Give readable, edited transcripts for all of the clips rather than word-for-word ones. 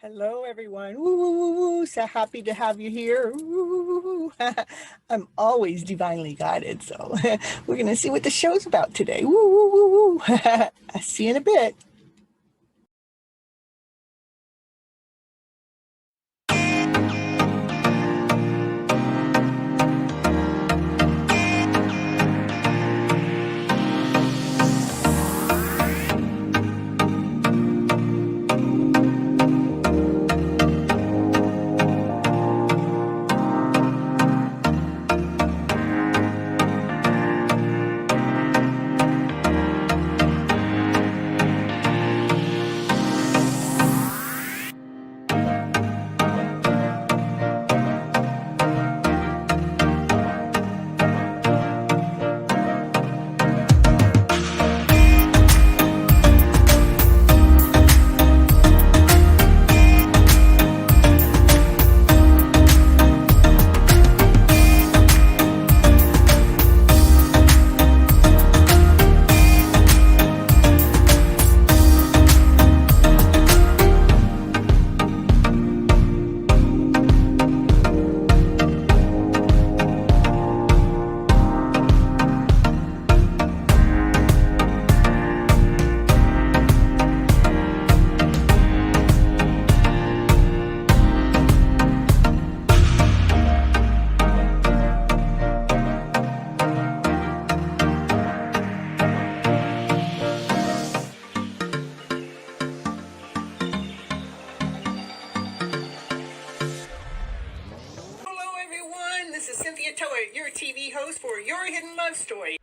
Hello, everyone. Woo, woo, woo, woo. So happy to have you here. Woo. I'm always divinely guided, so we're going to see what the show's about today. Woo, woo, woo, woo. I'll see you in a bit. This is Cynthia Toet, your TV host for Your Hidden Love Story.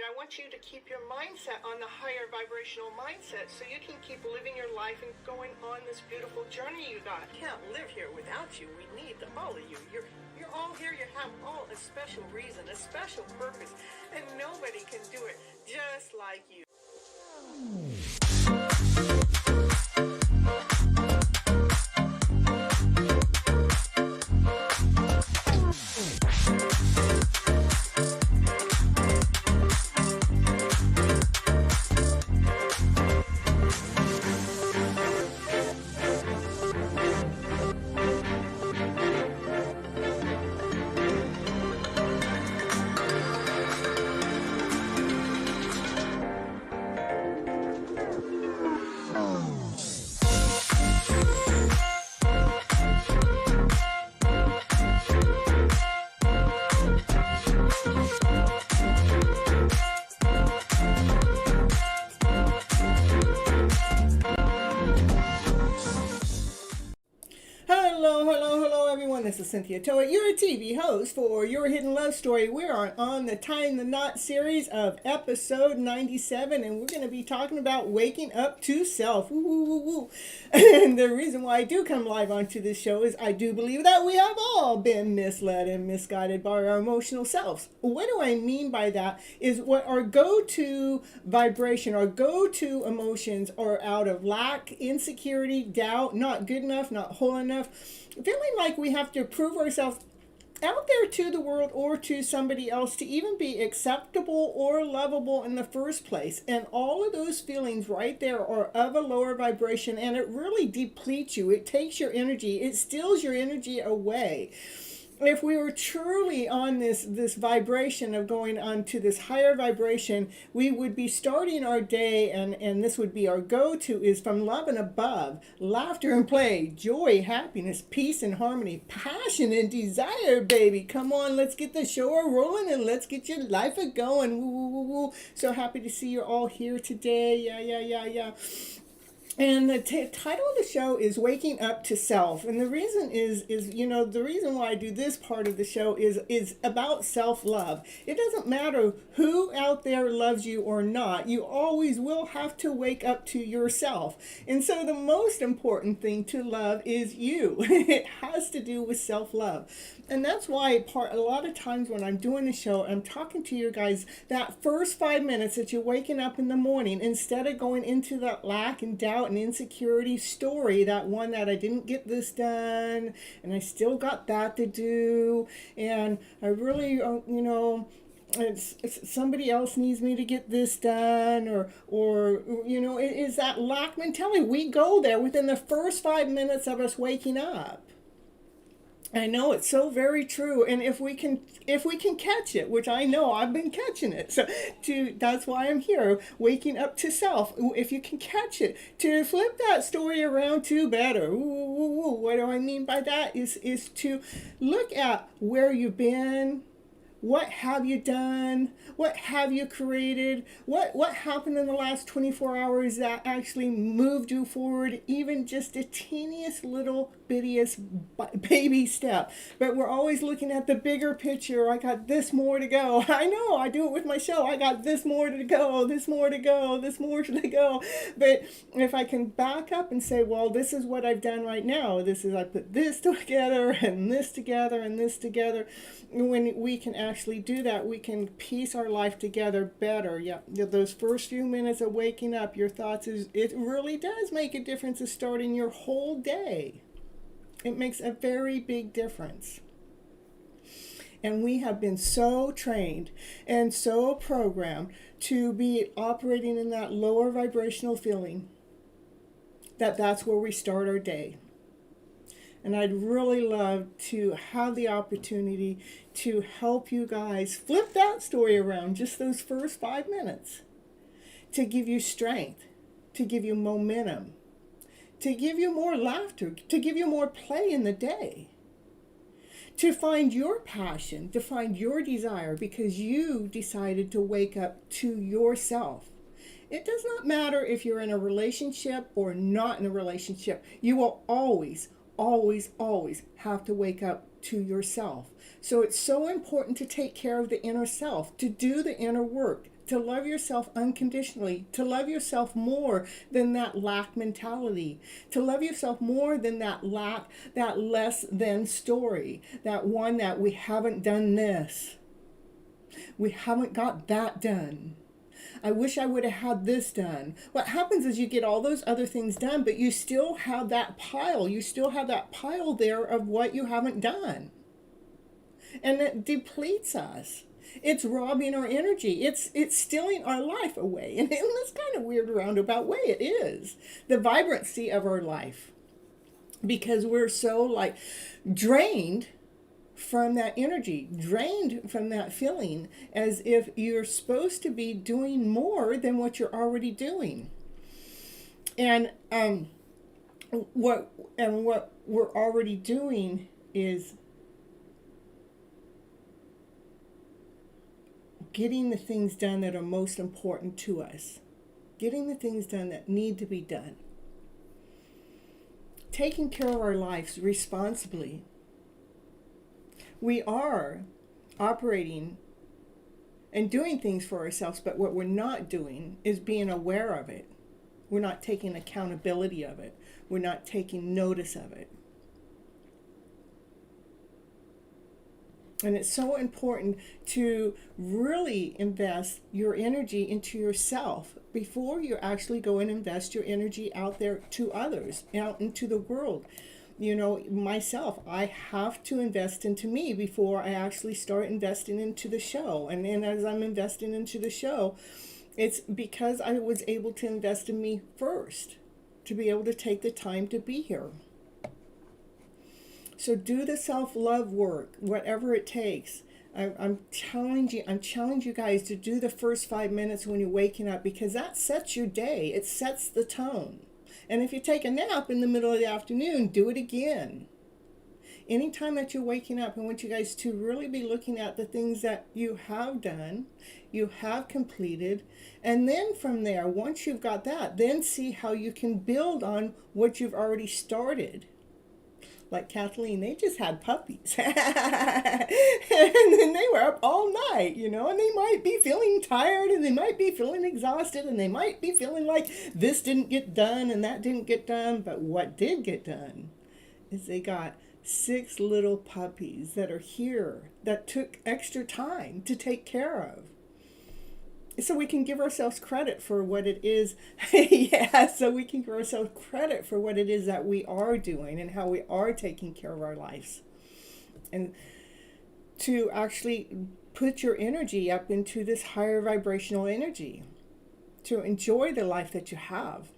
I want you to keep your mindset on the higher vibrational mindset so you can keep living your life and going on this beautiful journey you got. I can't live here without you. We need all of you. You're all here. You have all a special reason, a special purpose, and nobody can do it just like you. Hello, everyone. This is Cynthia Toet, your TV host for Your Hidden Love Story. We are on the Tying the Knot series of episode 97, and we're going to be talking about waking up to self. Woo, woo, woo, woo. And the reason why I do come live onto this show is I do believe that we have all been misled and misguided by our emotional selves. What do I mean by that is what our go-to vibration, our go-to emotions are out of lack, insecurity, doubt, not good enough, not whole enough, feeling like we have to prove ourselves out there to the world or to somebody else to even be acceptable or lovable in the first place. And all of those feelings right there are of a lower vibration, and it really depletes you. It takes your energy. It steals your energy away. If we were truly on this vibration of going on to this higher vibration, we would be starting our day, and this would be our go-to, is from love and above, laughter and play, joy, happiness, peace and harmony, passion and desire, baby. Come on, let's get the show rolling and let's get your life a-going. Woo, woo, woo, woo. So happy to see you're all here today. Yeah. And the title of the show is Waking Up to Self. And the reason is the reason why I do this part of the show is about self-love. It doesn't matter who out there loves you or not. You always will have to wake up to yourself. And so the most important thing to love is you. It has to do with self-love. And that's why a lot of times when I'm doing the show, I'm talking to you guys, that first 5 minutes that you're waking up in the morning, instead of going into that lack and doubt and insecurity story, that one that I didn't get this done and I still got that to do, and I really, somebody else needs me to get this done, or it is that lack mentality. We go there within the first 5 minutes of us waking up. I know it's so very true, and if we can catch it, which I know I've been catching it, that's why I'm here, waking up to self. If you can catch it, to flip that story around to better. What do I mean by that? Is to look at where you've been. What have you done? What have you created? What happened in the last 24 hours that actually moved you forward, even just a teeniest little bittiest baby step? But we're always looking at the bigger picture. I got this more to go. I know, I do it with my show. I got this more to go, this more to go, this more to go. But if I can back up and say, well, this is what I've done right now. I put this together and this together and this together. When we can actually do that, we can piece our life together better. Yeah, those first few minutes of waking up, your thoughts, it really does make a difference of starting your whole day. It makes a very big difference. And we have been so trained and so programmed to be operating in that lower vibrational feeling that's where we start our day. And I'd really love to have the opportunity to help you guys flip that story around, just those first 5 minutes, to give you strength, to give you momentum, to give you more laughter, to give you more play in the day, to find your passion, to find your desire, because you decided to wake up to yourself. It does not matter if you're in a relationship or not in a relationship. You will always have to wake up to yourself. So it's so important to take care of the inner self, to do the inner work, to love yourself unconditionally, to love yourself more than that lack mentality, to love yourself more than that lack, that less than story, that one that we haven't done this, we haven't got that done. I wish I would have had this done. What happens is you get all those other things done, but you still have that pile. You still have that pile there of what you haven't done. And it depletes us. It's robbing our energy. It's stealing our life away. And it's kind of weird roundabout way. It is. The vibrancy of our life. Because we're so drained from that energy, drained from that feeling, as if you're supposed to be doing more than what you're already doing. And what we're already doing is getting the things done that are most important to us, getting the things done that need to be done, taking care of our lives responsibly. We are operating and doing things for ourselves, but what we're not doing is being aware of it. We're not taking accountability of it. We're not taking notice of it. And it's so important to really invest your energy into yourself before you actually go and invest your energy out there to others, out into the world. Myself, I have to invest into me before I actually start investing into the show. And then as I'm investing into the show, it's because I was able to invest in me first, to be able to take the time to be here. So do the self-love work, whatever it takes. I'm challenging you guys to do the first 5 minutes when you're waking up, because that sets your day. It sets the tone. And if you take a nap in the middle of the afternoon, do it again. anytime that you're waking up, I want you guys to really be looking at the things that you have done, you have completed, and then from there, once you've got that, then see how you can build on what you've already started. Like Kathleen, they just had puppies. And then they were up all night, and they might be feeling tired, and they might be feeling exhausted, and they might be feeling like this didn't get done and that didn't get done. But what did get done is they got 6 little puppies that are here that took extra time to take care of. So we can give ourselves credit for what it is. Yeah, so we can give ourselves credit for what it is that we are doing and how we are taking care of our lives. And to actually put your energy up into this higher vibrational energy, to enjoy the life that you have,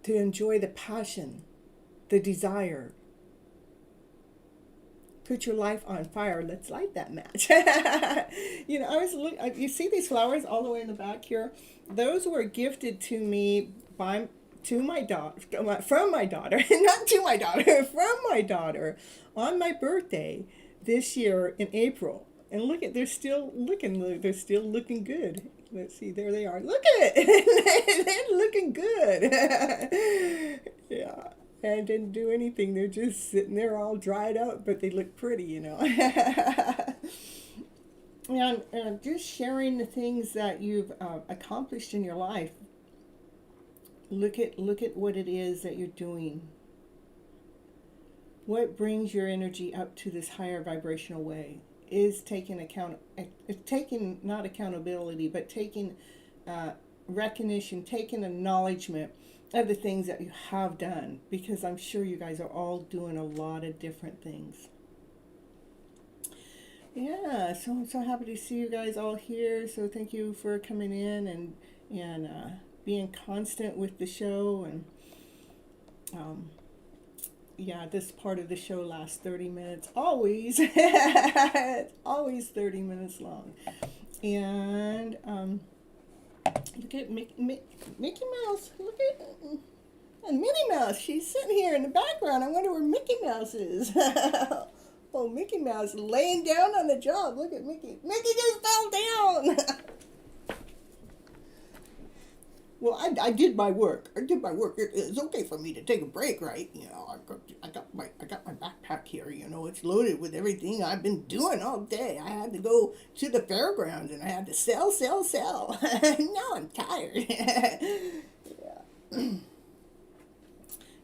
to enjoy the passion, the desire. Put your life on fire. Let's light that match. You see these flowers all the way in the back here? Those were gifted to me from my daughter, not to my daughter, from my daughter on my birthday this year in April. And look at, they're still looking good. Let's see, there they are. Look at it. They're looking good. Yeah. And didn't do anything. They're just sitting there all dried up, but they look pretty, And just sharing the things that you've accomplished in your life. Look at what it is that you're doing. What brings your energy up to this higher vibrational way is taking not accountability, but taking recognition, taking acknowledgement of the things that you have done, because I'm sure you guys are all doing a lot of different things. Yeah, so I'm so happy to see you guys all here. So thank you for coming in and being constant with the show. And this part of the show lasts 30 minutes. Always. It's always 30 minutes long. And look at Mickey Mouse. Look at and Minnie Mouse. She's sitting here in the background. I wonder where Mickey Mouse is. Oh, Mickey Mouse laying down on the job. Look at Mickey. Mickey just fell down. Well, I did my work. It's okay for me to take a break, right? I got my backpack here. It's loaded with everything I've been doing all day. I had to go to the fairgrounds and I had to sell. Now I'm tired. Yeah.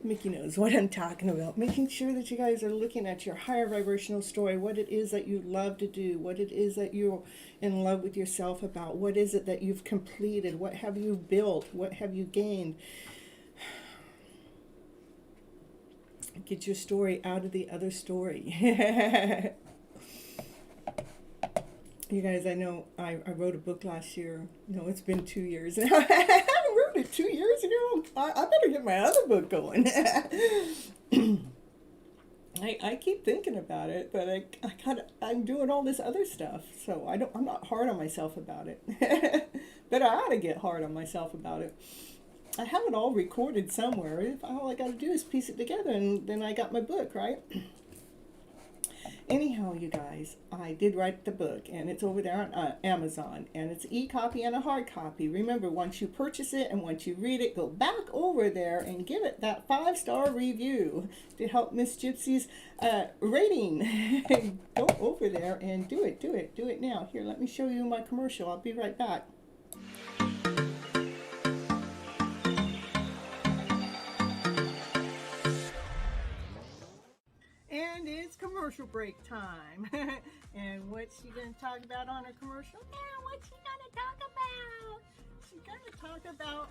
Mickey knows what I'm talking about. Making sure that you guys are looking at your higher vibrational story, what it is that you love to do, what it is that you're in love with yourself about, what is it that you've completed, what have you built, what have you gained. Get your story out of the other story. You guys, I know I wrote a book last year. No, it's been 2 years now. I wrote it 2 years ago. I better get my other book going. I keep thinking about it, but I'm doing all this other stuff, so I'm not hard on myself about it. But I ought to get hard on myself about it. I have it all recorded somewhere. All I got to do is piece it together, and then I got my book, right? Anyhow, you guys, I did write the book, and it's over there on Amazon, and it's an e-copy and a hard copy. Remember, once you purchase it and once you read it, go back over there and give it that 5-star review to help Miss Gypsy's rating. Go over there and do it now. Here, let me show you my commercial. I'll be right back. And it's commercial break time. And what's she going to talk about on her commercial? Now, what's she going to talk about? She's going to talk about,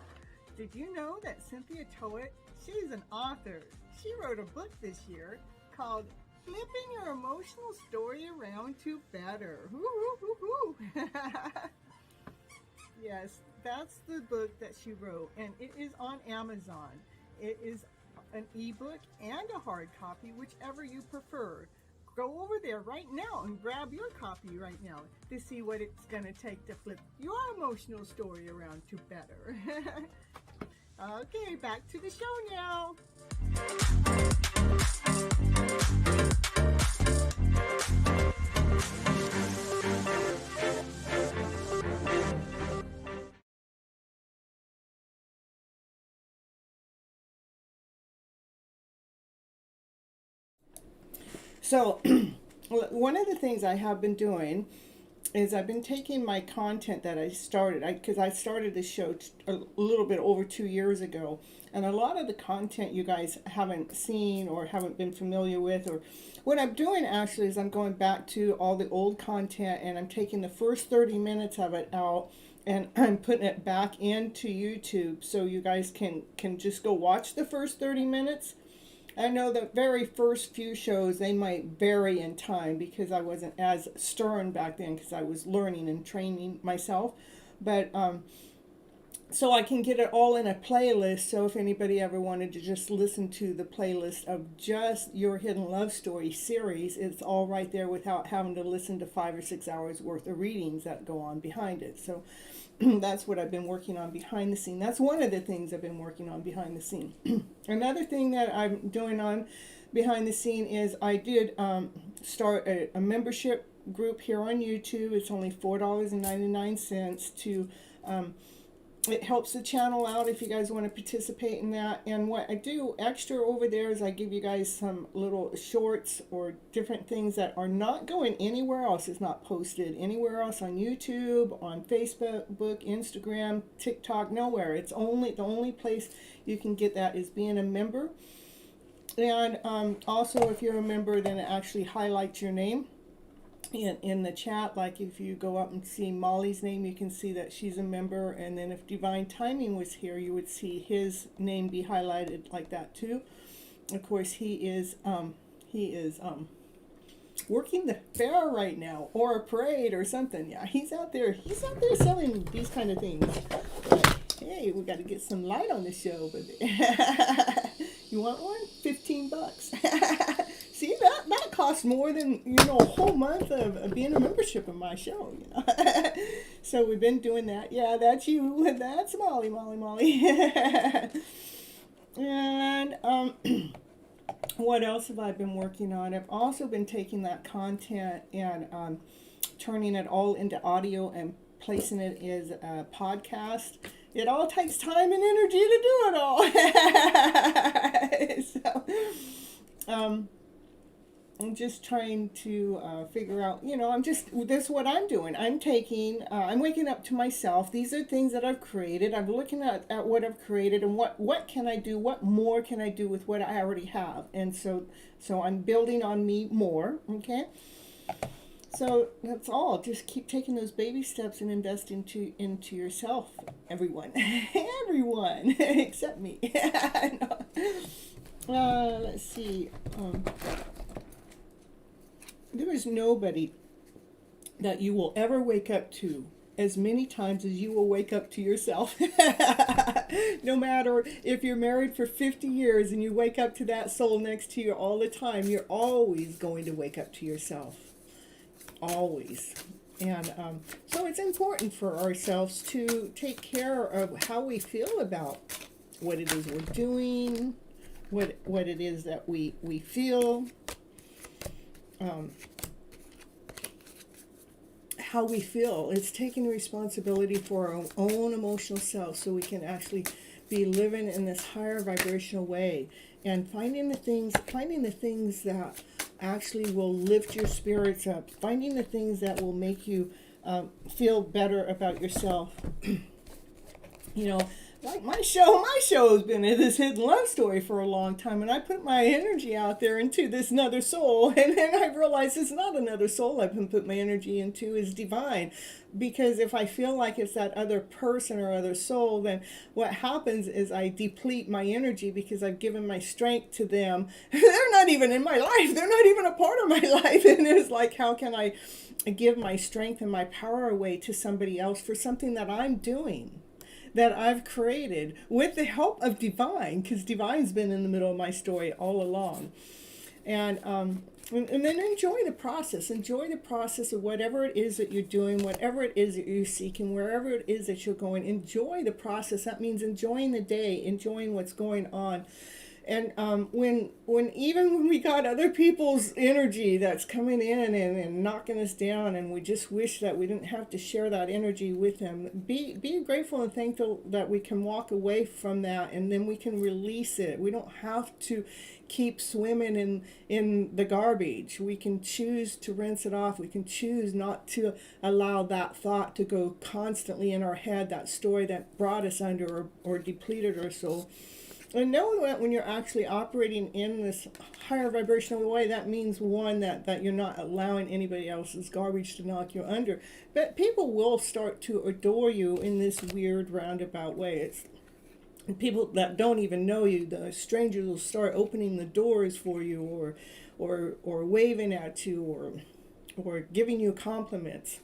did you know that Cynthia Toet, she's an author. She wrote a book this year called FlipN Your Emotional Story Around to Better. Yes, that's the book that she wrote, and it is on Amazon. It is an ebook and a hard copy, whichever you prefer. Go over there right now and grab your copy right now to see what it's going to take to flip your emotional story around to better. Okay, back to the show now. So, one of the things I have been doing is I've been taking my content that I started, because I started this show a little bit over 2 years ago, and a lot of the content you guys haven't seen or haven't been familiar with, or what I'm doing actually is I'm going back to all the old content and I'm taking the first 30 minutes of it out and I'm putting it back into YouTube so you guys can just go watch the first 30 minutes. I know the very first few shows, they might vary in time because I wasn't as stern back then because I was learning and training myself. But so I can get it all in a playlist. So if anybody ever wanted to just listen to the playlist of just Your Hidden Love Story series, it's all right there without having to listen to 5 or 6 hours worth of readings that go on behind it. So that's what I've been working on behind the scene. That's one of the things I've been working on behind the scene. Another thing that I'm doing on behind the scene is I did start a membership group here on YouTube. It's only $4.99 to it helps the channel out if you guys want to participate in that. And what I do extra over there is I give you guys some little shorts or different things that are not going anywhere else. It's not posted anywhere else on YouTube, on Facebook, Instagram, TikTok, nowhere. It's only the only place you can get that is being a member. And also if you're a member, then it actually highlights your name in the chat. Like if you go up and see Molly's name, you can see that she's a member, and then if Divine Timing was here, you would see his name be highlighted like that too. Of course, he is working the fair right now, or a parade or something. Yeah, he's out there selling these kind of things. But, hey, we got to get some light on the show, but you want one? $15. See, that costs more than, a whole month of being a membership of my show, So we've been doing that. Yeah, that's you. That's Molly. And what else have I been working on? I've also been taking that content and turning it all into audio and placing it as a podcast. It all takes time and energy to do it all. So, I'm just trying to figure out, that's what I'm doing. I'm waking up to myself. These are things that I've created. I'm looking at what I've created and what can I do, what more can I do with what I already have. And so I'm building on me more, okay? So that's all. Just keep taking those baby steps and invest into yourself, everyone. Everyone, except me. Let's see. There is nobody that you will ever wake up to as many times as you will wake up to yourself. No matter if you're married for 50 years and you wake up to that soul next to you all the time, you're always going to wake up to yourself. Always. And so it's important for ourselves to take care of how we feel about what it is we're doing, what it is that we feel. How we feel. It's taking responsibility for our own emotional self so we can actually be living in this higher vibrational way and finding the things that actually will lift your spirits up, finding the things that will make you feel better about yourself. Like my show has been this hidden love story for a long time, and I put my energy out there into this another soul, and then I realized it's not another soul I've been put my energy into, is divine. Because if I feel like it's that other person or other soul, then what happens is I deplete my energy because I've given my strength to them. They're not even in my life. They're not even a part of my life. And it's like, how can I give my strength and my power away to somebody else for something that I'm doing, that I've created with the help of Divine, because Divine's been in the middle of my story all along. And then enjoy the process. Enjoy the process of whatever it is that you're doing, whatever it is that you're seeking, wherever it is that you're going. Enjoy the process. That means enjoying the day, enjoying what's going on. And when we got other people's energy that's coming in and knocking us down, and we just wish that we didn't have to share that energy with them, be grateful and thankful that we can walk away from that, and then we can release it. We don't have to keep swimming in the garbage. We can choose to rinse it off. We can choose not to allow that thought to go constantly in our head, that story that brought us under or depleted our soul. And knowing that when you're actually operating in this higher vibrational way, that means, one, that you're not allowing anybody else's garbage to knock you under. But people will start to adore you in this weird roundabout way. It's people that don't even know you, the strangers will start opening the doors for you, or waving at you, or giving you compliments.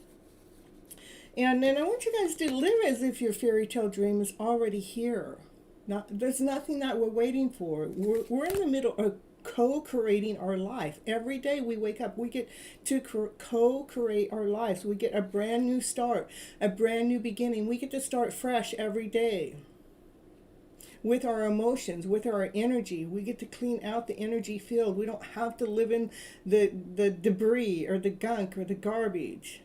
And then I want you guys to live as if your fairy tale dream is already here. There's nothing that we're waiting for. We're in the middle of co-creating our life. Every day we wake up, we get to co-create our lives. We get a brand new start, a brand new beginning. We get to start fresh every day with our emotions, with our energy. We get to clean out the energy field. We don't have to live in the debris or the gunk or the garbage.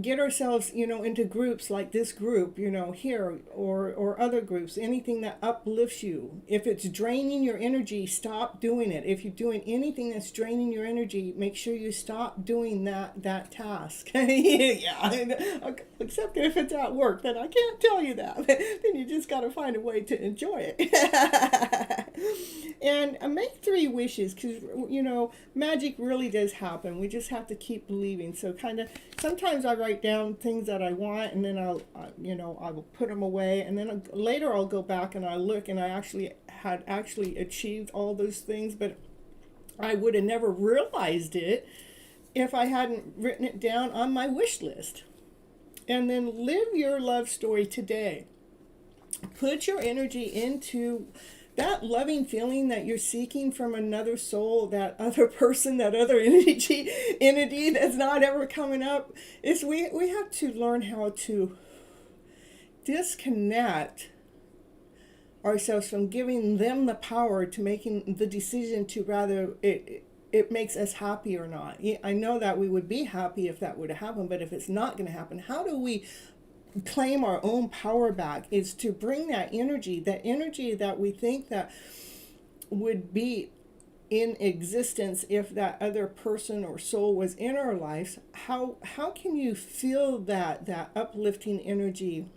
Get ourselves, into groups like this group, here, or other groups, anything that uplifts you. If it's draining your energy, stop doing it. If you're doing anything that's draining your energy, make sure you stop doing that task. Yeah, except if it's at work, then I can't tell you that. Then you just got to find a way to enjoy it. And make 3 wishes, because, magic really does happen. We just have to keep believing. So sometimes I write down things that I want, and then I will put them away, and then later I'll go back and I look, and I had achieved all those things, but I would have never realized it if I hadn't written it down on my wish list. And then live your love story today. Put your energy into that loving feeling that you're seeking from another soul, that other person, that other entity that's not ever coming up. We have to learn how to disconnect ourselves from giving them the power to making the decision to rather it makes us happy or not. I know that we would be happy if that would have happened, but if it's not going to happen, how do we claim our own power back? Is to bring that energy that we think that would be in existence if that other person or soul was in our lives. How can you feel that uplifting energy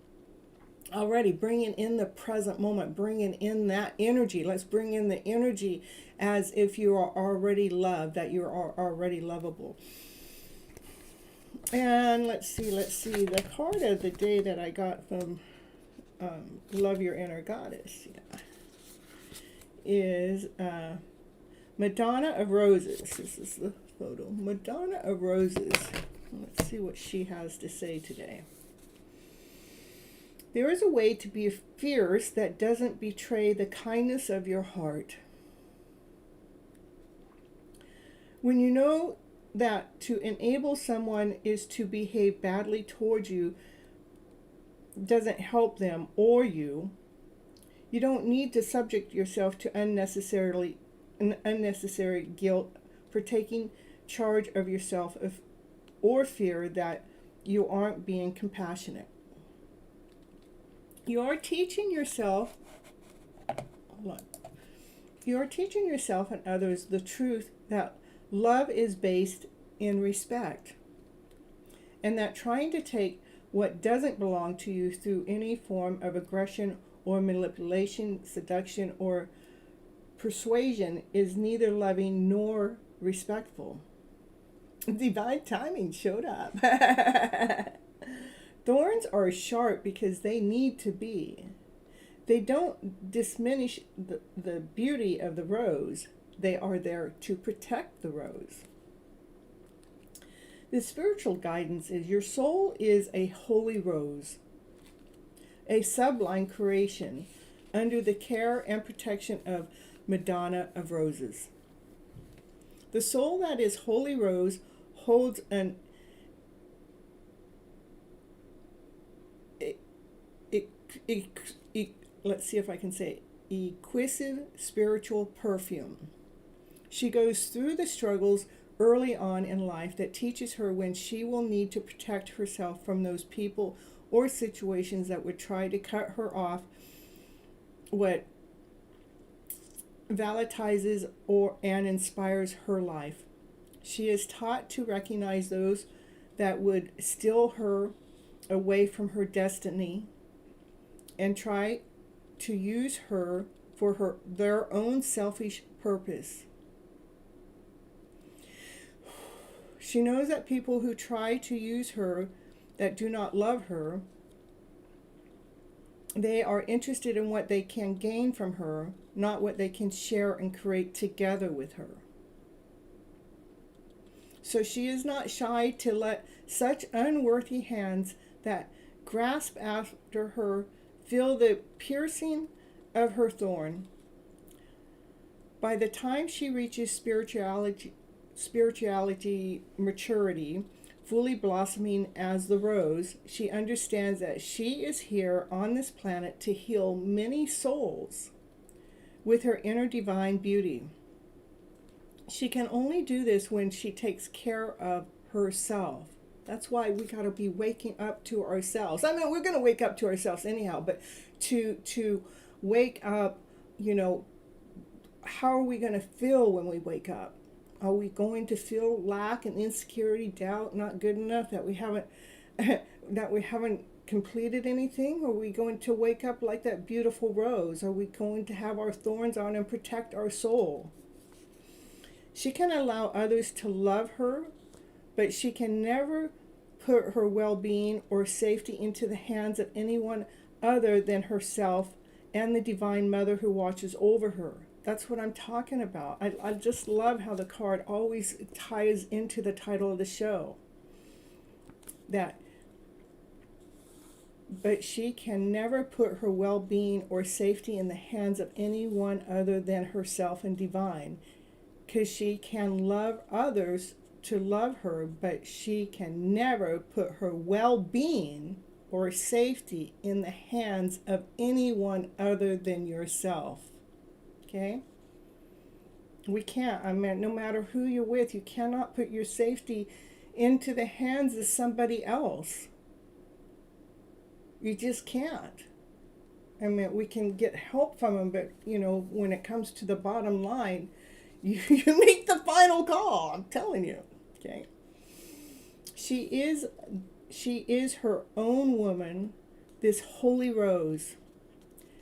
already? Bringing in the present moment, bringing in that energy. Let's bring in the energy as if you are already loved, that you are already lovable. And let's see, the card of the day that I got from Love Your Inner Goddess, is Madonna of Roses. This is the photo. Madonna of Roses. Let's see what she has to say today. There is a way to be fierce that doesn't betray the kindness of your heart. When you know that to enable someone is to behave badly towards you, doesn't help them or you, you don't need to subject yourself to unnecessary guilt for taking charge of yourself or fear that you aren't being compassionate. You are teaching yourself, and others the truth that love is based in respect, and that trying to take what doesn't belong to you through any form of aggression or manipulation, seduction, or persuasion is neither loving nor respectful. Divine timing showed up. Thorns are sharp because they need to be. They don't diminish the beauty of the rose. They are there to protect the rose. The spiritual guidance is your soul is a holy rose, a sublime creation under the care and protection of Madonna of Roses. The soul that is holy rose holds an let's see if I can say exquisite spiritual perfume. She goes through the struggles early on in life that teaches her when she will need to protect herself from those people or situations that would try to cut her off what valorizes and inspires her life. She is taught to recognize those that would steal her away from her destiny and try to use her for their own selfish purpose. She knows that people who try to use her, that do not love her, they are interested in what they can gain from her, not what they can share and create together with her. So she is not shy to let such unworthy hands that grasp after her feel the piercing of her thorn. By the time she reaches spirituality maturity, fully blossoming as the rose, she understands that she is here on this planet to heal many souls with her inner divine beauty. She can only do this when she takes care of herself. That's why we got to be waking up to ourselves. I mean, we're going to wake up to ourselves anyhow, but to wake up, how are we going to feel when we wake up? Are we going to feel lack and insecurity, doubt, not good enough, that we haven't completed anything? Or are we going to wake up like that beautiful rose? Are we going to have our thorns on and protect our soul? She can allow others to love her, but she can never put her well-being or safety into the hands of anyone other than herself and the Divine Mother who watches over her. That's what I'm talking about. I just love how the card always ties into the title of the show. But she can never put her well-being or safety in the hands of anyone other than herself and Divine. Because she can love others to love her, but she can never put her well-being or safety in the hands of anyone other than yourself. Okay? We can't. I mean, no matter who you're with, you cannot put your safety into the hands of somebody else. You just can't. I mean, we can get help from them, but, when it comes to the bottom line, you make the final call. I'm telling you. Okay? She is her own woman, this holy rose,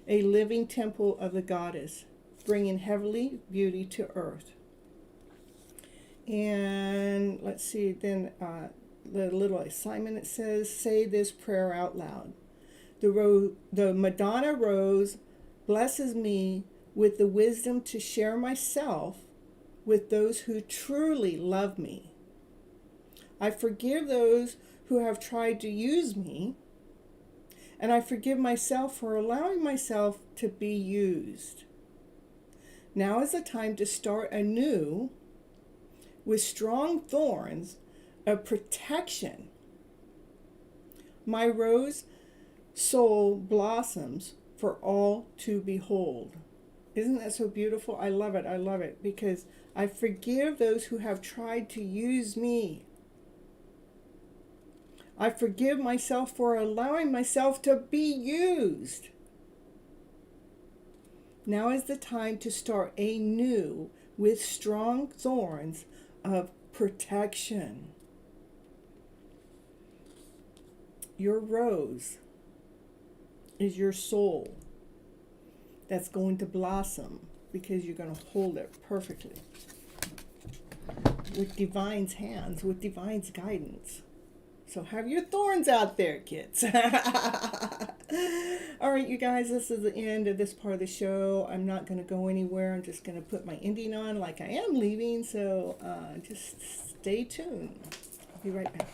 a living temple of the goddess, bringing heavenly beauty to earth. And let's see, then the little assignment, it says, say this prayer out loud. The Madonna Rose blesses me with the wisdom to share myself with those who truly love me. I forgive those who have tried to use me, and I forgive myself for allowing myself to be used. Now is the time to start anew with strong thorns of protection. My rose soul blossoms for all to behold. Isn't that so beautiful? I love it. I love it, because I forgive those who have tried to use me. I forgive myself for allowing myself to be used. Now is the time to start anew with strong thorns of protection. Your rose is your soul that's going to blossom, because you're going to hold it perfectly with Divine's hands, with Divine's guidance. So have your thorns out there, kids. All right, you guys, this is the end of this part of the show. I'm not going to go anywhere. I'm just going to put my ending on like I am leaving. So just stay tuned. I'll be right back.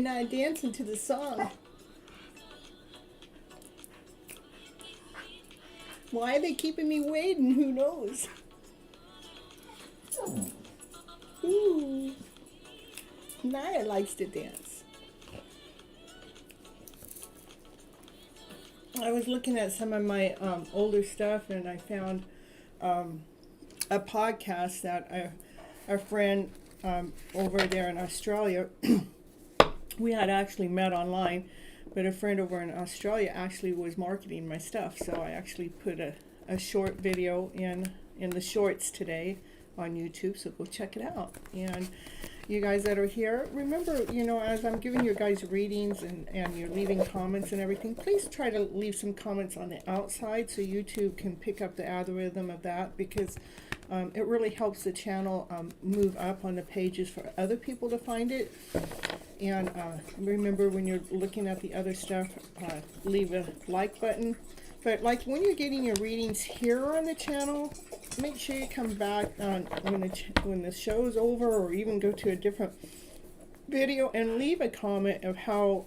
not dancing to the song. Why are they keeping me waiting? Who knows? Ooh. Naya likes to dance. I was looking at some of my older stuff, and I found a podcast that a friend over there in Australia, we had actually met online, but a friend over in Australia actually was marketing my stuff, so I actually put a short video in the shorts today on YouTube, so go check it out. And you guys that are here, remember, as I'm giving you guys readings and you're leaving comments and everything, please try to leave some comments on the outside so YouTube can pick up the algorithm of that, because it really helps the channel move up on the pages for other people to find it. And remember, when you're looking at the other stuff, leave a like button. But like when you're getting your readings here on the channel, make sure you come back when the show's over, or even go to a different video and leave a comment of how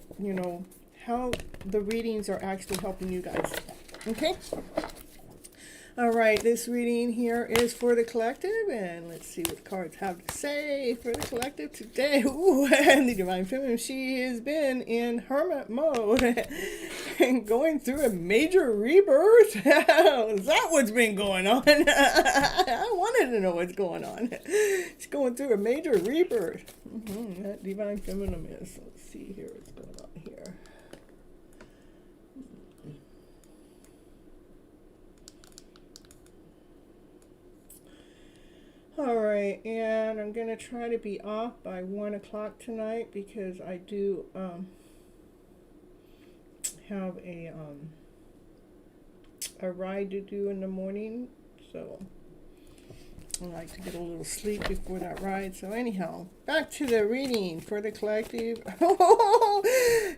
the readings are actually helping you guys. Okay? All right, this reading here is for the collective, and let's see what the cards have to say for the collective today. Ooh, and the Divine Feminine, she has been in hermit mode and going through a major rebirth. Is that what's been going on? I wanted to know what's going on. She's going through a major rebirth. That Divine Feminine is. Let's see here what's going on here. Alright, and I'm going to try to be off by 1 o'clock tonight, because I do have a ride to do in the morning, so I like to get a little sleep before that ride. So anyhow, back to the reading for the collective.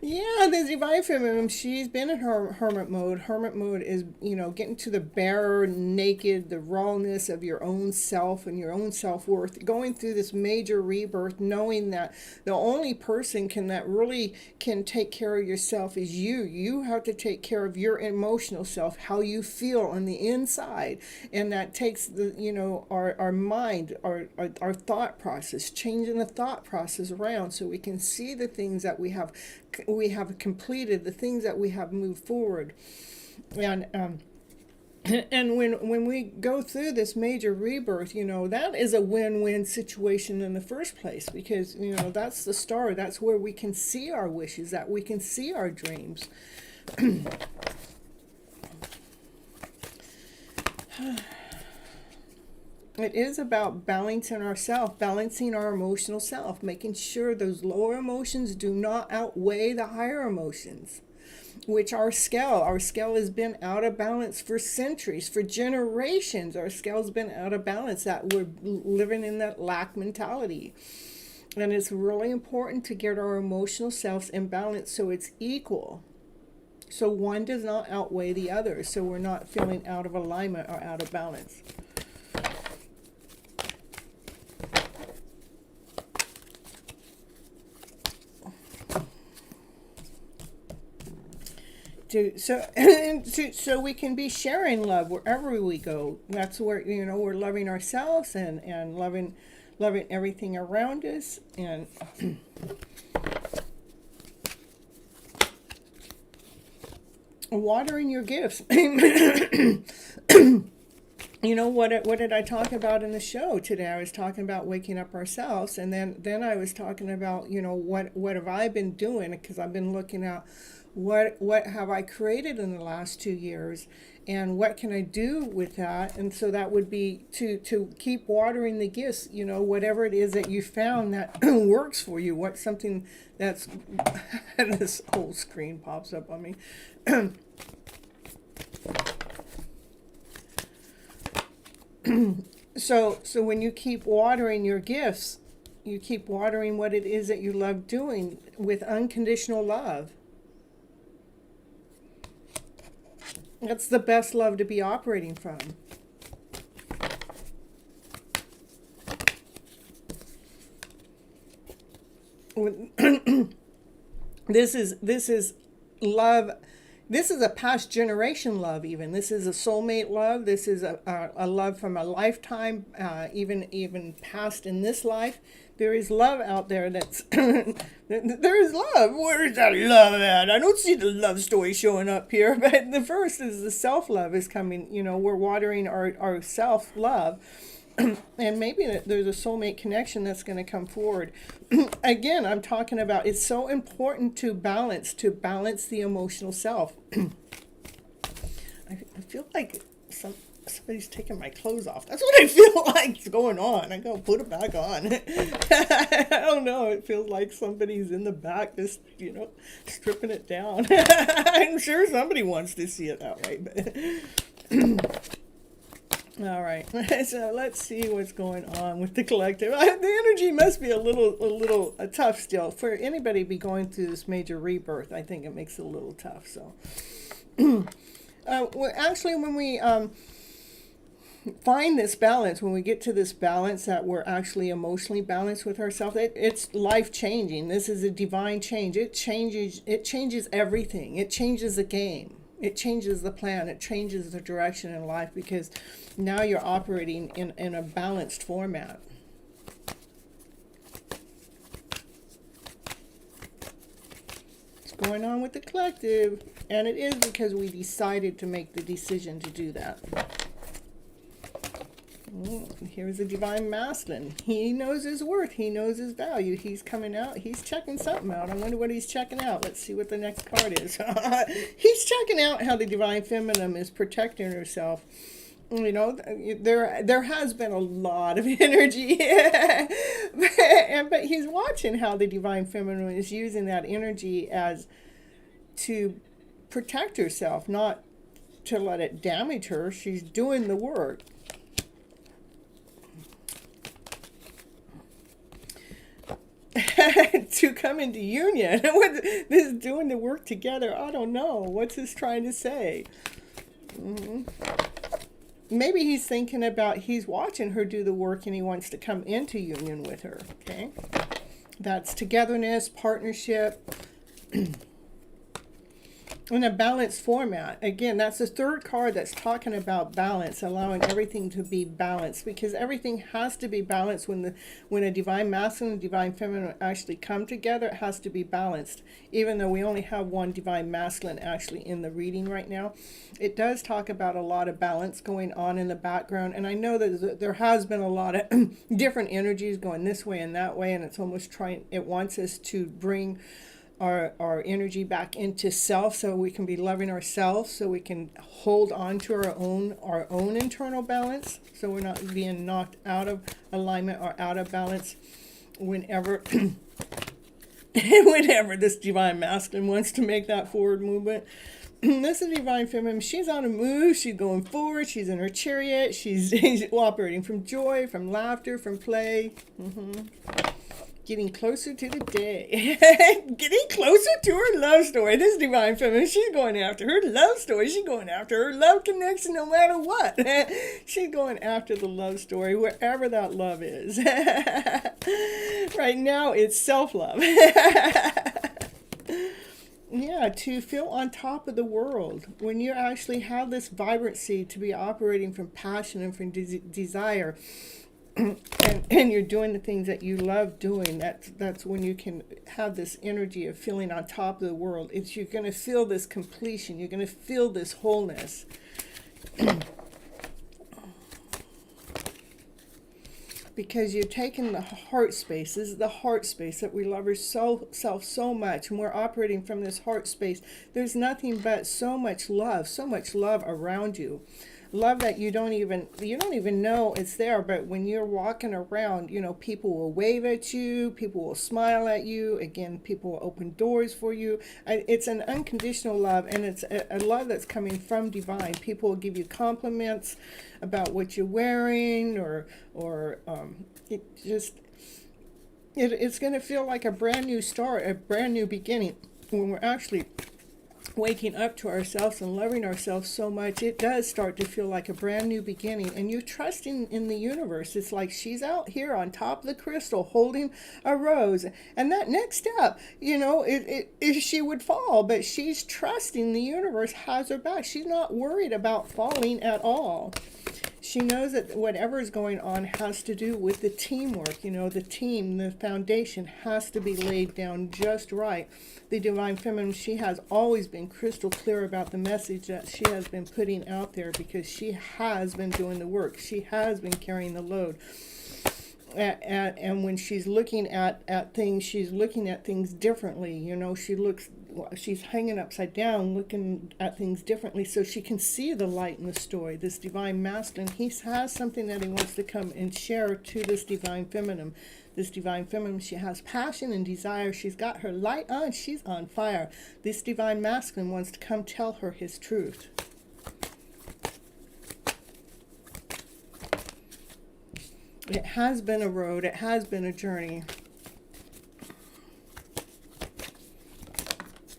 Yeah, the Divine Feminine, she's been in her hermit mode. Hermit mode is, getting to the bare, naked, the rawness of your own self and your own self-worth. Going through this major rebirth, knowing that the only person that really can take care of yourself is you. You have to take care of your emotional self, how you feel on the inside. And that takes our mind, our thought process, changing the thought process around so we can see the things that we have completed, the things that we have moved forward. And when we go through this major rebirth, that is a win-win situation in the first place, because that's the start. That's where we can see our wishes, that we can see our dreams. It is about balancing ourselves, balancing our emotional self, making sure those lower emotions do not outweigh the higher emotions, which our scale has been out of balance for centuries, for generations. Our scale's been out of balance, that we're living in that lack mentality. And it's really important to get our emotional selves in balance so it's equal. So one does not outweigh the other, so we're not feeling out of alignment or out of balance. So we can be sharing love wherever we go. That's where we're loving ourselves and loving everything around us, and watering your gifts. What did I talk about in the show today? I was talking about waking up ourselves, and then I was talking about what have I been doing, because I've been looking at what have I created in the last 2 years, and what can I do with that. And so that would be to keep watering the gifts, whatever it is that you found that works for you. What's something that's this whole screen pops up on me. So when you keep watering your gifts, you keep watering what it is that you love doing with unconditional love. That's the best love to be operating from. This is love. This is a past generation love. Even this is a soulmate love. This is a love from a lifetime, even past in this life. There is love out there. That's there is love. Where is that love at? I don't see the love story showing up here. But the first is the self love is coming. We're watering our self love. And maybe there's a soulmate connection that's going to come forward. Again, I'm talking about it's so important to balance the emotional self. I feel like somebody's taking my clothes off. That's what I feel like is going on. I go put it back on. I don't know. It feels like somebody's in the back just, stripping it down. I'm sure somebody wants to see it that way, but all right. So let's see what's going on with the collective. The energy must be a little tough still. For anybody to be going through this major rebirth, I think it makes it a little tough. So, actually, when we find this balance, when we get to this balance that we're actually emotionally balanced with ourselves, it's life changing. This is a divine change. It changes everything. It changes the game. It changes the plan. It changes the direction in life, because now you're operating in a balanced format. What's going on with the collective? And it is because we decided to make the decision to do that. Here's the divine masculine. He knows his worth. He knows his value. He's coming out. He's checking something out. I wonder what he's checking out. Let's see what the next card is. He's checking out how the divine feminine is protecting herself. There has been a lot of energy, but he's watching how the divine feminine is using that energy as to protect herself, not to let it damage her. She's doing the work. To come into union. This is doing the work together. I don't know. What's this trying to say? Maybe he's thinking about, he's watching her do the work and he wants to come into union with her. Okay. That's togetherness, partnership, in a balanced format. Again, that's the third card that's talking about balance, allowing everything to be balanced, because everything has to be balanced when a divine masculine and divine feminine actually come together. It has to be balanced. Even though we only have one divine masculine actually in the reading right now, it does talk about a lot of balance going on in the background. And I know that there has been a lot of different energies going this way and that way, and it's almost it wants us to bring our energy back into self, so we can be loving ourselves, so we can hold on to our own internal balance, so we're not being knocked out of alignment or out of balance whenever this divine masculine wants to make that forward movement. This is divine feminine. She's on a move. She's going forward. She's in her chariot. She's operating from joy, from laughter, from play. Getting closer to the day. Getting closer to her love story. This divine feminine, she's going after her love story. She's going after her love connection no matter what. She's going after the love story, wherever that love is. Right now, it's self-love. Yeah, to feel on top of the world. When you actually have this vibrancy to be operating from passion and from desire, and you're doing the things that you love doing, that's when you can have this energy of feeling on top of the world. You're going to feel this completion. You're going to feel this wholeness. Because you're taking the heart space. This is the heart space that we love ourselves so much, and we're operating from this heart space. There's nothing but so much love around you. Love that you don't even know it's there, but when you're walking around, people will wave at you, people will smile at you. Again, people will open doors for you. It's an unconditional love, and it's a love that's coming from divine. People will give you compliments about what you're wearing, or it's going to feel like a brand new start, a brand new beginning, when we're actually waking up to ourselves and loving ourselves so much, it does start to feel like a brand new beginning, and you're trusting in the universe. It's like she's out here on top of the crystal holding a rose, and that next step, she would fall, but she's trusting the universe has her back. She's not worried about falling at all. She knows that whatever is going on has to do with the teamwork. The team, the foundation has to be laid down just right. The Divine Feminine, she has always been crystal clear about the message that she has been putting out there, because she has been doing the work. She has been carrying the load. And when she's looking at things, she's looking at things differently. She's hanging upside down, looking at things differently, so she can see the light in the story. This Divine Masculine, he has something that he wants to come and share to this Divine Feminine. This Divine Feminine, she has passion and desire. She's got her light on. She's on fire. This Divine Masculine wants to come tell her his truth. It has been a road. It has been a journey.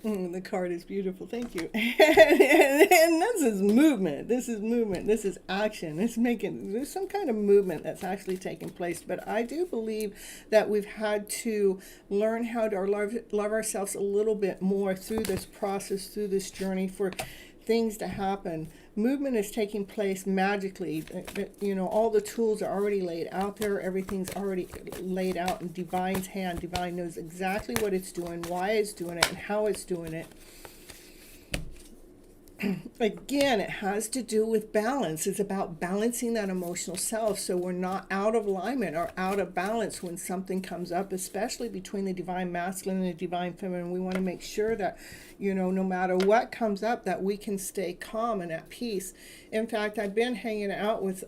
The card is beautiful. Thank you. And this is movement. This is movement. This is action. There's some kind of movement that's actually taking place. But I do believe that we've had to learn how to love ourselves a little bit more through this process, through this journey, for things to happen. Movement is taking place magically. All the tools are already laid out there. Everything's already laid out in Divine's hand. Divine knows exactly what it's doing, why it's doing it, and how it's doing it. Again, it has to do with balance. It's about balancing that emotional self, so we're not out of alignment or out of balance when something comes up, especially between the Divine Masculine and the Divine Feminine. We want to make sure that, no matter what comes up, that we can stay calm and at peace. In fact, I've been hanging out with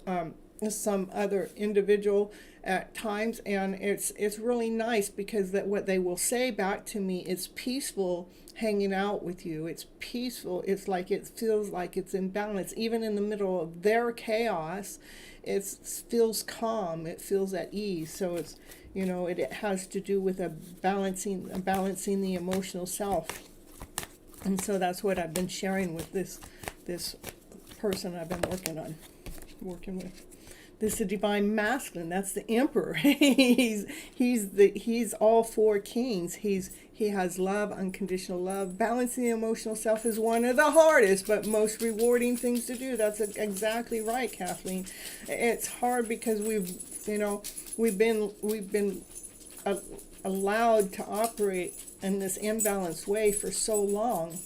some other individual at times, and it's really nice, because what they will say back to me is peaceful. Hanging out with you, it's peaceful. It's like it feels like it's in balance, even in the middle of their chaos. It feels calm. It feels at ease. So it's it has to do with balancing the emotional self. And so that's what I've been sharing with this person I've been working with. This is the Divine Masculine. That's the Emperor. he's all four kings. He has love, unconditional love. Balancing the emotional self is one of the hardest but most rewarding things to do. That's exactly right, Kathleen. It's hard because we've been allowed to operate in this imbalanced way for so long.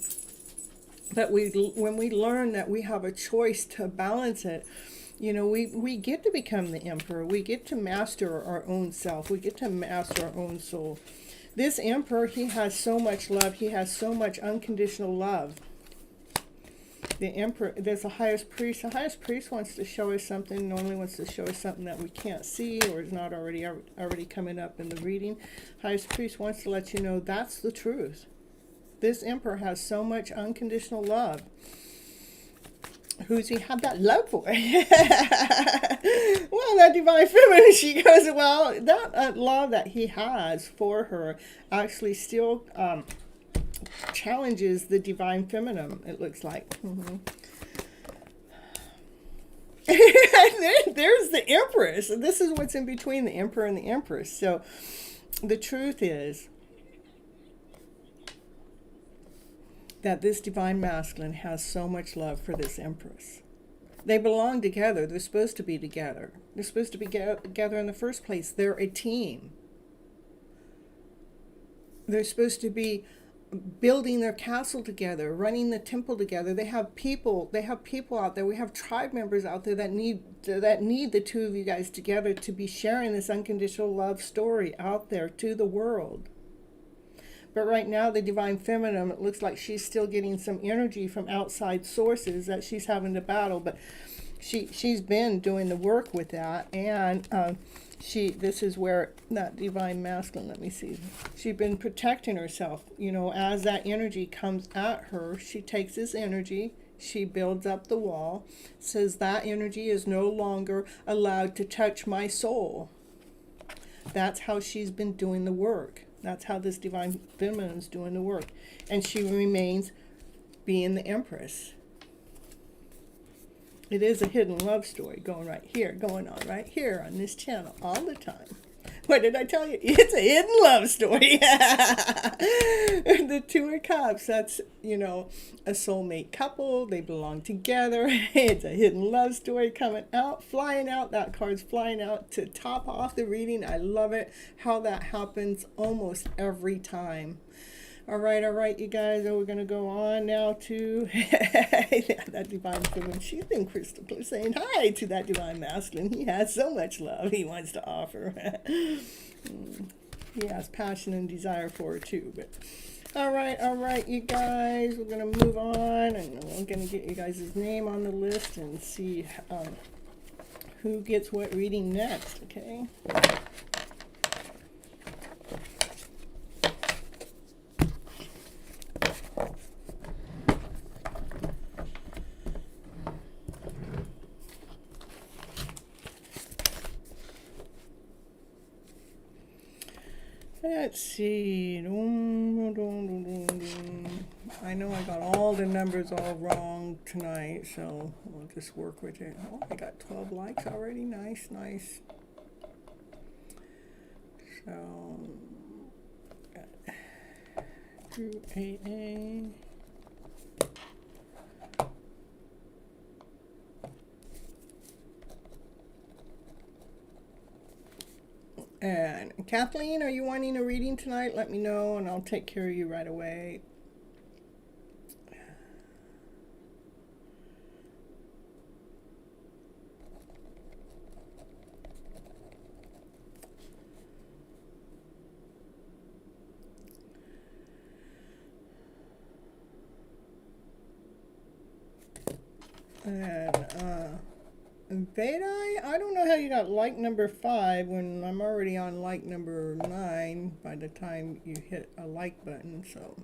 But when we learn that we have a choice to balance it, we get to become the Emperor. We get to master our own self. We get to master our own soul. This Emperor, he has so much love. He has so much unconditional love. The Emperor, there's the highest priest. The highest priest wants to show us something, normally wants to show us something that we can't see or is not already coming up in the reading. Highest priest wants to let you know that's the truth. This Emperor has so much unconditional love. Who's he have that love for? Well, that Divine Feminine, she goes, well, that love that he has for her actually still challenges the Divine Feminine, it looks like. Mm-hmm. There's the Empress. This is what's in between the Emperor and the Empress. So the truth is that this Divine Masculine has so much love for this Empress. They belong together. They're supposed to be together. They're supposed to be together in the first place. They're a team. They're supposed to be building their castle together, running the temple together. They have people out there. We have tribe members out there that need the two of you guys together to be sharing this unconditional love story out there to the world. But right now, the Divine Feminine, it looks like she's still getting some energy from outside sources that she's having to battle. But she's been doing the work with that, and this is where that Divine Masculine. Let me see. She's been protecting herself. As that energy comes at her, she takes this energy. She builds up the wall. Says that energy is no longer allowed to touch my soul. That's how she's been doing the work. That's how this Divine Feminine is doing the work. And she remains being the Empress. It is a hidden love story going on right here on this channel all the time. What did I tell you? It's a hidden love story. The Two of Cups, that's, a soulmate couple. They belong together. It's a hidden love story coming out, flying out. That card's flying out to top off the reading. I love it, how that happens almost every time. All right, you guys. We're going to go on now to that divine feminine. She's been crystal clear, saying hi to that divine masculine. He has so much love he wants to offer. He has passion and desire for her too. But all right, you guys. We're going to move on, and I'm going to get you guys' name on the list and see who gets what reading next, okay? Let's see. I know I got all the numbers all wrong tonight, so we'll just work with it. Oh, I got 12 likes already. Nice. So, through AA. And Kathleen, are you wanting a reading tonight? Let me know and I'll take care of you right away. And Veda, I don't know how you got like number 5 when I'm already on like number 9 by the time you hit a like button, so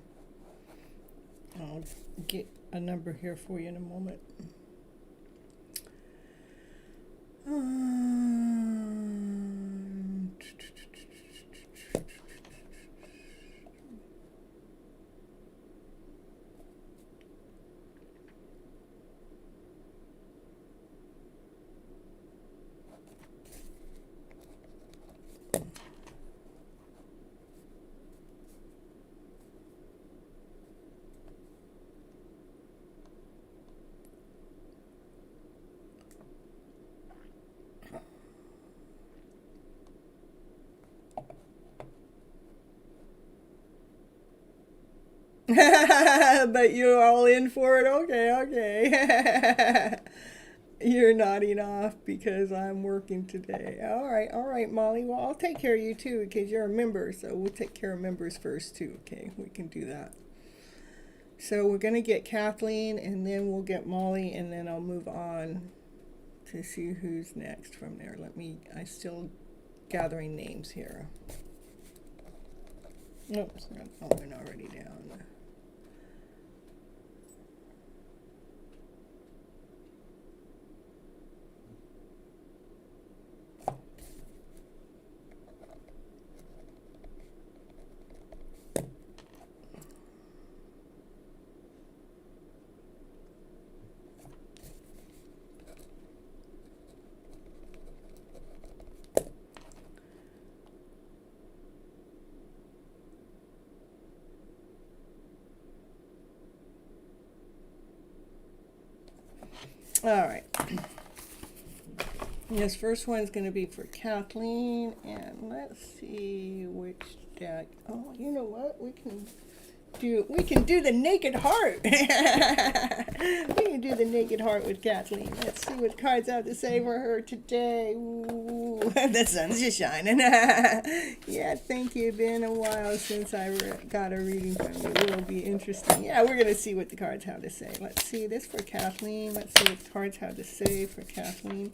I'll get a number here for you in a moment. But you're all in for it? Okay. You're nodding off because I'm working today. All right, Molly. Well, I'll take care of you too because you're a member, so we'll take care of members first too, okay? We can do that. So we're going to get Kathleen, and then we'll get Molly, and then I'll move on to see who's next from there. I'm still gathering names here. Oops, I went already down. All right. This first one's going to be for Kathleen, and let's see which deck. Oh, you know what? We can do the Naked Heart. We can do the Naked Heart with Kathleen. Let's see what cards have to say for her today. Ooh, the sun's just shining. Yeah, thank you. Been a while since I got a reading from you. It will be interesting. Yeah, we're going to see what the cards have to say. Let's see this for Kathleen. Let's see what the cards have to say for Kathleen.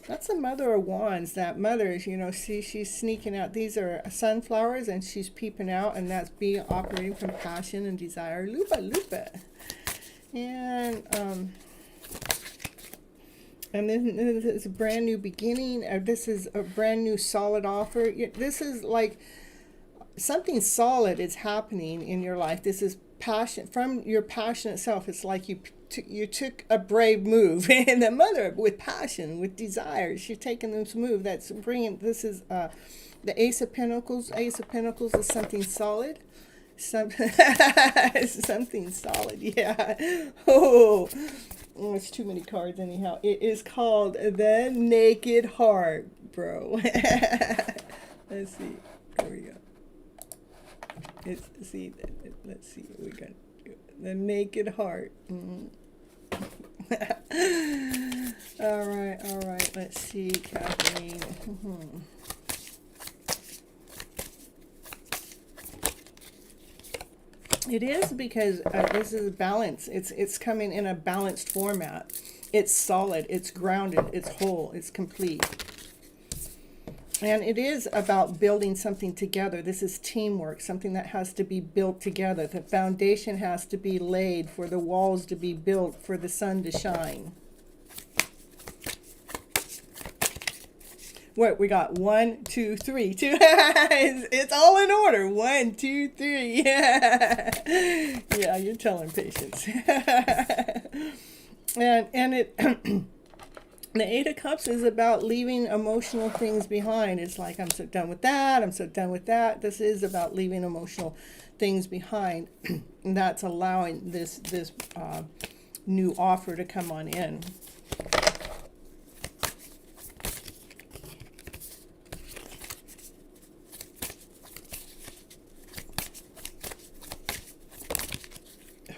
That's the Mother of Wands. That mother is, see, she's sneaking out. These are sunflowers, and she's peeping out, and that's being operating from passion and desire. Lupa. And then this is a brand new beginning. This is a brand new solid offer. This is like something solid is happening in your life. This is passion, from your passionate self. It's like you took a brave move, and the mother with passion, with desire, she's taking this move. That's bringing. This is the Ace of Pentacles. Ace of Pentacles is something solid. Something solid. Yeah. Oh, it's too many cards anyhow. It is called the Naked Heart, bro. Let's see. Here we go. Let's see what we got. The Naked Heart. Mm-hmm. all right. Let's see, Kathleen. Mm-hmm. It is because this is balance. It's coming in a balanced format. It's solid. It's grounded. It's whole. It's complete. And it is about building something together. This is teamwork, something that has to be built together. The foundation has to be laid for the walls to be built, for the sun to shine. What we got? 1, 2, 3. It's all in order. 1, 2, 3. Yeah, you're telling patience. and it the Eight of Cups is about leaving emotional things behind. It's like, I'm so done with that. I'm so done with that. This is about leaving emotional things behind. And that's allowing this new offer to come on in.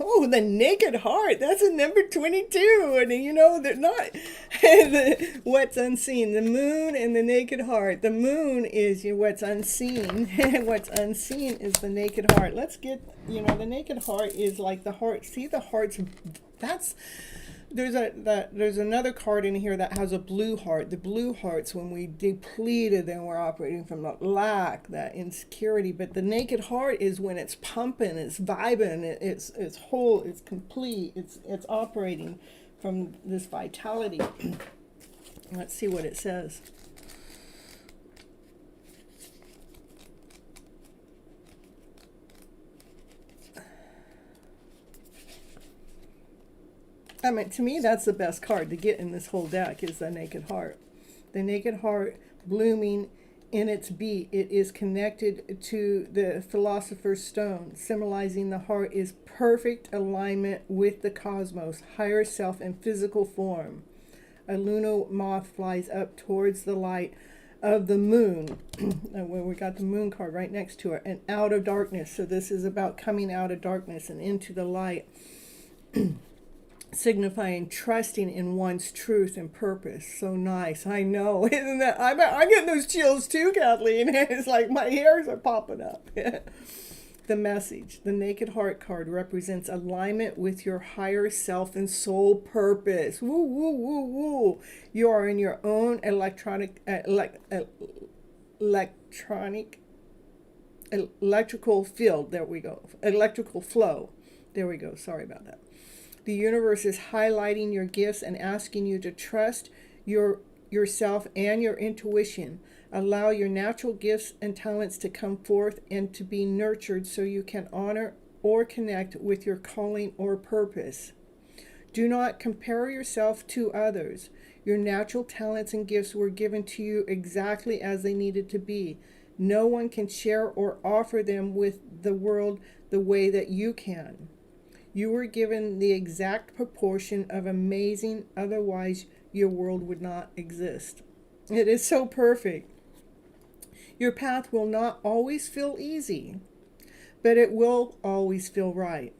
Oh, the Naked Heart. That's a number 22. And you know, they're not what's unseen. The moon and the Naked Heart. The moon is what's unseen. What's unseen is the Naked Heart. Let's get, the Naked Heart is like the heart. See the hearts. There's another card in here that has a blue heart. The blue hearts, when we depleted, then we're operating from that lack, that insecurity. But the Naked Heart is when it's pumping, it's vibing, it's whole, it's complete, it's operating from this vitality. Let's see what it says. I mean, to me, that's the best card to get in this whole deck is the Naked Heart. The Naked Heart blooming in its beat. It is connected to the Philosopher's Stone, symbolizing the heart is perfect alignment with the cosmos, higher self in physical form. A lunar moth flies up towards the light of the moon. And where we got the moon card right next to it, and out of darkness. So this is about coming out of darkness and into the light. Signifying trusting in one's truth and purpose. So nice. I know. Isn't that? I get those chills too, Kathleen. It's like my hairs are popping up. The message. The Naked Heart card represents alignment with your higher self and soul purpose. Woo, woo, woo, woo. You are in your own electrical field. There we go. Electrical flow. There we go. Sorry about that. The universe is highlighting your gifts and asking you to trust yourself and your intuition. Allow your natural gifts and talents to come forth and to be nurtured so you can honor or connect with your calling or purpose. Do not compare yourself to others. Your natural talents and gifts were given to you exactly as they needed to be. No one can share or offer them with the world the way that you can. You were given the exact proportion of amazing, otherwise your world would not exist. It is so perfect. Your path will not always feel easy, but it will always feel right.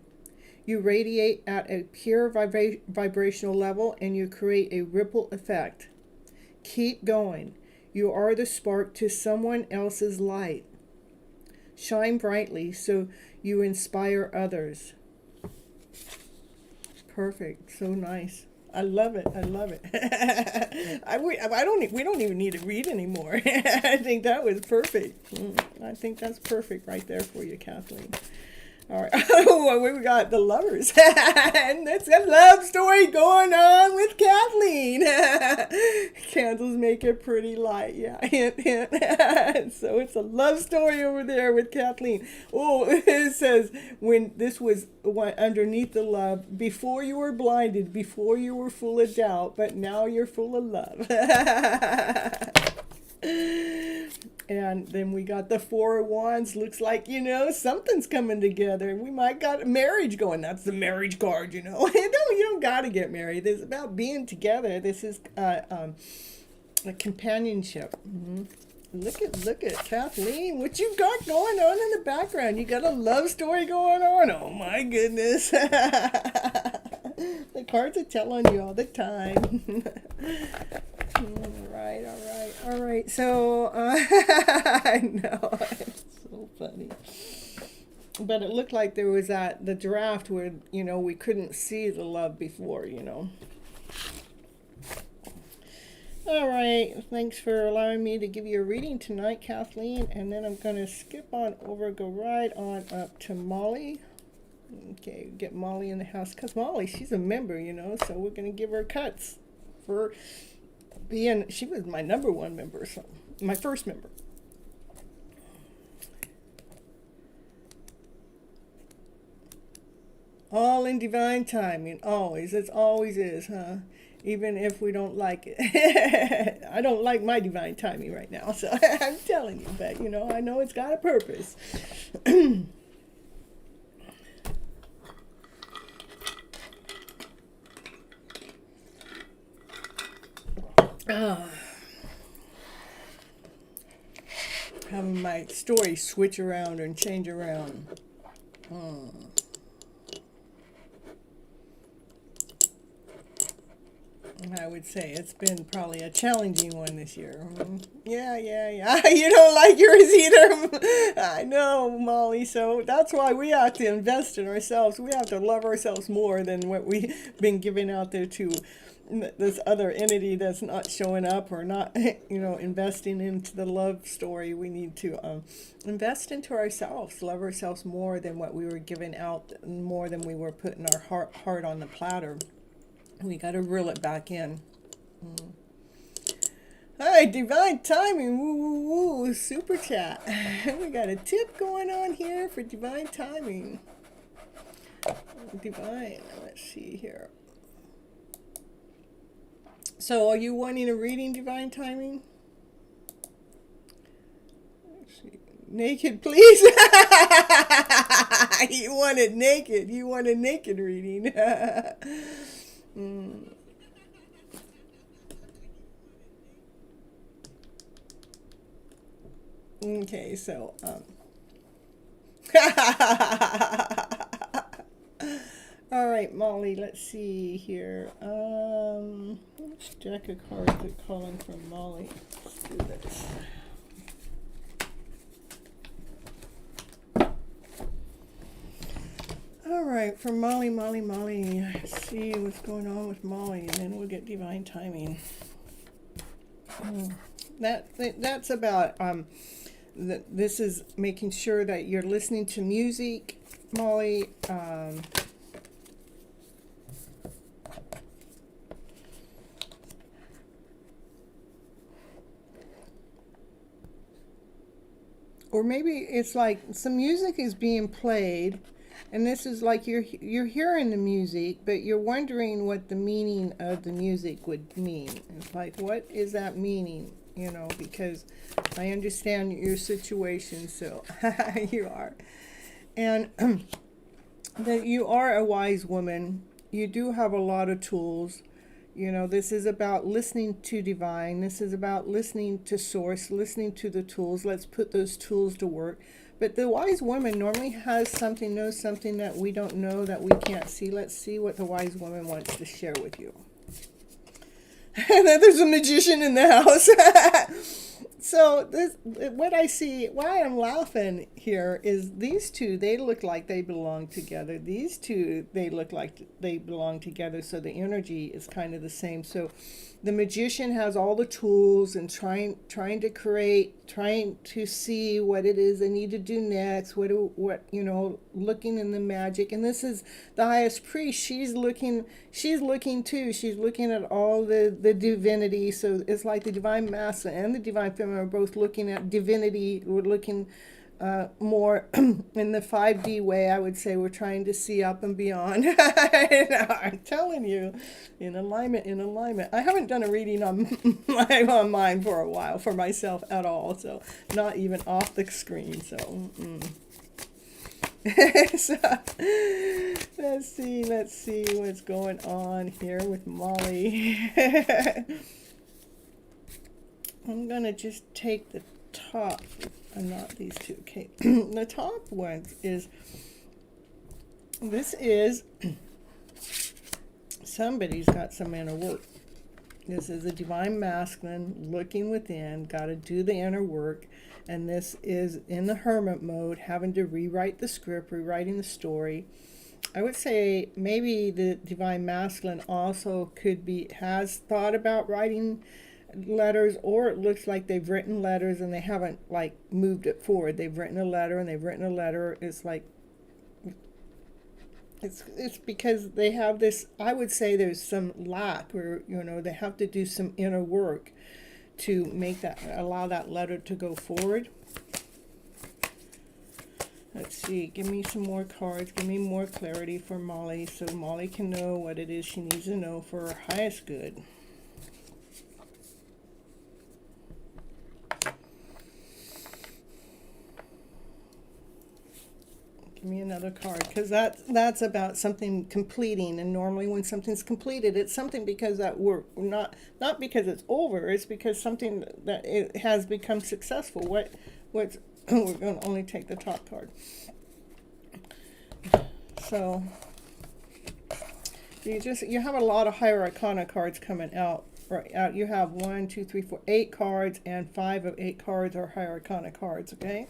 You radiate at a pure vibrational level and you create a ripple effect. Keep going. You are the spark to someone else's light. Shine brightly so you inspire others. Perfect. So nice. I love it. I love it. We don't even need to read anymore. I think that was perfect. I think that's perfect right there for you, Kathleen. All right. Well, we got the lovers. And that's a love story going on with Kathleen. Candles make it pretty light. Yeah, hint, hint. So it's a love story over there with Kathleen. Oh, it says, when this was underneath the love, before you were blinded, before you were full of doubt, but now you're full of love. And then we got the Four of Wands. Looks like, something's coming together. We might got a marriage going. That's the marriage card, No, you don't got to get married. It's about being together. This is a companionship. Mm-hmm. Look at Kathleen. What you got going on in the background? You got a love story going on? Oh, my goodness. The cards are telling you all the time. All right. So, I know, it's so funny. But it looked like there was the draft where, we couldn't see the love before, All right. Thanks for allowing me to give you a reading tonight, Kathleen. And then I'm going to skip on over, go right on up to Molly. Okay, get Molly in the house. Because Molly, she's a member, so we're going to give her cuts for she was my number one member, so my first member. All in divine timing, always. It always is, huh? Even if we don't like it. I don't like my divine timing right now, so I'm telling you, but I know it's got a purpose. Having my story switch around and change around. I would say it's been probably a challenging one this year. Yeah. You don't like yours either. I know, Molly. So that's why we have to invest in ourselves. We have to love ourselves more than what we've been giving out there to this other entity that's not showing up or not, investing into the love story. We need to invest into ourselves, love ourselves more than what we were giving out, more than we were putting our heart on the platter. We got to reel it back in. All right, divine timing. Woo, woo, woo. Super chat. We got a tip going on here for divine timing. Divine. Let's see here. So, are you wanting a reading, divine timing? Let's see. Naked, please. You want it naked. You want a naked reading. Okay, so all right, Molly, let's see here. Which deck of cards are calling from Molly? Let's do this. All right, for Molly. Let's see what's going on with Molly, and then we'll get divine timing. That's about this is making sure that you're listening to music, Molly. Or maybe it's like some music is being played, and this is like you're hearing the music, but you're wondering what the meaning of the music would mean. It's like, what is that meaning? Because I understand your situation, so you are. And that you are a wise woman. You do have a lot of tools. This is about listening to divine. This is about listening to source, listening to the tools. Let's put those tools to work. But the wise woman normally has something, knows something that we don't know, that we can't see. Let's see what the wise woman wants to share with you. And then there's a magician in the house. So this, what I see, why I'm laughing here is these two, they look like they belong together. These two, they look like they belong together. So the energy is kind of the same. So the magician has all the tools and trying to create, trying to see what it is they need to do next. What looking in the magic. And this is the highest priest. She's looking too. She's looking at all the divinity. So it's like the divine masculine and the divine feminine are both looking at divinity. We're looking more in the 5D way. I would say we're trying to see up and beyond. I'm telling you, in alignment. I haven't done a reading on mine for a while for myself at all, so not even off the screen. So, so let's see what's going on here with Molly. I'm gonna just take the top, and not these two. Okay, the top one is, this is somebody's got some inner work. This is a divine masculine looking within, got to do the inner work, and this is in the hermit mode, having to rewrite the script, rewriting the story. I would say maybe the divine masculine also has thought about writing letters, or it looks like they've written letters and they haven't like moved it forward. They've written a letter and they've written a letter. It's like it's because they have this, I would say there's some lack, or they have to do some inner work to allow that letter to go forward. Let's see, give me some more cards, give me more clarity for Molly, so Molly can know what it is she needs to know for her highest good. Give me another card, because that's about something completing, and normally when something's completed, it's something because that work, not because it's over, it's because something that it has become successful. What's we're going to only take the top card. So you have a lot of higher arcana cards coming out. Right out, you have 1, 2, 3, 4, 8 cards, and 5 of 8 cards are higher arcana cards. Okay,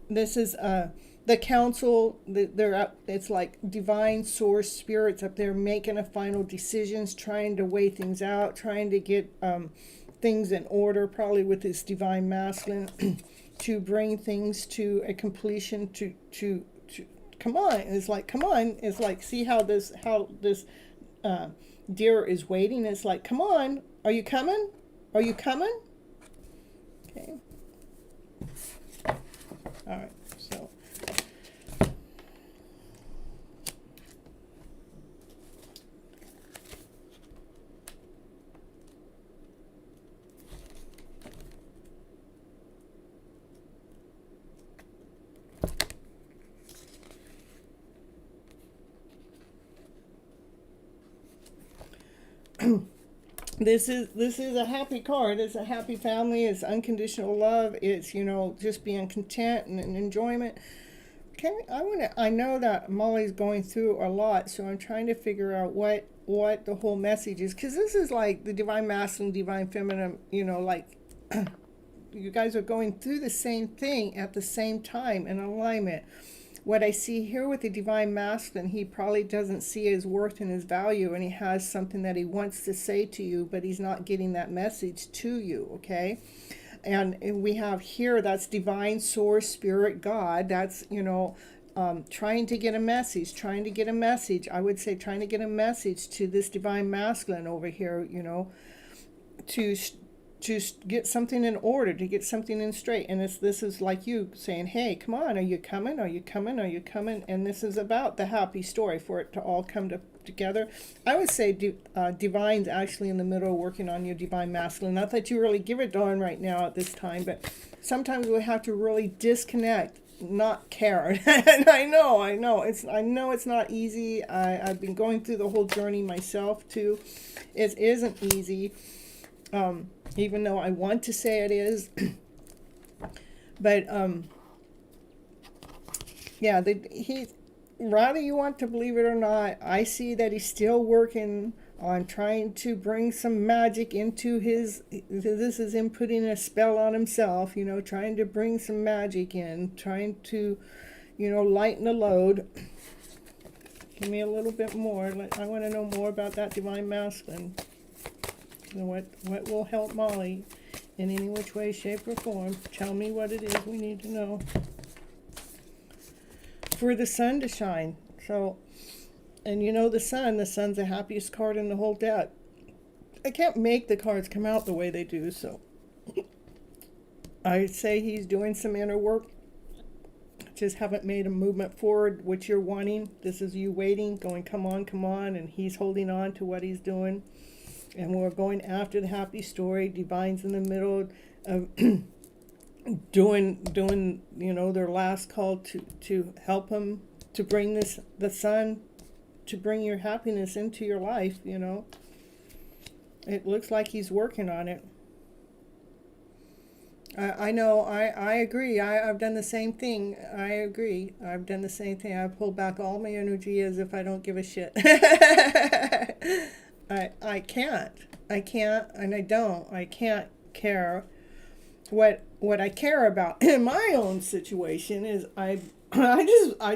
this is the council. They're up. It's like divine source spirits up there making a final decisions, trying to weigh things out, trying to get things in order, probably with this divine masculine, to bring things to a completion. To come on. It's like, come on. It's like, see how this deer is waiting. It's like, come on. Are you coming? Are you coming? Okay. All right. So. This is a happy card. It's a happy family. It's unconditional love. It's just being content and enjoyment. I know that Molly's going through a lot, so I'm trying to figure out what the whole message is, because this is like the divine masculine, divine feminine. Like you guys are going through the same thing at the same time in alignment. What I see here with the divine masculine, he probably doesn't see his worth and his value, and he has something that he wants to say to you, but he's not getting that message to you, okay? And we have here, that's divine source, spirit, God. That's, trying to get a message, I would say trying to get a message to this divine masculine over here, to get something in order, to get something in straight. And this is like you saying, hey, come on, are you coming? Are you coming? Are you coming? And this is about the happy story for it to all come together. I would say divine's actually in the middle working on your divine masculine. Not that you really give a darn right now at this time, but sometimes we have to really disconnect, not care. And I know it's not easy. I've been going through the whole journey myself too. It isn't easy. Even though I want to say it is. But yeah, rather you want to believe it or not, I see that he's still working on trying to bring some magic into his, this is him putting a spell on himself, trying to bring some magic in, trying to, lighten the load. Give me a little bit more. I want to know more about that divine masculine. What will help Molly in any which way, shape, or form? Tell me what it is we need to know. For the sun to shine. So, and the sun's the happiest card in the whole deck. I can't make the cards come out the way they do, so I say he's doing some inner work. Just haven't made a movement forward, which you're wanting. This is you waiting, going, come on, and he's holding on to what he's doing. And we're going after the happy story. Divine's in the middle of doing their last call to help him to bring the sun, to bring your happiness into your life. It looks like he's working on it. I know, I agree. I've done the same thing. I agree. I've done the same thing. I pull back all my energy as if I don't give a shit. I can't, and I don't. I can't care. What I care about in my own situation is I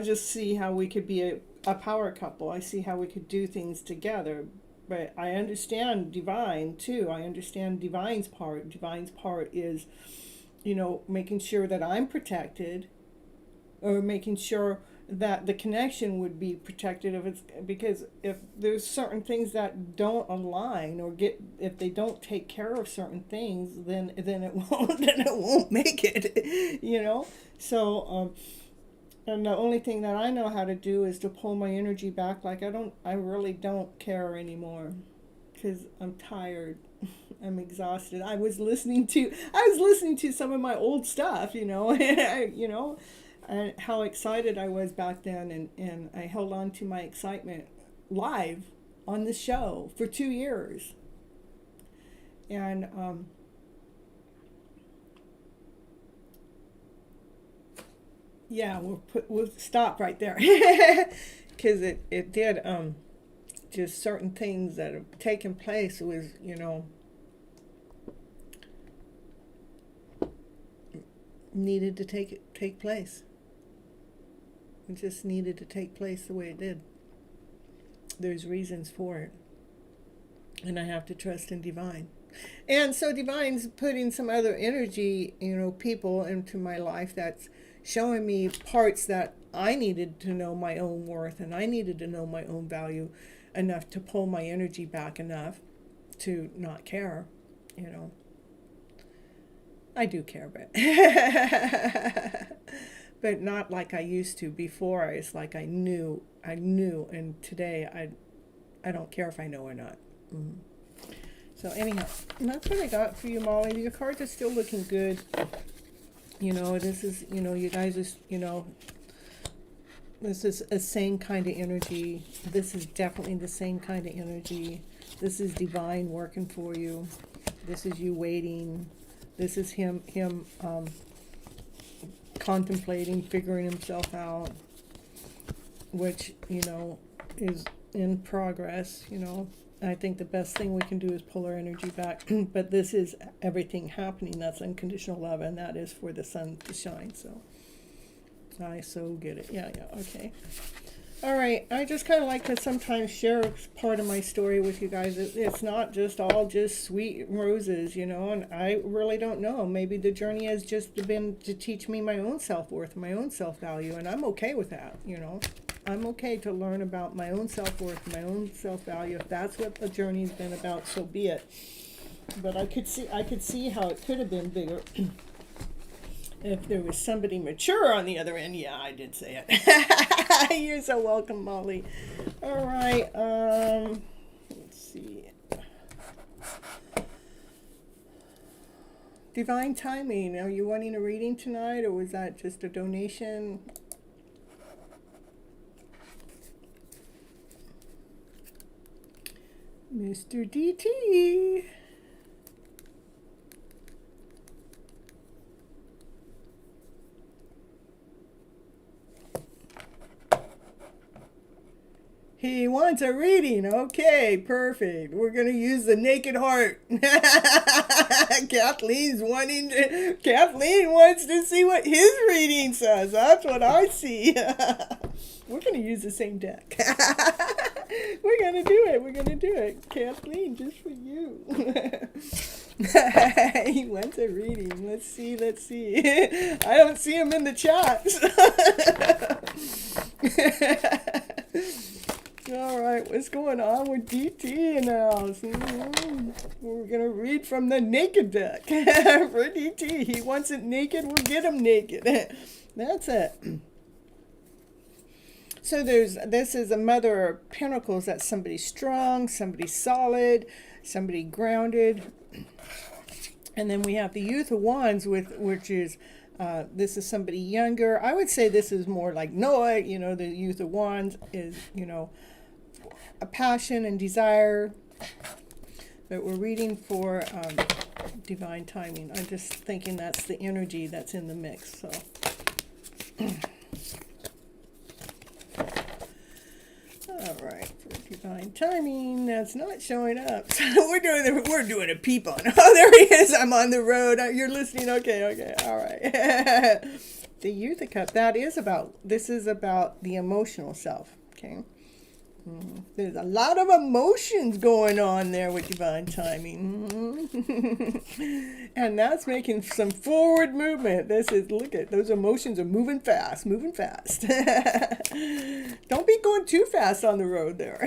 just see how we could be a power couple. I see how we could do things together. But I understand Divine too. I understand Divine's part. Divine's part is, making sure that I'm protected, or making sure that the connection would be protected because if there's certain things that don't align or if they don't take care of certain things, then it won't make it, So and the only thing that I know how to do is to pull my energy back. Like I really don't care anymore because I'm tired. I'm exhausted. I was listening to some of my old stuff, and how excited I was back then, and I held on to my excitement live on the show for 2 years. And yeah, we'll stop right there because it did just certain things that have taken place was needed to take place. It just needed to take place the way it did. There's reasons for it. And I have to trust in Divine. And so Divine's putting some other energy, people into my life that's showing me parts that I needed to know my own worth, and I needed to know my own value enough to pull my energy back enough to not care, I do care, but not like I used to before. It's like I knew, and today I don't care if I know or not. Mm-hmm. So anyhow, that's what I got for you, Molly. Your cards are still looking good. This is, you guys are, this is a same kind of energy. This is definitely the same kind of energy. This is Divine working for you. This is you waiting. This is him contemplating, figuring himself out, which, is in progress, I think the best thing we can do is pull our energy back. But this is everything happening. That's unconditional love, and that is for the sun to shine. So I so get it. Yeah, okay. All right, I just kind of like to sometimes share part of my story with you guys. It's not just all just sweet roses, and I really don't know. Maybe the journey has just been to teach me my own self-worth, my own self-value, and I'm okay with that, I'm okay to learn about my own self-worth, my own self-value. If that's what the journey's been about, so be it. But I could see how it could have been bigger. If there was somebody mature on the other end. Yeah, I did say it. You're so welcome, Molly. All right, let's see. Divine timing. Are you wanting a reading tonight, or was that just a donation? Mr. DT. He wants a reading. Okay, perfect. We're going to use the naked heart. Kathleen wants to see what his reading says. That's what I see. We're going to use the same deck. We're going to do it. We're going to do it. Kathleen, just for you. He wants a reading. Let's see. I don't see him in the chat. All right, what's going on with DT now? We're going to read from the naked deck for DT. He wants it naked, we'll get him naked. That's it. So this is a Mother of Pentacles. That's somebody strong, somebody solid, somebody grounded. And then we have the Youth of Wands, which is, this is somebody younger. I would say this is more like Noah. The Youth of Wands is, a passion and desire. But we're reading for divine timing. I'm just thinking that's the energy that's in the mix. So. All right, for divine timing, that's not showing up. So we're doing a peep on. Oh, there he is. I'm on the road. You're listening. Okay. All right. The Youth of Cups. This is about the emotional self. Okay. There's a lot of emotions going on there with divine timing. And that's making some forward movement. Look at those emotions are moving fast. Don't be going too fast on the road there.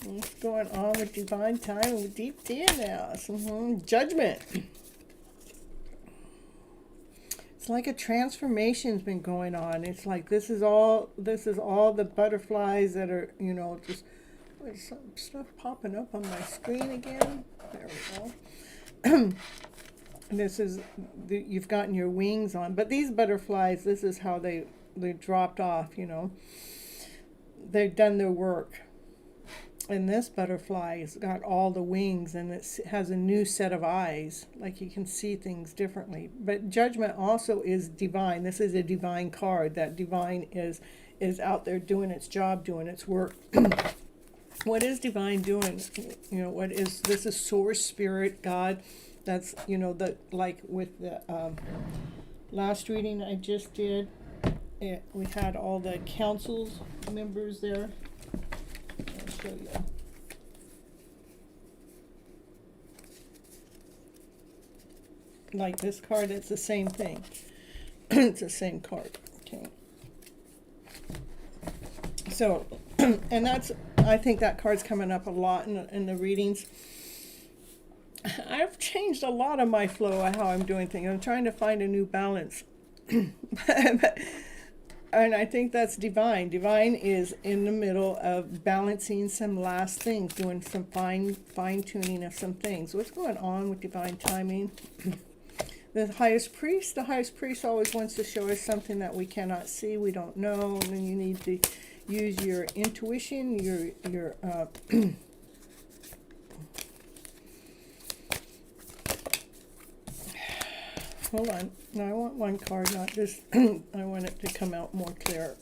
What's going on with divine timing with deep tea now? Judgment. It's like a transformation's been going on. It's like this is all the butterflies that are, just there's some stuff popping up on my screen again. There we go. You've gotten your wings on, but these butterflies, this is how they dropped off, They've done their work. And this butterfly has got all the wings, and it has a new set of eyes, like you can see things differently. But Judgment also is divine. This is a divine card. That divine is out there doing its job, doing its work. What is divine doing? This is source, spirit, God. That's, like with the last reading I just did, we had all the councils members there. I'll show you. Like this card, it's the same thing. It's the same card. Okay. So, and I think that card's coming up a lot in the readings. I've changed a lot of my flow of how I'm doing things. I'm trying to find a new balance. And I think that's divine. Divine is in the middle of balancing some last things, doing some fine-tuning of some things. What's going on with divine timing? The highest priest always wants to show us something that we cannot see, we don't know, and then you need to use your intuition, your hold on. No, I want one card, not this. I want it to come out more clear.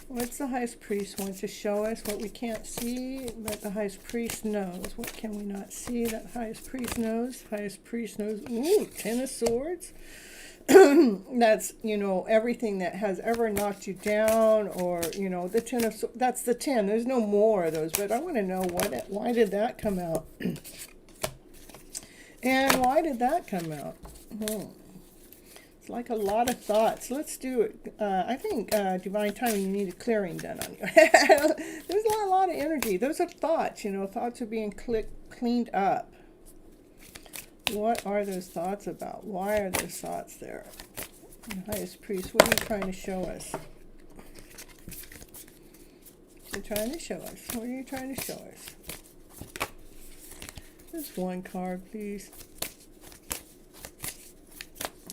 What's the highest priest want to show us? What we can't see, but the highest priest knows. What can we not see that the highest priest knows? Highest priest knows. Ooh, 10 of Swords. That's, everything that has ever knocked you down, or, the 10 of Swords. That's the 10. There's no more of those, but I want to know why did that come out? And why did that come out? It's like a lot of thoughts. Let's do it. I think divine timing, you need a clearing done on you. There's a lot of energy. Those are thoughts, thoughts are being cleaned up. What are those thoughts about? Why are those thoughts there? The highest priest, what are you trying to show us? What are you trying to show us? What are you trying to show us? Just one card, please.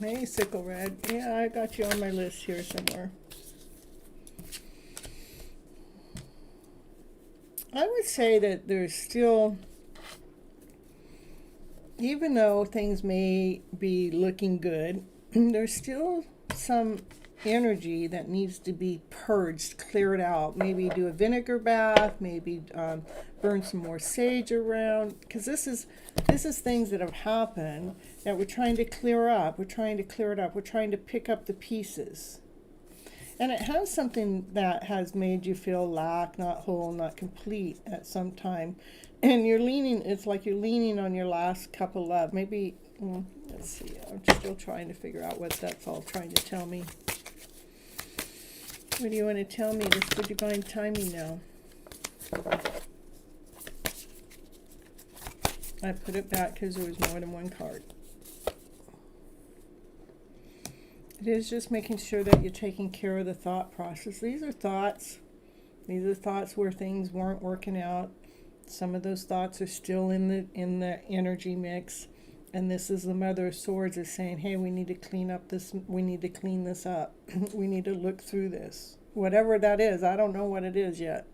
Hey, Sickle Red. Yeah, I got you on my list here somewhere. I would say that there's still, even though things may be looking good, there's still some energy that needs to be purged, cleared out. Maybe do a vinegar bath, maybe burn some more sage around, because this is things that have happened that we're trying to clear up. We're trying to clear it up. We're trying to pick up the pieces. And it has something that has made you feel lack, not whole, not complete at some time. And you're leaning, it's like you're leaning on your last cup of love. Maybe, let's see, I'm still trying to figure out what that's all trying to tell me. What do you want to tell me? This is divine timing now. I put it back because there was more than one card. It is just making sure that you're taking care of the thought process. These are thoughts. These are thoughts where things weren't working out. Some of those thoughts are still in the energy mix. And this is the Mother of Swords is saying, hey, we need to clean up this. We need to clean this up. We need to look through this. Whatever that is. I don't know what it is yet.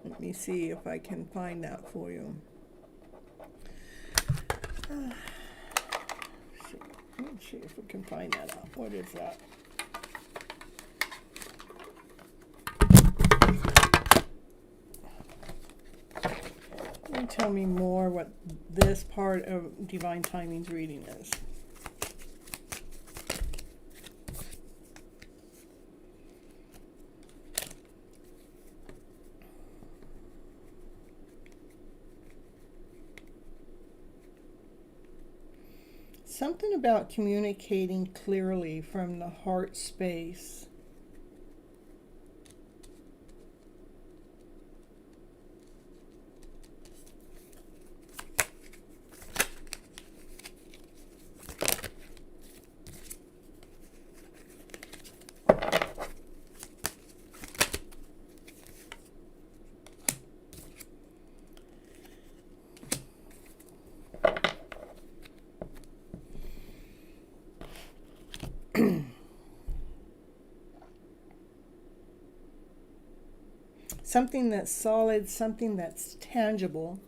Let me see if I can find that for you. Let's see if we can find that out. What is that? Can you tell me more what this part of Divine Timing's reading is? Something about communicating clearly from the heart space. Something that's solid, something that's tangible,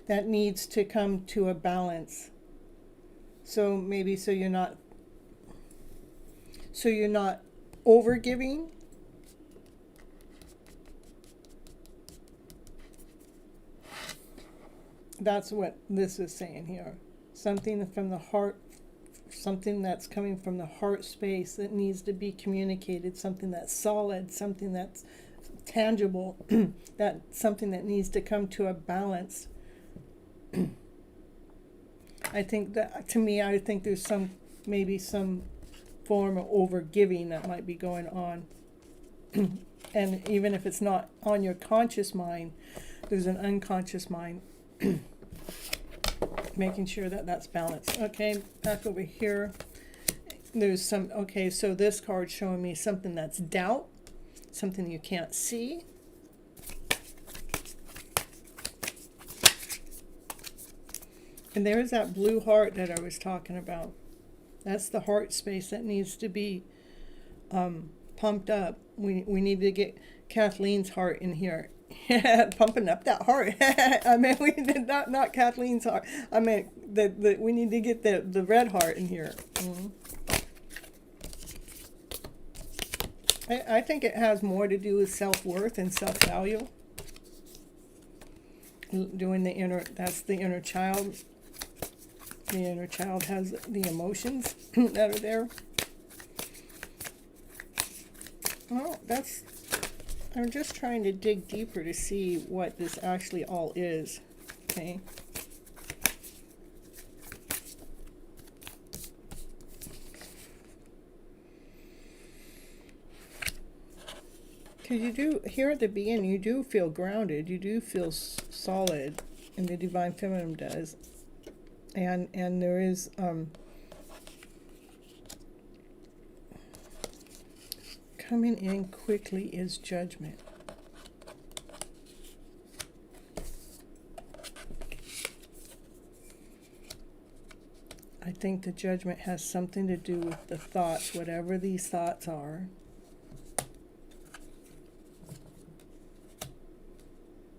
that needs to come to a balance. So maybe you're not over giving. That's what this is saying here. Something from the heart, something that's coming from the heart space that needs to be communicated, something that's solid, something that's tangible, that something that needs to come to a balance. I think that, to me, I think there's maybe some form of overgiving that might be going on. And even if it's not on your conscious mind, there's an unconscious mind. Making sure that that's balanced. Okay, back over here. There's so this card's showing me something that's doubt, something you can't see. And there's that blue heart that I was talking about. That's the heart space that needs to be pumped up. We need to get Kathleen's heart in here. Pumping up that heart. I mean, we did not Kathleen's heart. I mean, we need to get the red heart in here. Mm-hmm. I think it has more to do with self-worth and self-value. Doing that's the inner child. The inner child has the emotions that are there. Well, I'm just trying to dig deeper to see what this actually all is. Okay. Because you do, here at the beginning, you do feel grounded. You do feel solid, and the Divine Feminine does. And there is coming in quickly is judgment. I think the judgment has something to do with the thoughts, whatever these thoughts are.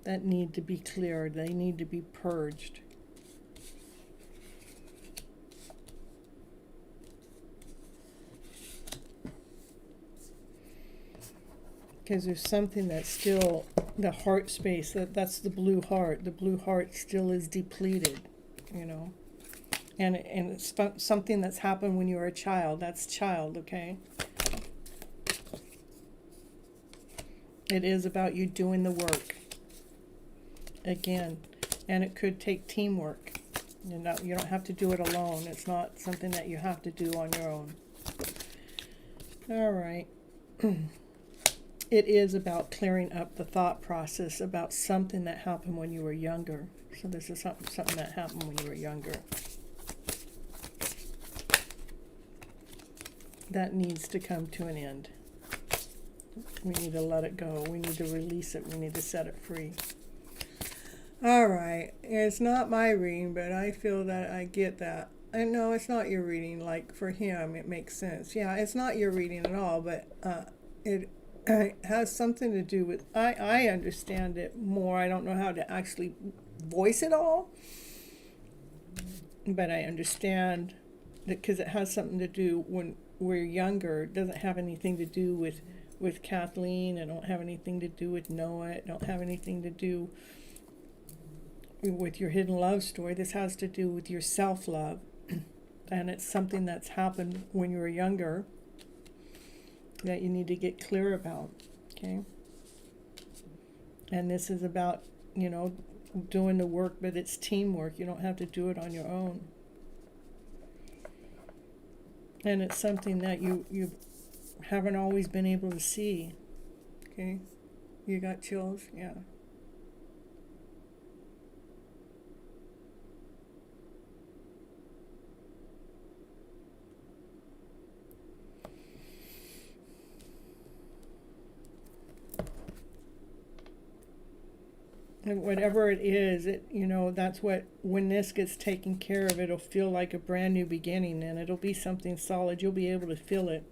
That need to be cleared. They need to be purged. because there's something that's still the heart space, that's the blue heart. The blue heart still is depleted, you know. And it's something that's happened when you were a child. That's child, okay? It is about you doing the work. Again, and it could take teamwork. You don't have to do it alone. It's not something that you have to do on your own. All right. It is about clearing up the thought process about something that happened when you were younger. So this is something that happened when you were younger. That needs to come to an end. We need to let it go. We need to release it. We need to set it free. All right. It's not my reading, but I feel that I get that. And no, it's not your reading. Like for him, it makes sense. Yeah, it's not your reading at all, but it has something to do with, I understand it more. I don't know how to actually voice it all, but I understand that because it has something to do when we're younger. It doesn't have anything to do with Kathleen. It don't have anything to do with Noah. It don't have anything to do with your hidden love story. This has to do with your self-love. And it's something that's happened when you were younger that you need to get clear about, okay? And this is about, you know, doing the work, but it's teamwork. You don't have to do it on your own. And it's something that you haven't always been able to see, okay? You got chills? Yeah. And whatever it is, that's what, when this gets taken care of, it'll feel like a brand new beginning, and it'll be something solid. You'll be able to feel it.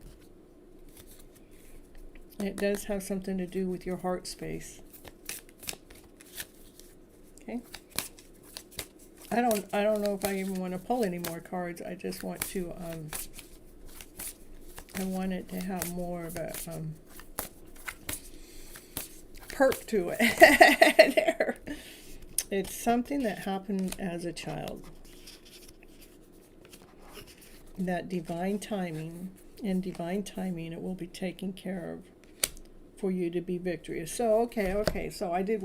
It does have something to do with your heart space. Okay. I don't know if I even want to pull any more cards. I just want to, I want it to have more of a, perk to it. There. It's something that happened as a child. That divine timing, it will be taken care of for you to be victorious. So, okay. So I did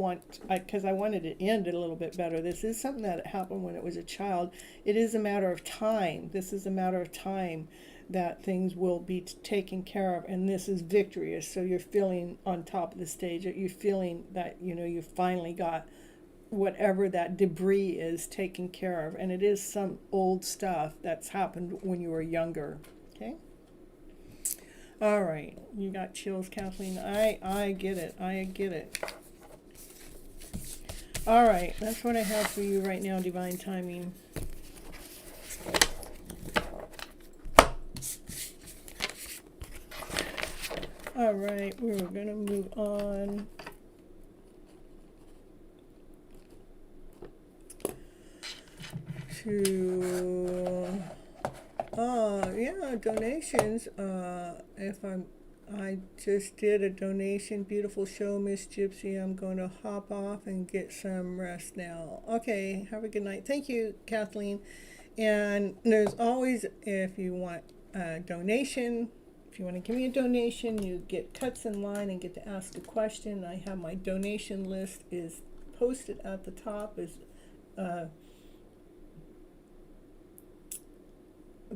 because I wanted to end it a little bit better. This is something that happened when it was a child. It is a matter of time. This is a matter of time that things will be taken care of, and this is victorious. So you're feeling on top of the stage, that you're feeling that you finally got whatever that debris is taken care of, and it is some old stuff that's happened when you were younger. Okay. All right, you got chills, Kathleen. I get it. All right, that's what I have for you right now, divine timing. All right, we're going to move on to, donations. I just did a donation. Beautiful show, Miss Gypsy. I'm going to hop off and get some rest now. Okay, have a good night. Thank you, Kathleen. And there's always, if you want a donation, if you want to give me a donation, you get cuts in line and get to ask a question. I have my donation list is posted at the top. Is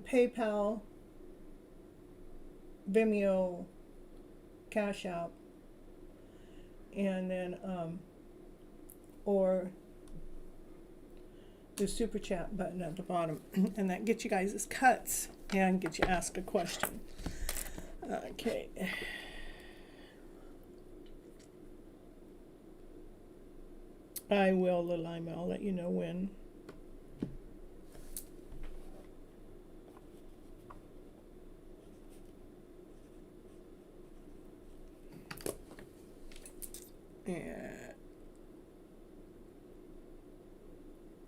PayPal, Venmo, CashApp, and then or the super chat button at the bottom, and that gets you guys' cuts and gets you ask a question. Okay. I will, Lilima. I'll let you know when.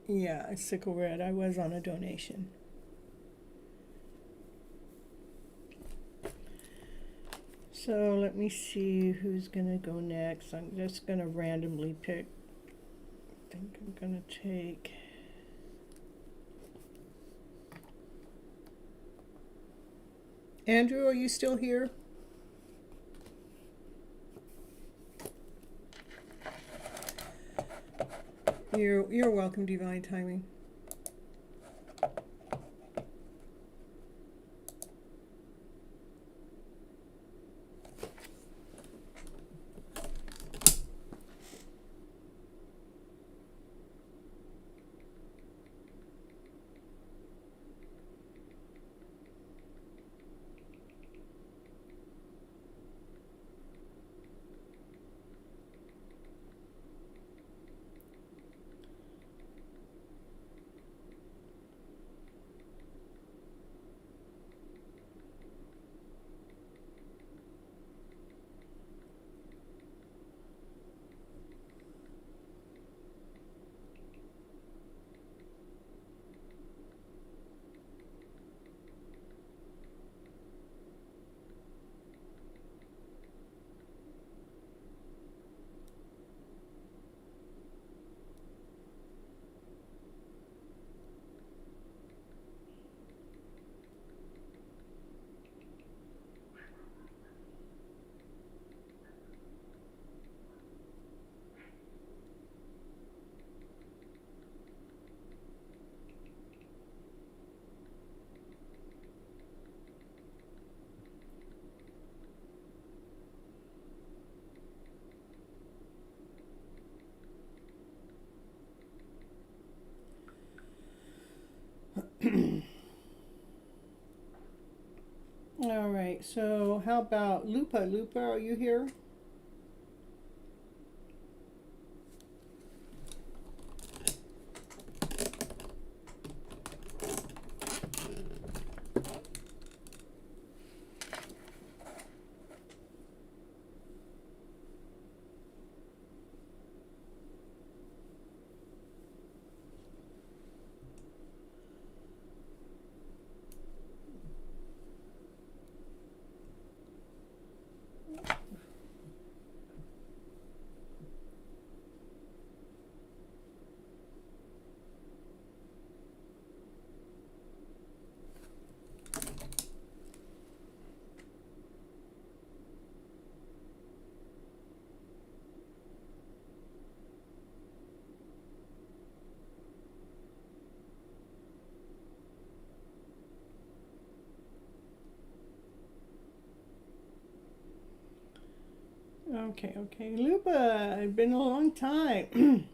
Yeah, Sickle Red. I was on a donation. So let me see who's going to go next. I'm just going to randomly pick. I think I'm going to take Andrew. Are you still here? You're welcome, Divine Timing. All right, so how about Lupa? Lupa, are you here? Okay, okay. Lupa, it's been a long time.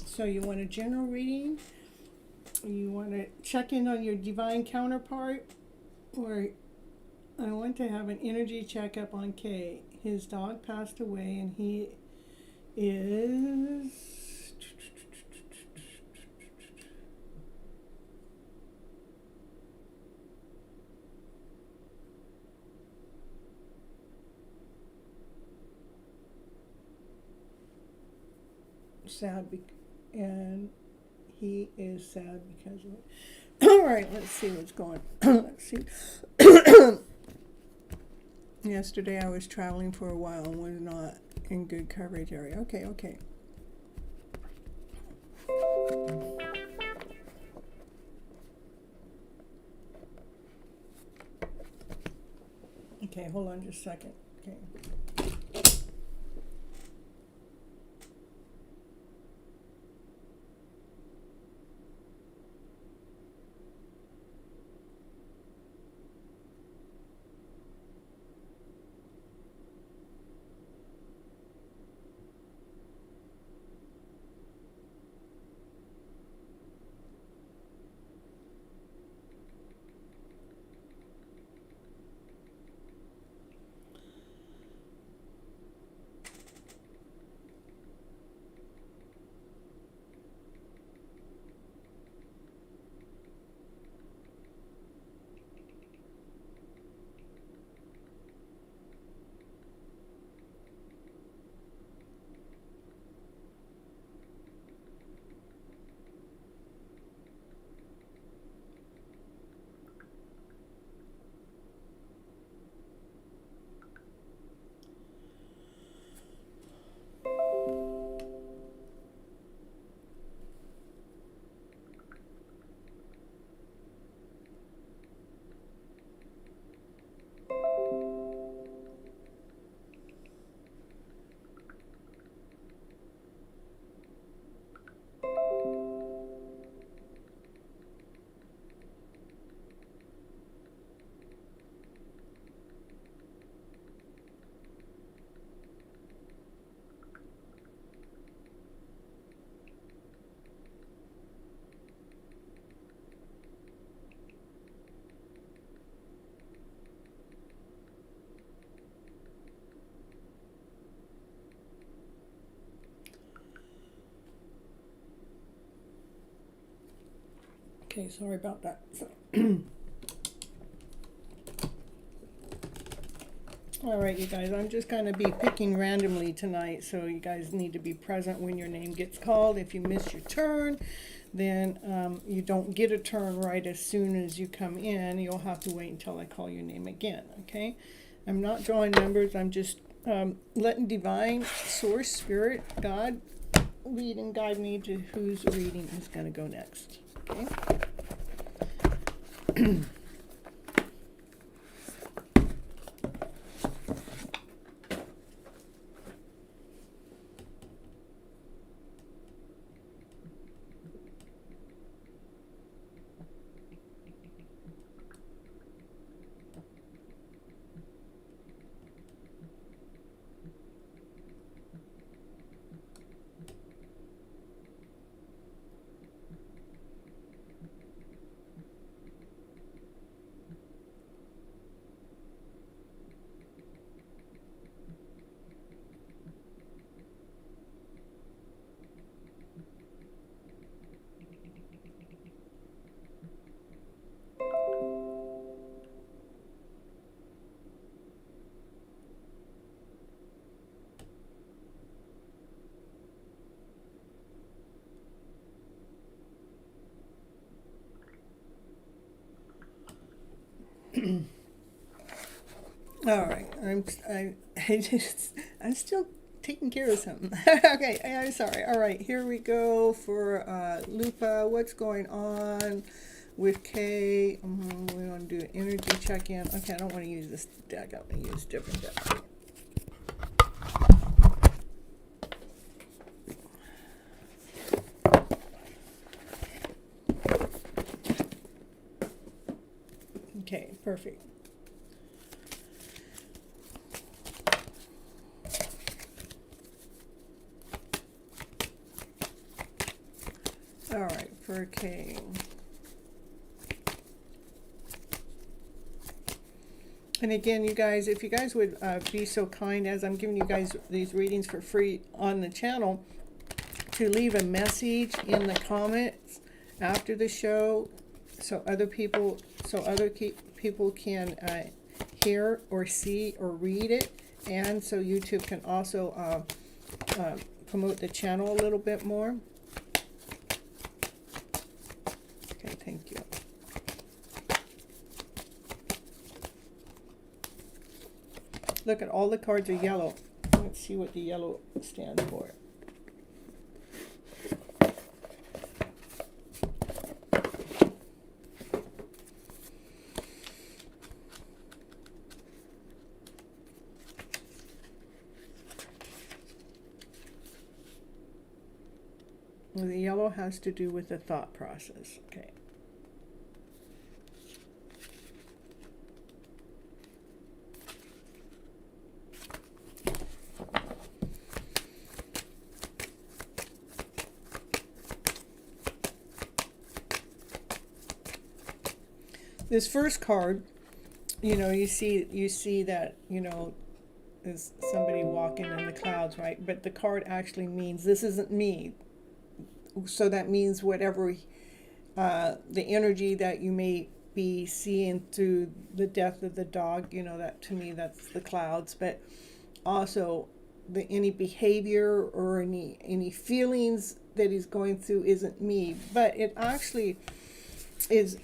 So you want a general reading? You want to check in on your divine counterpart? Or I want to have an energy checkup on Kay. His dog passed away and he is sad and he is sad because of it. All right, let's see what's going on. Let's see. Yesterday I was traveling for a while and was not in good coverage area. Okay, okay. Okay, hold on just a second. Okay. Okay, sorry about that. All right, you guys, I'm just going to be picking randomly tonight, so you guys need to be present when your name gets called. If you miss your turn, then you don't get a turn right as soon as you come in. You'll have to wait until I call your name again, okay? I'm not drawing numbers. I'm just letting divine source, spirit, God, lead and guide me to whose reading is going to go next, okay? All right, I'm still taking care of something. Okay, I'm sorry. All right, here we go for Lupa. What's going on with Kay? We want to do an energy check-in. Okay, I don't want to use this deck. I'm going to use a different deck. Okay, perfect. All right, for Kay. And again, you guys, if you guys would be so kind, as I'm giving you guys these readings for free on the channel, to leave a message in the comments after the show, so other people can hear or see or read it, and so YouTube can also promote the channel a little bit more. Okay, thank you. Look at all the cards are yellow. Let's see what the yellow stands for. The yellow has to do with the thought process. Okay. This first card, you see that, is somebody walking in the clouds, right? But the card actually means this isn't me. So that means whatever the energy that you may be seeing through the death of the dog, that to me, that's the clouds. But also any behavior or any feelings that he's going through isn't me. But it actually is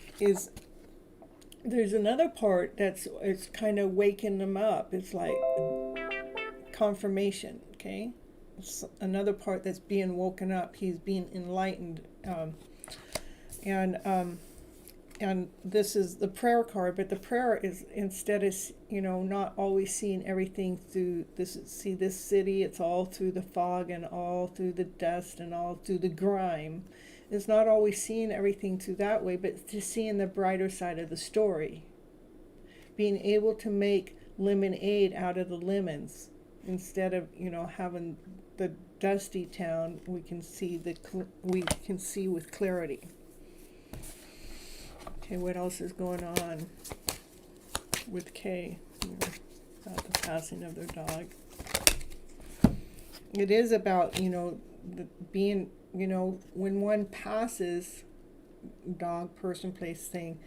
there's another part it's kind of waking them up. It's like confirmation, okay? It's another part that's being woken up. He's being enlightened, and this is the prayer card. But the prayer is, instead of not always seeing everything through this. See this city, it's all through the fog and all through the dust and all through the grime. It's not always seeing everything through that way, but just seeing the brighter side of the story. Being able to make lemonade out of the lemons instead of having the dusty town. We can see with clarity. Okay, what else is going on with Kay about the passing of their dog? It is about being when one passes, dog, person, place, thing,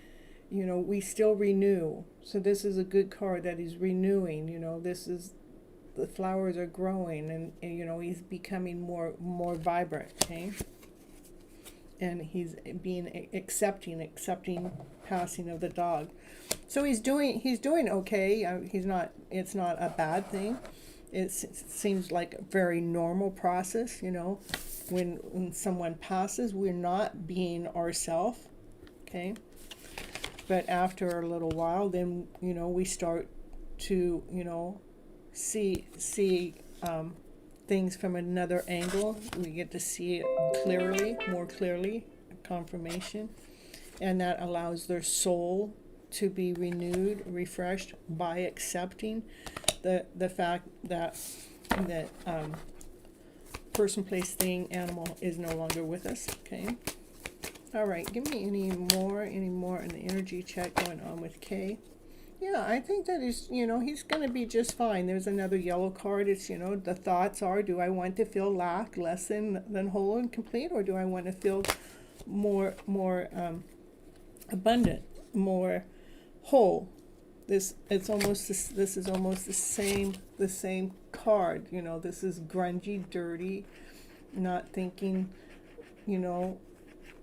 you know, we still renew. So this is a good card that he's renewing. You know, this is, the flowers are growing, and you know, he's becoming more vibrant. Okay, and he's being accepting passing of the dog. So he's doing okay. He's not. It's not a bad thing. It seems like a very normal process. You know, when someone passes, we're not being ourselves. Okay, but after a little while, then you know, we start to, you know, see things from another angle. We get to see it clearly, more clearly, confirmation, and that allows their soul to be renewed, refreshed by accepting the fact that person, place, thing, animal is no longer with us. Okay. All right. Give me any more in the energy check going on with Kay. Yeah, I think that is, you know, he's going to be just fine. There's another yellow card. It's, you know, the thoughts are, do I want to feel lack, less than whole and complete, or do I want to feel more abundant, more whole? This is almost the same card. You know, this is grungy, dirty, not thinking, you know,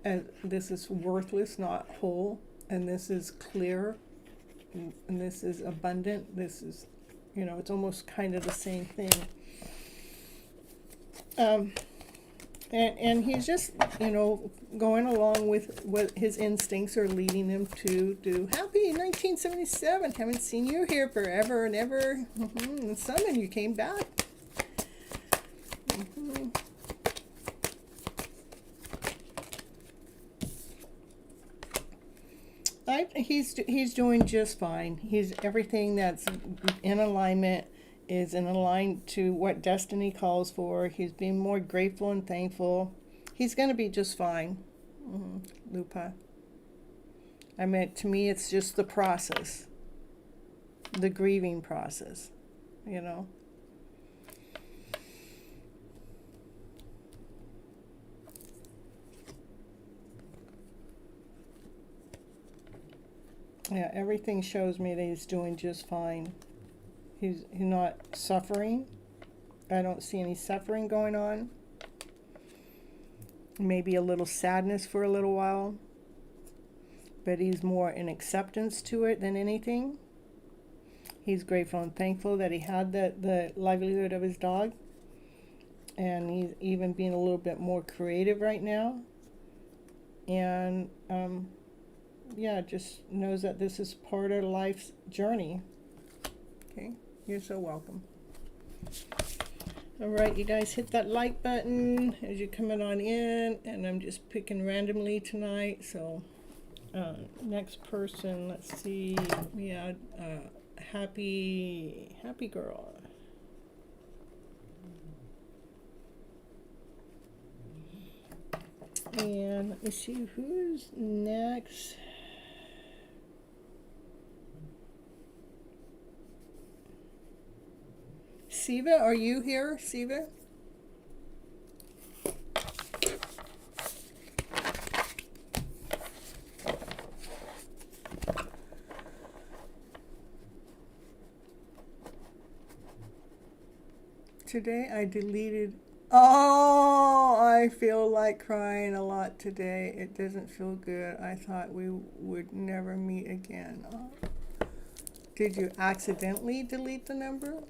and this is worthless, not whole, and this is clear. And this is abundant. This is, you know, it's almost kind of the same thing. And he's just, you know, going along with what his instincts are leading him to do. Happy 1977. Haven't seen you here forever and ever. And suddenly you came back. He's doing just fine. He's everything that's in alignment is in alignment to what destiny calls for. He's being more grateful and thankful. He's going to be just fine. Lupa. I mean, to me, it's just the process, the grieving process, you know. Yeah, everything shows me that he's doing just fine. He's not suffering. I don't see any suffering going on. Maybe a little sadness for a little while. But he's more in acceptance to it than anything. He's grateful and thankful that he had the livelihood of his dog. And he's even being a little bit more creative right now. And, yeah, just knows that this is part of life's journey. Okay, you're so welcome. All right, you guys, hit that like button as you're coming on in, and I'm just picking randomly tonight. So next person, let's see, we had happy girl. And let me see who's next. Siva, are you here, Siva? Today I deleted. Oh, I feel like crying a lot today. It doesn't feel good. I thought we would never meet again. Oh. Did you accidentally delete the number?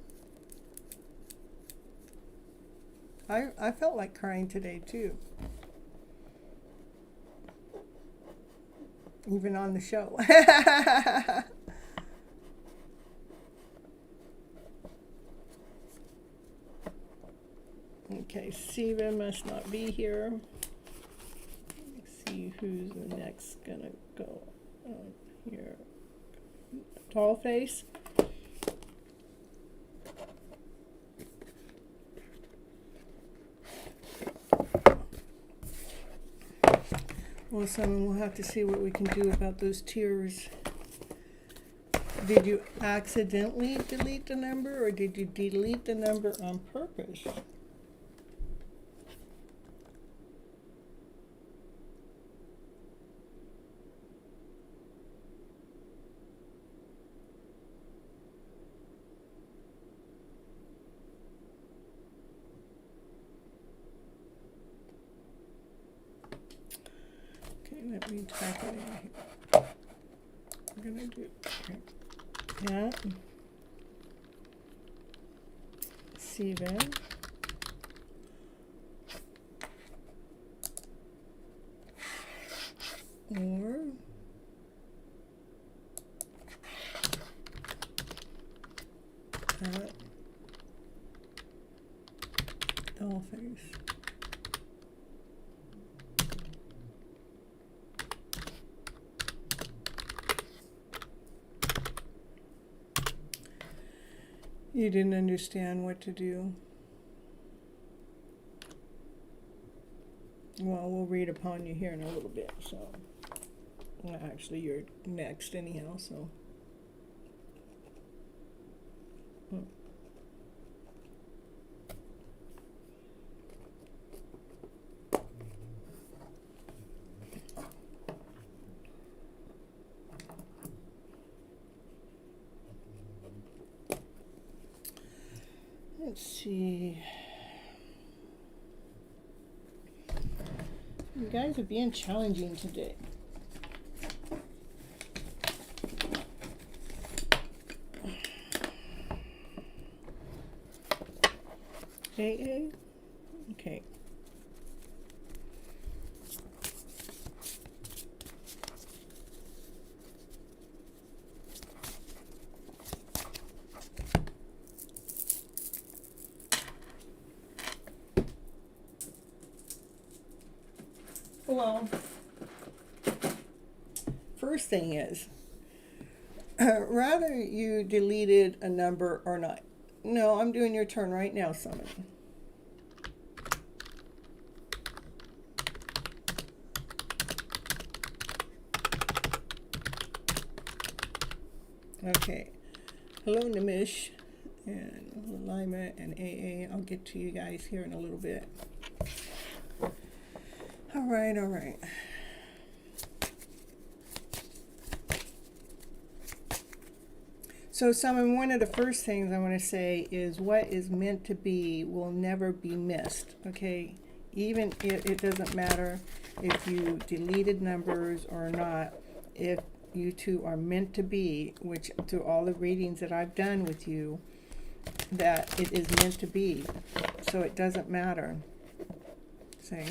I felt like crying today too. Even on the show. Okay, Siva must not be here. Let's see who's the next gonna go here. Tall face. Well, Simon, we'll have to see what we can do about those tears. Did you accidentally delete the number, or did you delete the number on purpose? let me type it in here. We're going to do that. Steven. Or Dollface. You didn't understand what to do. Well, we'll read upon you here in a little bit, so well, actually you're next anyhow, so let's see. You guys are being challenging today. AA? Okay. Well, first thing is, rather you deleted a number or not. No, I'm doing your turn right now, Summon. Okay. Hello, Nimish and Lima and AA. I'll get to you guys here in a little bit. All right, all right. So, Simon, one of the first things I want to say is what is meant to be will never be missed, okay? Even if it doesn't matter if you deleted numbers or not, if you two are meant to be, which through all the readings that I've done with you, that it is meant to be. So it doesn't matter. See?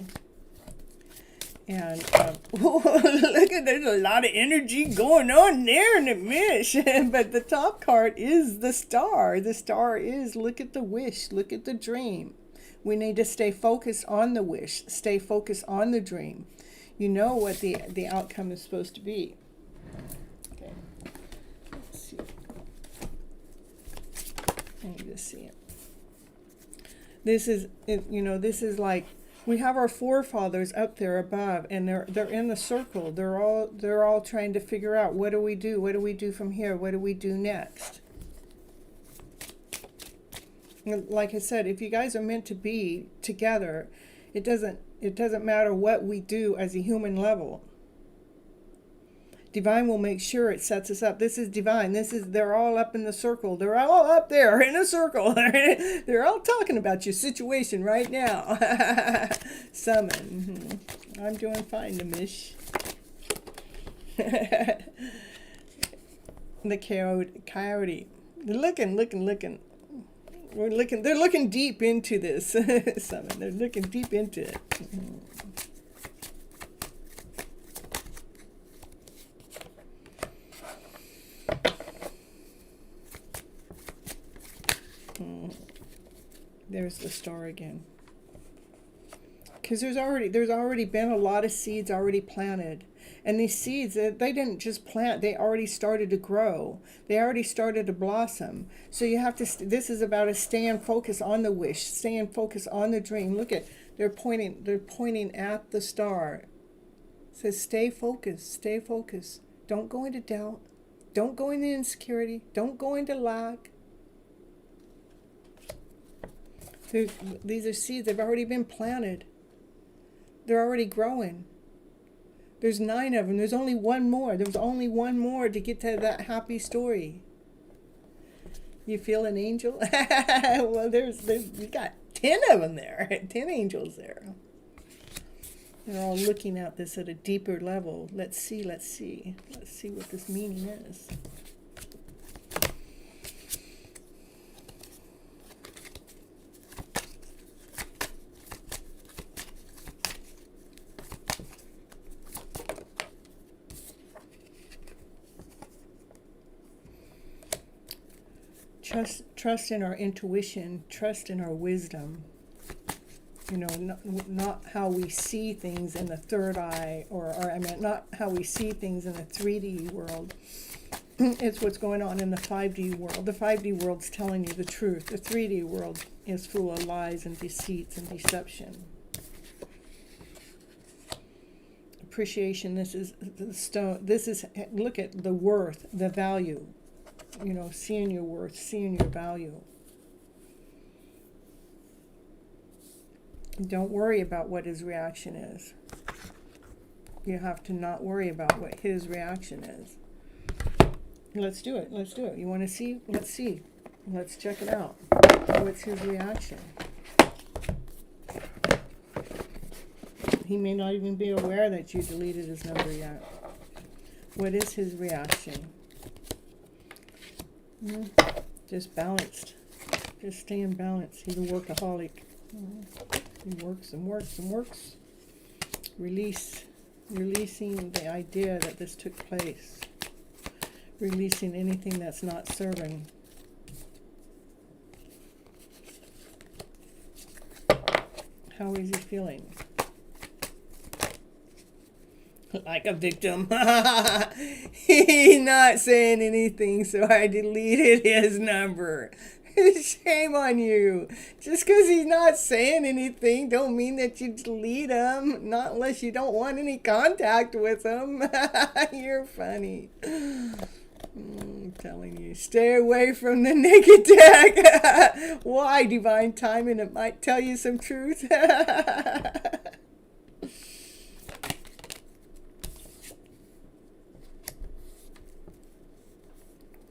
And look at, there's a lot of energy going on there in the mish. But the top card is the star. The star is, look at the wish, look at the dream. We need to stay focused on the wish, stay focused on the dream. You know what the outcome is supposed to be. Okay, let's see. I need to see it. This is, you know, this is like, we have our forefathers up there above, and they're in the circle. They're all trying to figure out, what do we do? What do we do from here? What do we do next? And like I said, if you guys are meant to be together, it doesn't matter what we do as a human level. Divine will make sure it sets us up. This is divine. They're all up in the circle. They're all up there in a circle. They're all talking about your situation right now. Summon. I'm doing fine, Nimish. The coyote. They're looking. They're looking deep into this. Summon. They're looking deep into it. There's the star again. Because there's already been a lot of seeds already planted. And these seeds, they didn't just plant, they already started to grow. They already started to blossom. So you have to, this is about a staying focused on the wish, staying focused on the dream. Look at, they're pointing at the star. It says stay focused, stay focused. Don't go into doubt. Don't go into insecurity. Don't go into lack. These are seeds. They've already been planted. They're already growing. There's 9 of them. There's only one more. There's only one more to get to that happy story. You feel an angel? Well, you got 10 of them there. 10 angels there. They're all looking at this at a deeper level. Let's see what this meaning is. Trust in our intuition, trust in our wisdom. You know, not how we see things in the third eye, or I mean, not how we see things in the 3D world. It's what's going on in the 5D world. The 5D world's telling you the truth. The 3D world is full of lies and deceits and deception. Appreciation, this is the stone. This is, look at the worth, the value. You know, seeing your worth, seeing your value. Don't worry about what his reaction is. You have to not worry about what his reaction is. Let's do it. Let's do it. You want to see? Let's see. Let's check it out. What's his reaction? He may not even be aware that you deleted his number yet. What is his reaction? Just balanced. Just staying balanced. He's a workaholic. He works and works and works. Releasing the idea that this took place. Releasing anything that's not serving. How is he feeling? Like a victim. He's not saying anything, so I deleted his number. Shame on you. Just because he's not saying anything don't mean that you delete him. Not unless you don't want any contact with him. You're funny. I'm telling you, stay away from the naked deck. Why? Divine timing, it might tell you some truth.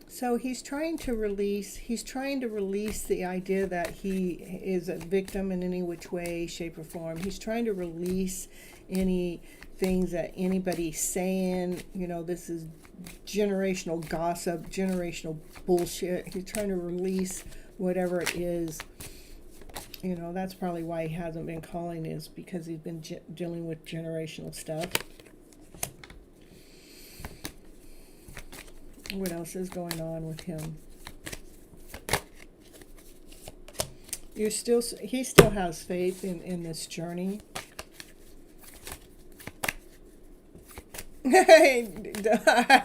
So he's trying to release the idea that he is a victim in any which way, shape, or form. He's trying to release any things that anybody's saying. You know, this is generational gossip, generational bullshit. He's trying to release whatever it is. You know, that's probably why he hasn't been calling, is because he's been dealing with generational stuff. What else is going on with him? He still has faith in this journey. I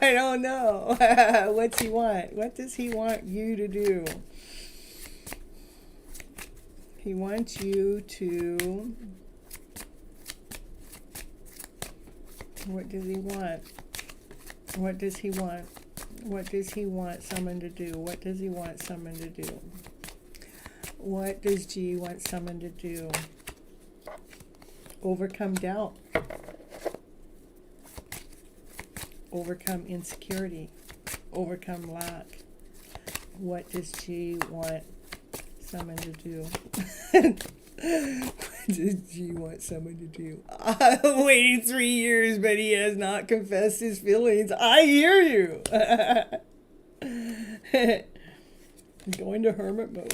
don't know. What's he want? What does he want you to do? He wants you to... What does he want? What does he want? What does he want someone to do? What does he want someone to do? What does G want someone to do? Overcome doubt. Overcome insecurity. Overcome lack. What does G want someone to do? What does G want someone to do? I waited 3 years, but he has not confessed his feelings. I hear you. Going to hermit mode.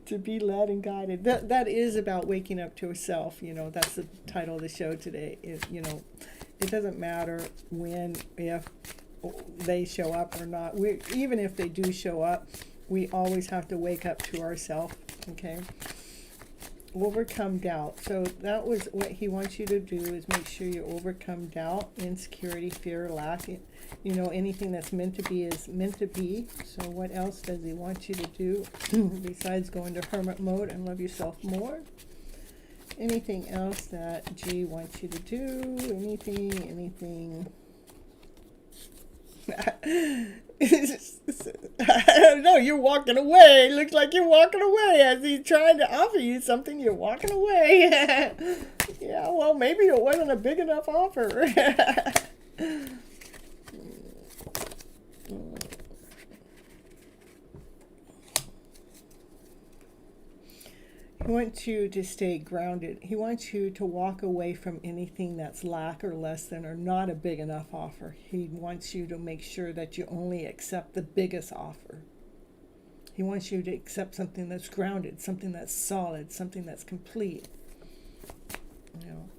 To be led and guided. That is about waking up to yourself. You know, that's the title of the show today. You know, it doesn't matter when, if they show up or not. Even if they do show up, we always have to wake up to ourselves, okay? Overcome doubt. So that was what he wants you to do, is make sure you overcome doubt, insecurity, fear, lack. You know, anything that's meant to be is meant to be. So what else does he want you to do besides going to hermit mode and love yourself more? Anything else that G wants you to do? Anything. I don't know, you're walking away. It looks like you're walking away as he's trying to offer you something. You're walking away. Yeah, well, maybe it wasn't a big enough offer. He wants you to stay grounded. He wants you to walk away from anything that's lack or less than or not a big enough offer. He wants you to make sure that you only accept the biggest offer. He wants you to accept something that's grounded, something that's solid, something that's complete. You know,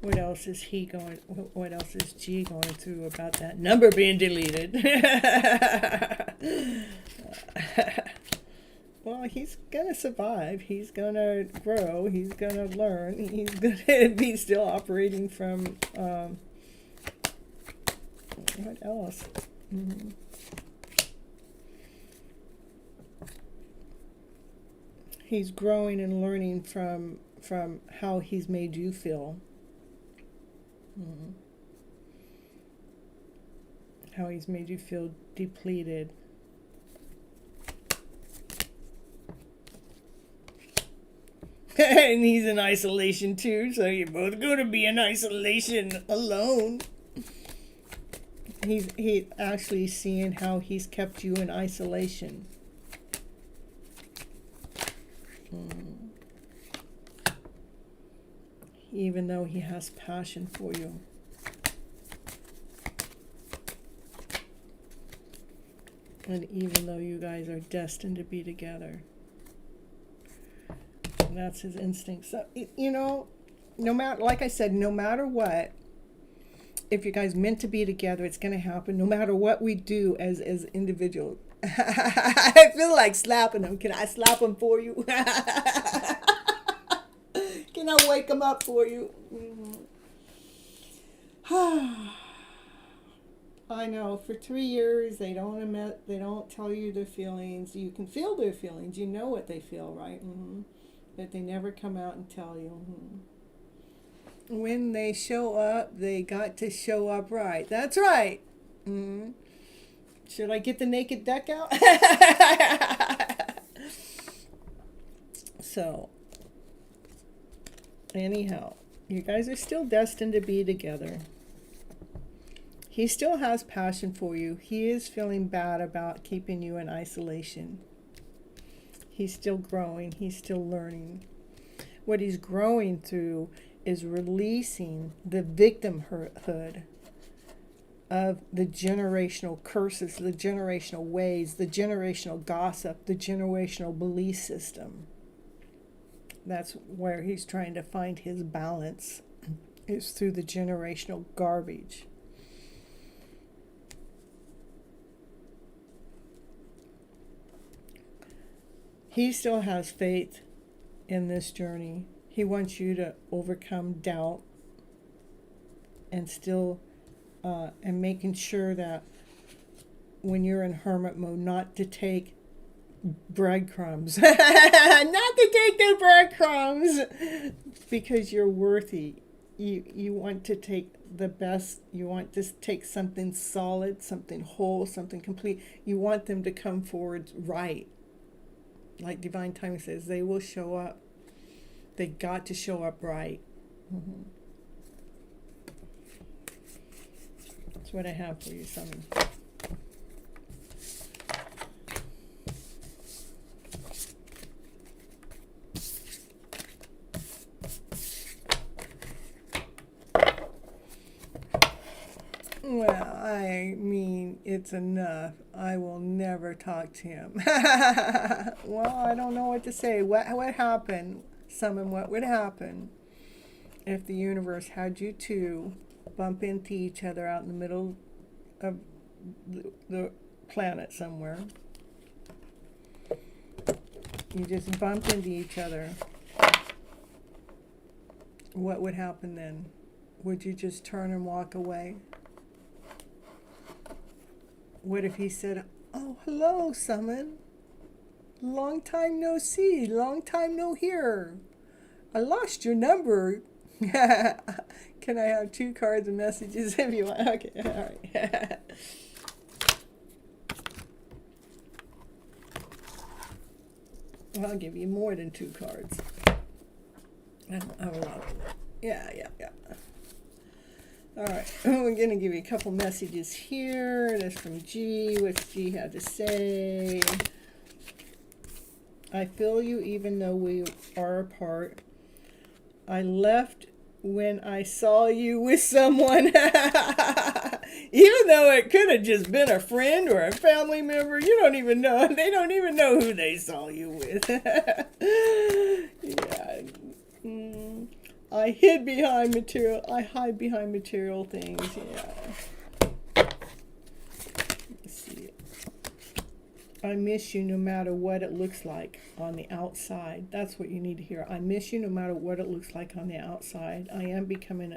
what else is he going? What else is G going through about that number being deleted? Well, he's gonna survive. He's gonna grow. He's gonna learn. He's gonna be still operating from. What else? Mm-hmm. He's growing and learning from how he's made you feel. Mm-hmm. How he's made you feel depleted. And he's in isolation too, so you're both going to be in isolation alone. He's actually seeing how he's kept you in isolation. Even though he has passion for you. And even though you guys are destined to be together. And that's his instinct. So, you know, no matter, like I said, no matter what, if you guys meant to be together, it's going to happen. No matter what we do as individuals. I feel like slapping him. Can I slap him for you? Can I wake him up for you? I know. For 3 years, they don't tell you their feelings. You can feel their feelings. You know what they feel, right? But they never come out and tell you. When they show up, they got to show up right. That's right. Should I get the naked deck out? So, anyhow, you guys are still destined to be together. He still has passion for you. He is feeling bad about keeping you in isolation. He's still growing. He's still learning. What he's growing through is releasing the victimhood of the generational curses, the generational ways, the generational gossip, the generational belief system. That's where he's trying to find his balance, is through the generational garbage. He still has faith in this journey. He wants you to overcome doubt and still and making sure that when you're in hermit mode, not to take breadcrumbs. Not to take the breadcrumbs, because you're worthy. You want to take the best. You want to take something solid, something whole, something complete. You want them to come forward right. Like Divine Timing says, they will show up. They got to show up right. That's what I have for you, Simon. Well, I mean, it's enough. I will never talk to him. Well, I don't know what to say. What happened? Summon, what would happen if the universe had you two bump into each other out in the middle of the planet somewhere? You just bump into each other. What would happen then? Would you just turn and walk away? What if he said, "Oh, hello, Summon. Long time no see, long time no hear. I lost your number. Can I have 2 cards and messages if you want?" Okay, all right. Well, I'll give you more than 2 cards. I don't have a lot of them. Yeah. All right, we're going to give you a couple messages here. That's from G. What's G have to say? I feel you even though we are apart. I left when I saw you with someone. Even though it could have just been a friend or a family member, you don't even know. They don't even know who they saw you with. Yeah. I hid behind material. I hide behind material things. Yeah. Let's see. I miss you no matter what it looks like on the outside. That's what you need to hear. I miss you no matter what it looks like on the outside. I am becoming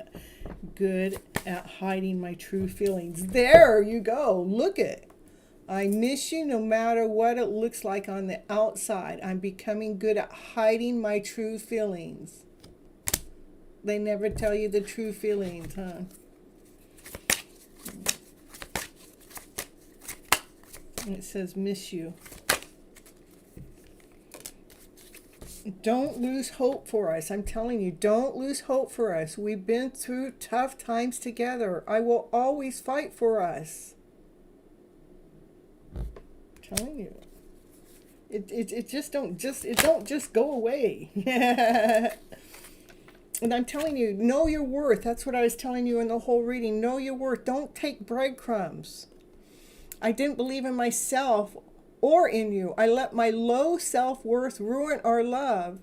good at hiding my true feelings. There you go. Look it. I miss you no matter what it looks like on the outside. I'm becoming good at hiding my true feelings. They never tell you the true feelings, huh? It says miss you. Don't lose hope for us. I'm telling you, don't lose hope for us. We've been through tough times together. I will always fight for us. I'm telling you. It don't just go away. And I'm telling you, know your worth. That's what I was telling you in the whole reading. Know your worth. Don't take breadcrumbs. I didn't believe in myself or in you. I let my low self-worth ruin our love.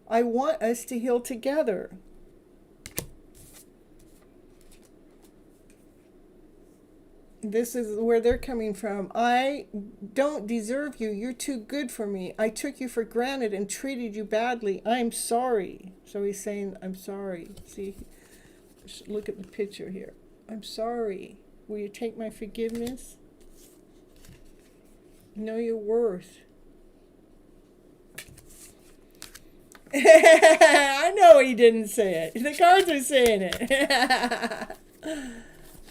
I want us to heal together. This is where they're coming from. I don't deserve you. You're too good for me. I took you for granted and treated you badly. I'm sorry. So he's saying, I'm sorry. See, look at the picture here. I'm sorry. Will you take my forgiveness? Know your worth. I know he didn't say it. The cards are saying it.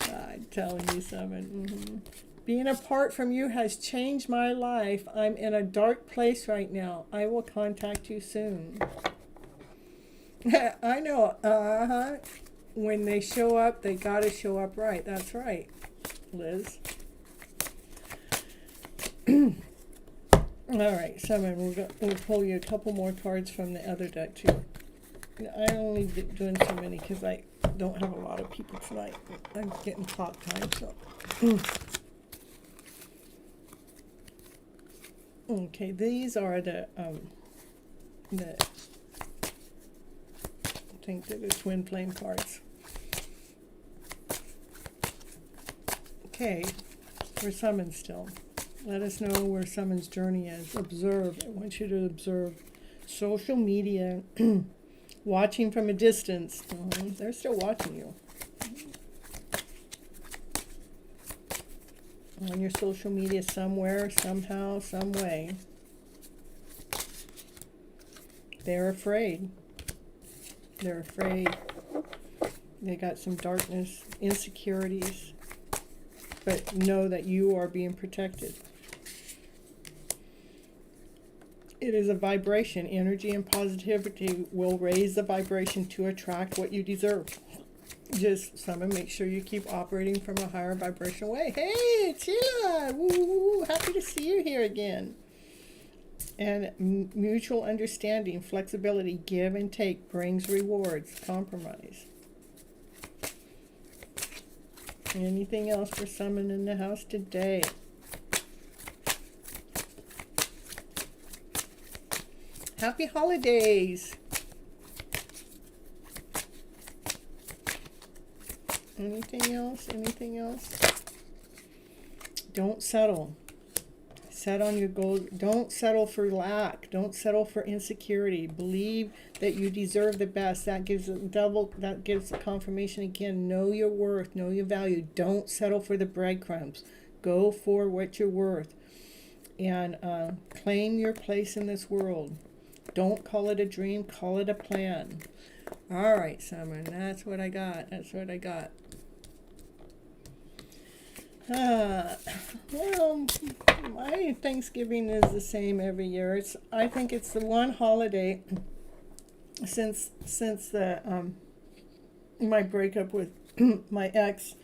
I'm telling you something. Being apart from you has changed my life. I'm in a dark place right now. I will contact you soon. I know. When they show up, they gotta show up right. That's right, Liz. All right, Simon, we'll pull you a couple more cards from the other deck too. I'm only doing so many because I don't have a lot of people tonight. I'm getting clock time, so. Okay, these are the I think they're the twin flame cards. Okay, we're summoned still. Let us know where someone's journey is. Observe. I want you to observe. Social media. Watching from a distance. They're still watching you. On your social media somewhere, somehow, some way. They're afraid. They're afraid. They got some darkness, insecurities. But know that you are being protected. It is a vibration. Energy and positivity will raise the vibration to attract what you deserve. Just someone make sure you keep operating from a higher vibrational way. Hey, Sheila! Woo! Happy to see you here again. And mutual understanding, flexibility, give and take brings rewards. Compromise. Anything else for someone in the house today? Happy holidays. Anything else? Anything else? Don't settle. Set on your goals. Don't settle for lack. Don't settle for insecurity. Believe that you deserve the best. That gives a double. That gives the confirmation again. Know your worth. Know your value. Don't settle for the breadcrumbs. Go for what you're worth, and claim your place in this world. Don't call it a dream. Call it a plan. All right, Summer. That's what I got. That's what I got. Well, my Thanksgiving is the same every year. I think it's the one holiday since the my breakup with my ex.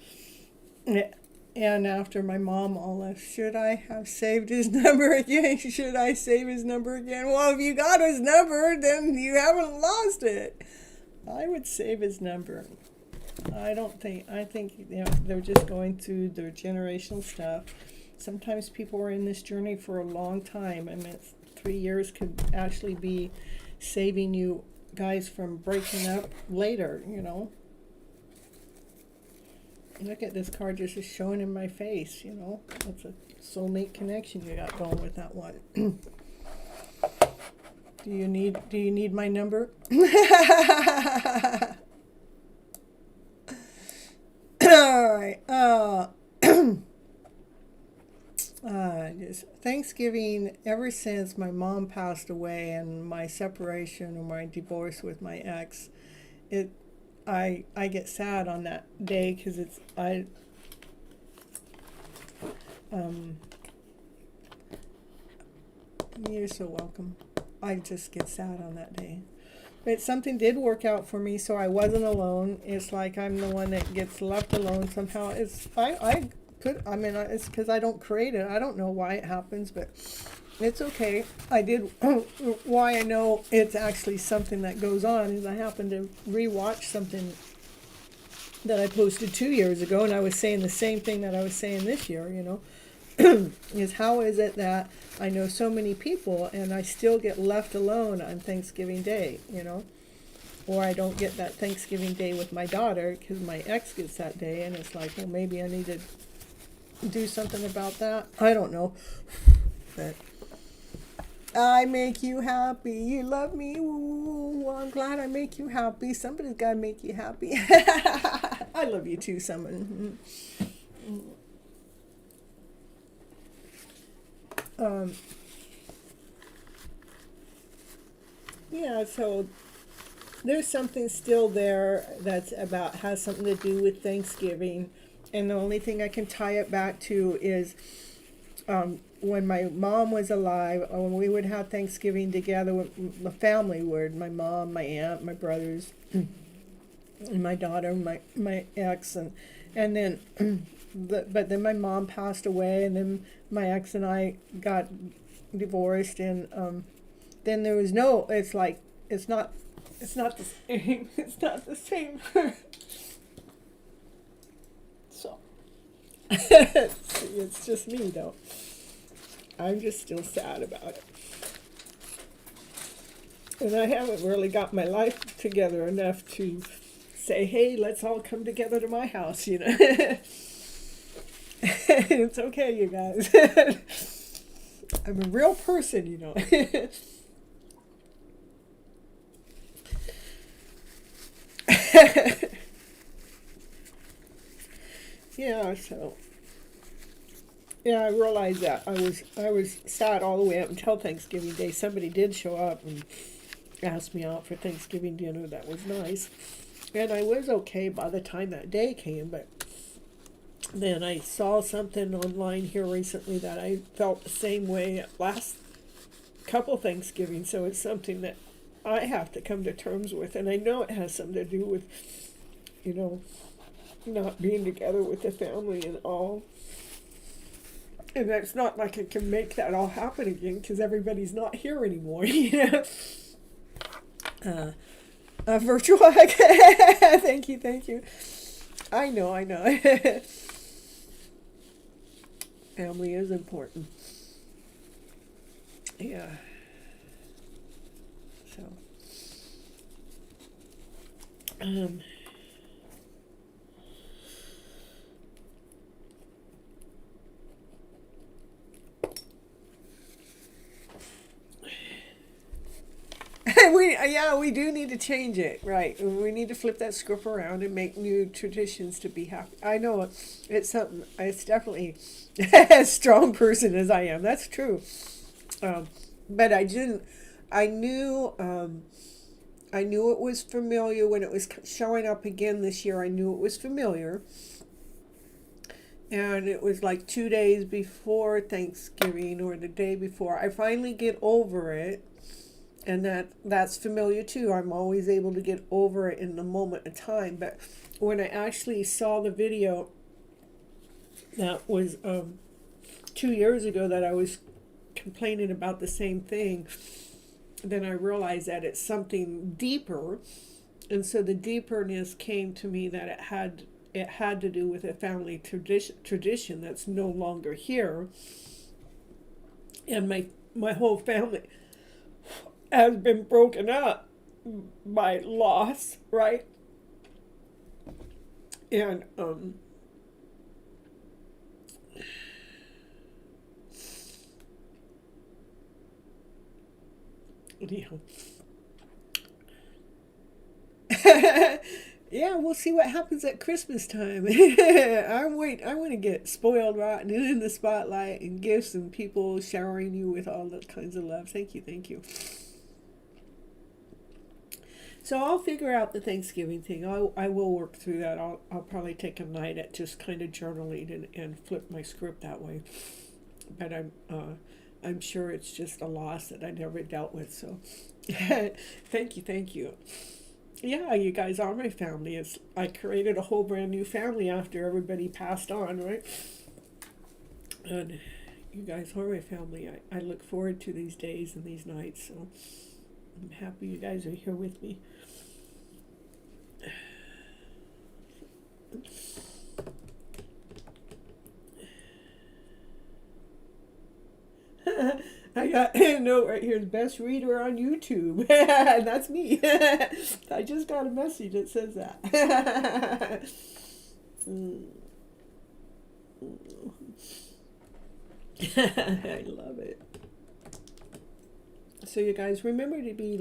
And after my mom all left, should I have saved his number again? Should I save his number again? Well, if you got his number, then you haven't lost it. I would save his number. I think they're just going through their generational stuff. Sometimes people are in this journey for a long time. I mean, 3 years could actually be saving you guys from breaking up later, you know. Look at this card just is showing in my face, you know. That's a soulmate connection you got going with that one. Do you need my number? All right. Just Thanksgiving, ever since my mom passed away and my separation or my divorce with my ex, I get sad on that day because you're so welcome. I just get sad on that day. But something did work out for me, so I wasn't alone. It's like I'm the one that gets left alone somehow. It's because I don't create it. I don't know why it happens, but it's okay. I did. Why I know it's actually something that goes on is I happened to rewatch something that I posted 2 years ago, and I was saying the same thing that I was saying this year, you know. Is how is it that I know so many people and I still get left alone on Thanksgiving Day, you know? Or I don't get that Thanksgiving Day with my daughter because my ex gets that day, and it's like, well, maybe I need to do something about that. I don't know. But I make you happy. You love me. Ooh, well, I'm glad I make you happy. Somebody's got to make you happy. I love you too, someone. Yeah, so there's something still there has something to do with Thanksgiving, and the only thing I can tie it back to is when my mom was alive, when we would have Thanksgiving together, with the family would, my mom, my aunt, my brothers, and my daughter, my ex, and then but then my mom passed away, and then my ex and I got divorced, and then there was no. It's like it's not the same. It's not the same. So it's just me though. I'm just still sad about it, and I haven't really got my life together enough to say, hey, let's all come together to my house, you know. It's okay, you guys. I'm a real person, you know. Yeah, so yeah, I realized that I was sad all the way up until Thanksgiving Day. Somebody did show up and asked me out for Thanksgiving dinner. That was nice, and I was okay by the time that day came. But then I saw something online here recently that I felt the same way last couple Thanksgiving. So it's something that I have to come to terms with, and I know it has something to do with, you know, not being together with the family and all. And it's not like I can make that all happen again because everybody's not here anymore, you know. A virtual hug. Thank you. I know. Family is important. Yeah. So. We do need to change it, right? We need to flip that script around and make new traditions to be happy. I know it's something. It's definitely as strong person as I am. That's true. But I didn't. I knew. I knew it was familiar when it was showing up again this year. I knew it was familiar. And it was like 2 days before Thanksgiving or the day before. I finally get over it. And that's familiar too. I'm always able to get over it in the moment of time. But when I actually saw the video That was 2 years ago that I was complaining about the same thing. Then I realized that it's something deeper, and so the deeperness came to me that it had to do with a family tradition that's no longer here, and my whole family has been broken up by loss, right? And yeah. Yeah, we'll see what happens at Christmas time. I want to get spoiled rotten and in the spotlight and gifts and people showering you with all the kinds of love. Thank you, thank you. So I'll figure out the Thanksgiving thing. I will work through that. I'll probably take a night at just kind of journaling and flip my script that way. But I'm sure it's just a loss that I never dealt with. So thank you, thank you. Yeah, you guys are my family. I created a whole brand new family after everybody passed on, right? And you guys are my family. I look forward to these days and these nights. So I'm happy you guys are here with me. I got a note right here, the best reader on YouTube. That's me. I just got a message that says that. I love it. So you guys remember to be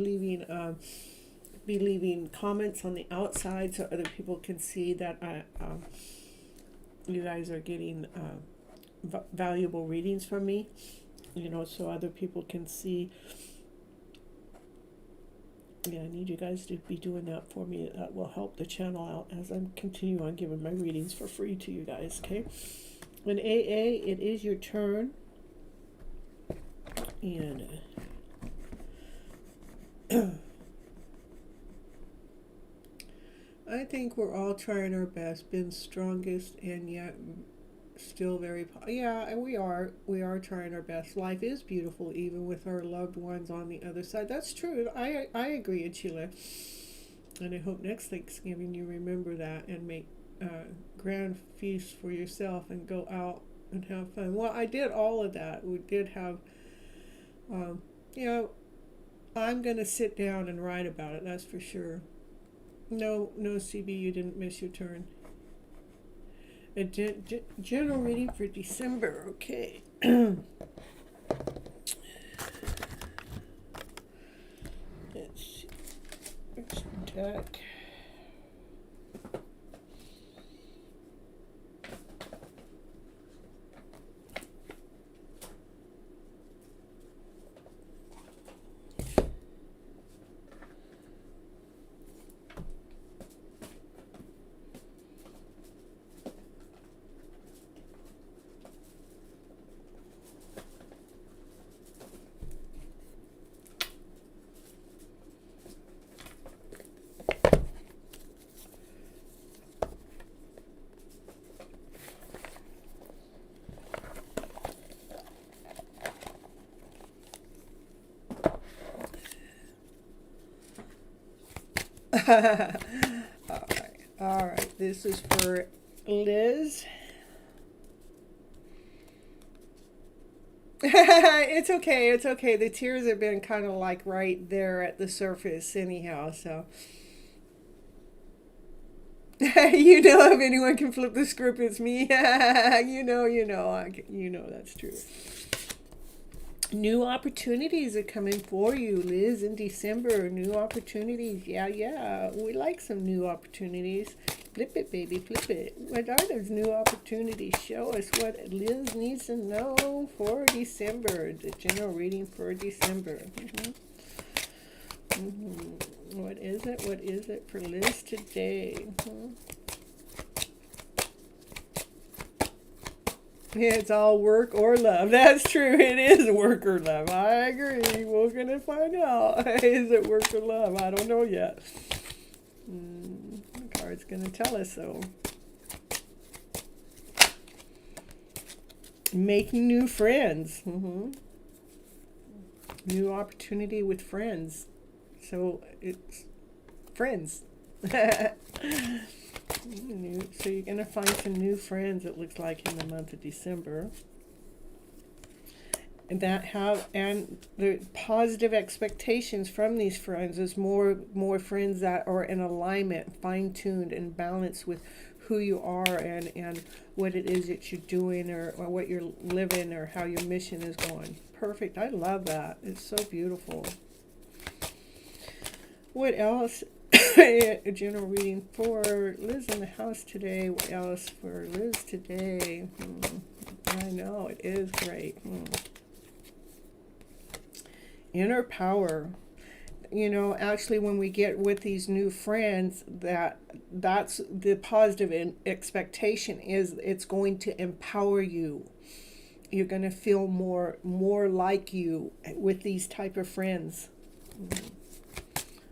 leaving comments on the outside so other people can see that you guys are getting valuable readings from me. So other people can see. Yeah, I need you guys to be doing that for me. That will help the channel out as I continue on giving my readings for free to you guys, okay? In AA, it is your turn. And I think we're all trying our best, been strongest, and yet still very yeah, we are trying our best. Life is beautiful even with our loved ones on the other side. That's true. I agree, Chile, and I hope next Thanksgiving you remember that and make grand feasts for yourself and go out and have fun. Well, I did all of that. We did have I'm gonna sit down and write about it, that's for sure. No, CB, you didn't miss your turn. A general reading for December, okay. Let's see. Next deck. All right. This is for Liz. It's okay. It's okay. The tears have been kind of like right there at the surface, anyhow. So, if anyone can flip the script, it's me. That's true. New opportunities are coming for you, Liz, in December. New opportunities. Yeah. We like some new opportunities. Flip it, baby, flip it. What are those new opportunities? Show us what Liz needs to know for December. The general reading for December. What is it? What is it for Liz today? Yeah, it's all work or love. That's true. It is work or love. I agree. We're going to find out. Is it work or love? I don't know yet. The card's going to tell us so. Making new friends. New opportunity with friends. So it's friends. So you're going to find some new friends, it looks like, in the month of December. And the positive expectations from these friends is more friends that are in alignment, fine-tuned and balanced with who you are and what it is that you're doing or what you're living or how your mission is going. Perfect. I love that. It's so beautiful. What else? A general reading for Liz in the house today. What else for Liz today? I know, it is great. Inner power. Actually, when we get with these new friends, that's the positive expectation is it's going to empower you. You're going to feel more like you with these type of friends.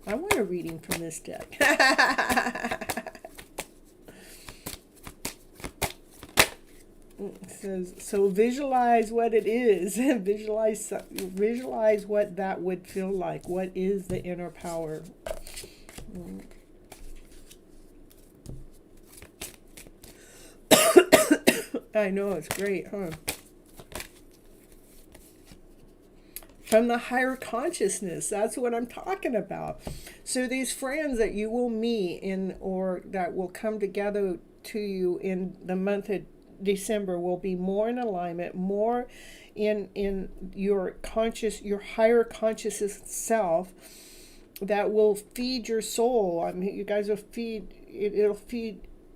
I want a reading from this deck. It says, so visualize what it is. Visualize what that would feel like. What is the inner power? I know, it's great, huh? From the higher consciousness, that's what I'm talking about. So these friends that you will meet or that will come together to you in the month of December will be more in alignment, more in your higher consciousness self, that will feed your soul. I mean, you guys will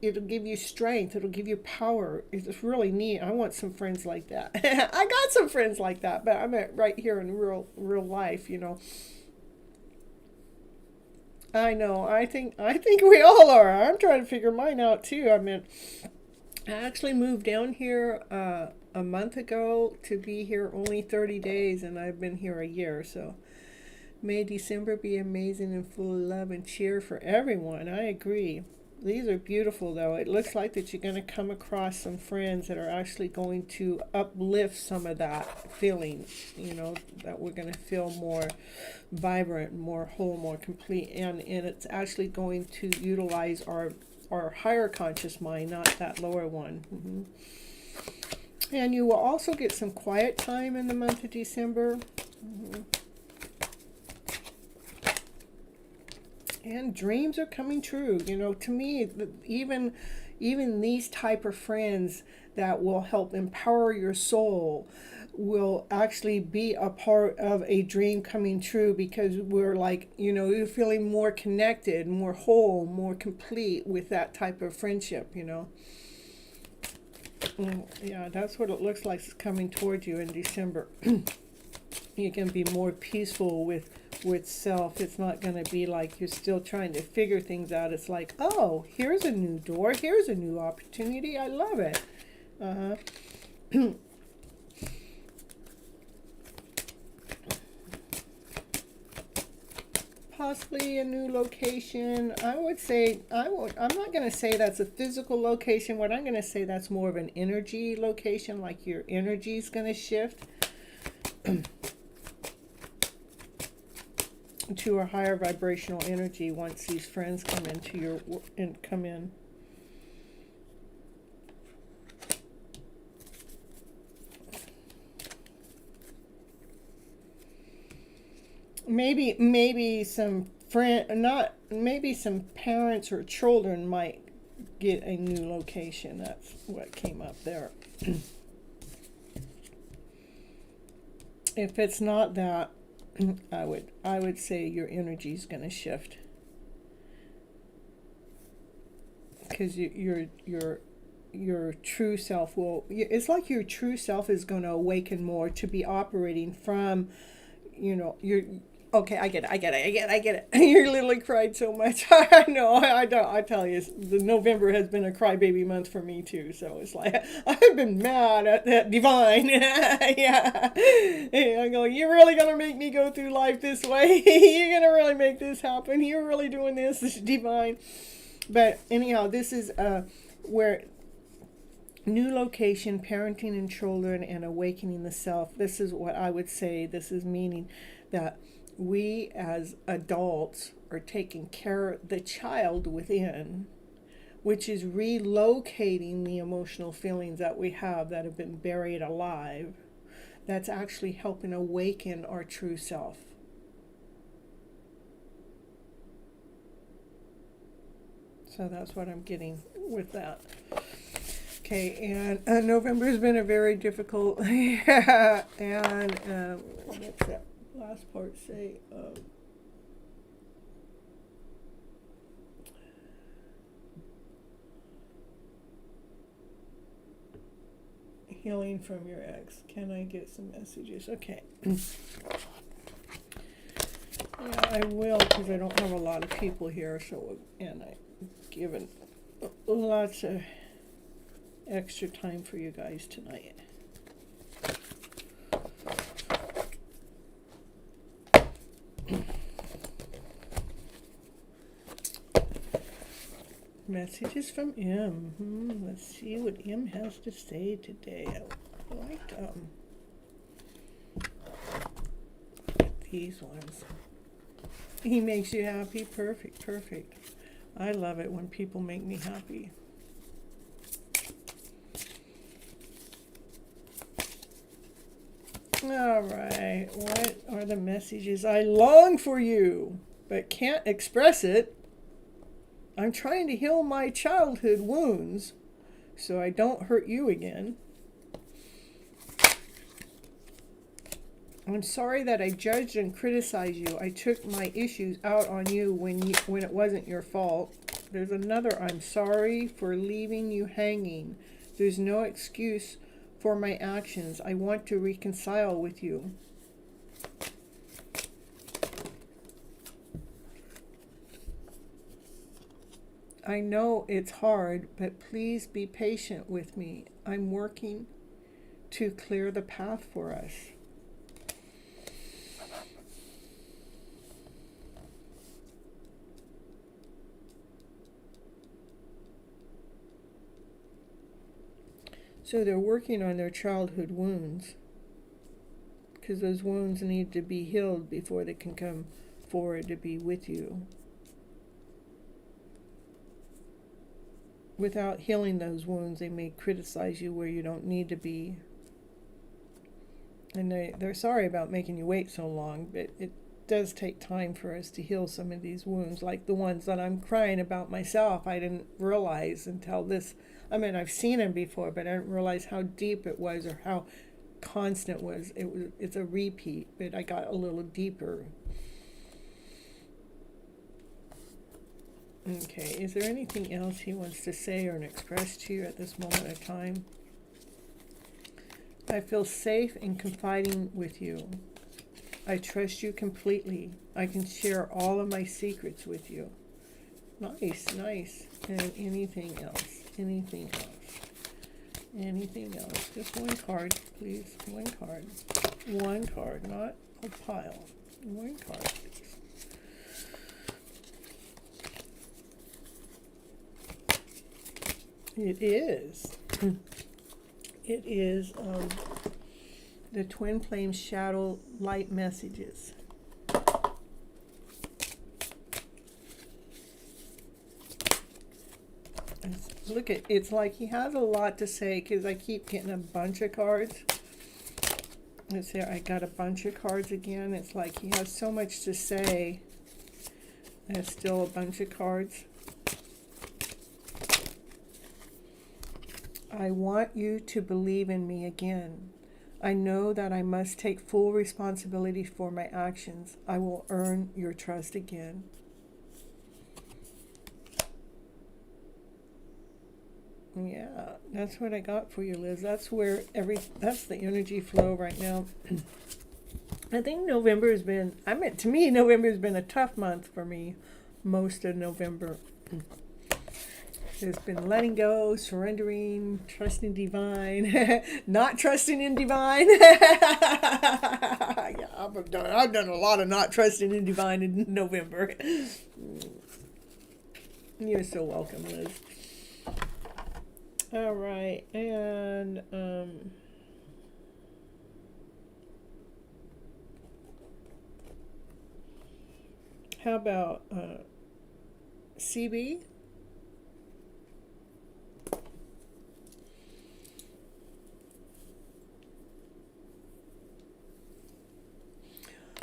it'll give you strength, it'll give you power. It's really neat. I want some friends like that. I got some friends like that, but I'm right here in real life, I know. I think we all are. I'm trying to figure mine out too. I mean, I actually moved down here a month ago to be here only 30 days, and I've been here a year. So may December be amazing and full of love and cheer for everyone. I agree. These are beautiful, though. It looks like that you're going to come across some friends that are actually going to uplift some of that feeling, that we're going to feel more vibrant, more whole, more complete. And it's actually going to utilize our higher conscious mind, not that lower one. And you will also get some quiet time in the month of December. And dreams are coming true. To me, even these type of friends that will help empower your soul will actually be a part of a dream coming true, because we're like, you're feeling more connected, more whole, more complete with that type of friendship, Yeah, that's what it looks like is coming towards you in December. You can be more peaceful with self. It's not going to be like you're still trying to figure things out. It's like, oh, here's a new door. Here's a new opportunity. I love it. Possibly a new location. I would say, I'm not going to say that's a physical location. What I'm going to say, that's more of an energy location, like your energy is going to shift to a higher vibrational energy once these friends come come in. Maybe some some parents or children might get a new location. That's what came up there. If it's not that, I would say your energy is going to shift, because your true self it's like your true self is going to awaken more to be operating from, your. Okay, I get it. You literally cried so much. I know. I tell you, the November has been a crybaby month for me too. So it's like I've been mad at that divine. Yeah. I'm going, you're really gonna make me go through life this way? You're gonna really make this happen? You're really doing this? This is divine. But anyhow, this is where New location, parenting and children, and awakening the self. This is what I would say. This is meaning that we as adults are taking care of the child within, which is relocating the emotional feelings that we have that have been buried alive. That's actually helping awaken our true self. So that's what I'm getting with that. Okay, and November has been a very difficult, yeah, and what's that last part say? Healing from your ex. Can I get some messages? Okay. Yeah, I will, because I don't have a lot of people here, so, and I've given lots of extra time for you guys tonight. Messages from M. Let's see what M has to say today. I like these ones. He makes you happy. Perfect, perfect. I love it when people make me happy. All right, what are the messages? I long for you, but can't express it. I'm trying to heal my childhood wounds so I don't hurt you again. I'm sorry that I judged and criticized you. I took my issues out on you when it wasn't your fault. There's another, I'm sorry for leaving you hanging. There's no excuse for my actions. I want to reconcile with you. I know it's hard, but please be patient with me. I'm working to clear the path for us. So they're working on their childhood wounds, because those wounds need to be healed before they can come forward to be with you. Without healing those wounds, they may criticize you where you don't need to be. And they're sorry about making you wait so long, but it does take time for us to heal some of these wounds, like the ones that I'm crying about myself. I didn't realize until this. I mean, I've seen them before, but I didn't realize how deep it was or how constant it was. It's a repeat, but I got a little deeper. Okay, is there anything else he wants to say or express to you at this moment of time? I feel safe in confiding with you. I trust you completely. I can share all of my secrets with you. Nice, nice. And anything else? Anything else? Anything else? Just one card, please. One card. One card, not a pile. One card, please. It is. It is the Twin Flame Shadow Light Messages. Look at, it's like he has a lot to say, because I keep getting a bunch of cards. Let's see, I got a bunch of cards again. It's like he has so much to say. There's still a bunch of cards. I want you to believe in me again. I know that I must take full responsibility for my actions. I will earn your trust again. Yeah, that's what I got for you, Liz. That's where that's the energy flow right now. I think November has been, to me, November has been a tough month for me. Most of November. There's been letting go, surrendering, trusting divine, not trusting in divine. Yeah, I've done a lot of not trusting in divine in November. You're so welcome, Liz. All right, and how about CB?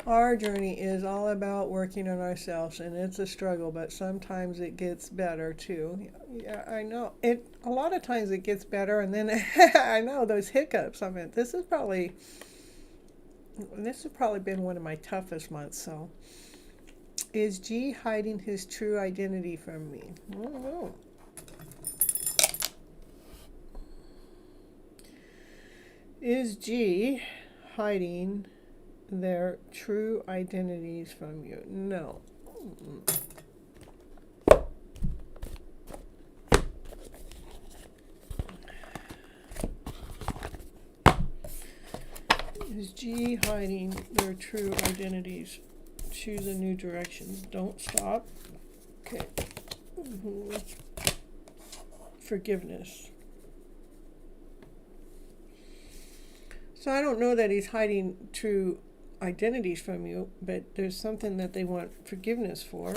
Our journey is all about working on ourselves, and it's a struggle, but sometimes it gets better too. Yeah, I know. A lot of times it gets better, and then I know those hiccups. I mean, this has probably been one of my toughest months. So, is G hiding his true identity from me? I don't know. Is G hiding their true identities from you? No. Is G hiding their true identities? Choose a new direction. Don't stop. Okay. Forgiveness. So I don't know that he's hiding true identities from you, but there's something that they want forgiveness for.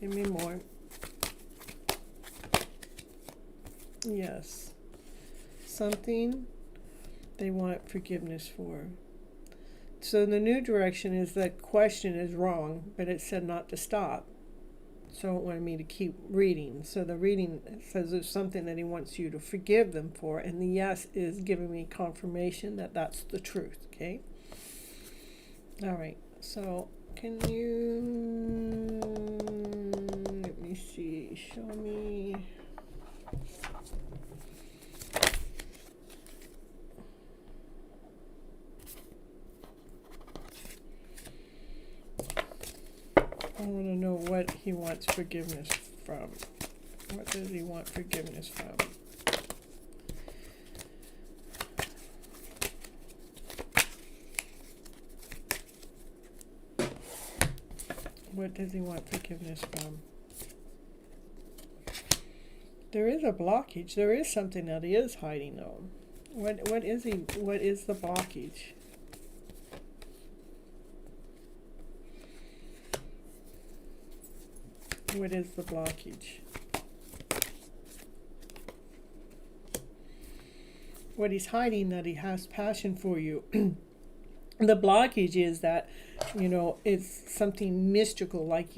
Give me more. Yes. Something they want forgiveness for. So the new direction is that question is wrong, but it said not to stop. So it wanted me to keep reading. So the reading says there's something that he wants you to forgive them for, and the yes is giving me confirmation that that's the truth, okay? All right, so can you, let me see, show me. I want to know what he wants forgiveness from. What does he want forgiveness from? What does he want forgiveness from? There is a blockage. There is something that he is hiding though. What is the blockage? What is the blockage? What he's hiding that he has passion for you. The blockage is that, it's something mystical, like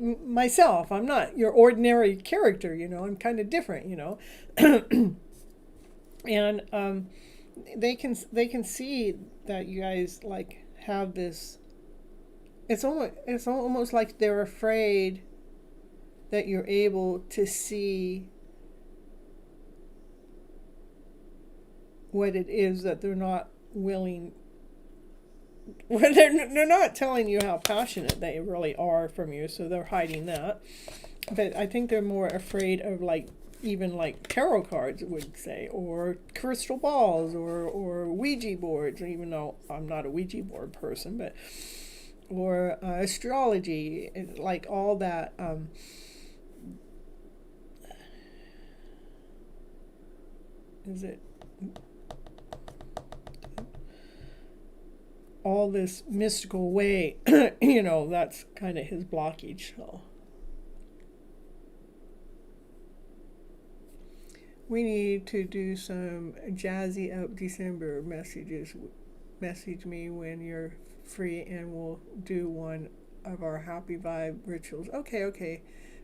myself. I'm not your ordinary character, I'm kind of different, and they can see that you guys have this. It's almost like they're afraid that you're able to see what it is that they're not willing. Well, they're not telling you how passionate they really are from you, so they're hiding that. But I think they're more afraid of even tarot cards would say, or crystal balls, or Ouija boards, even though I'm not a Ouija board person, but or astrology, all that. Is it all this mystical way? That's kind of his blockage. So we need to do some jazzy up December messages. Message me when you're free and we'll do one of our happy vibe rituals. Okay.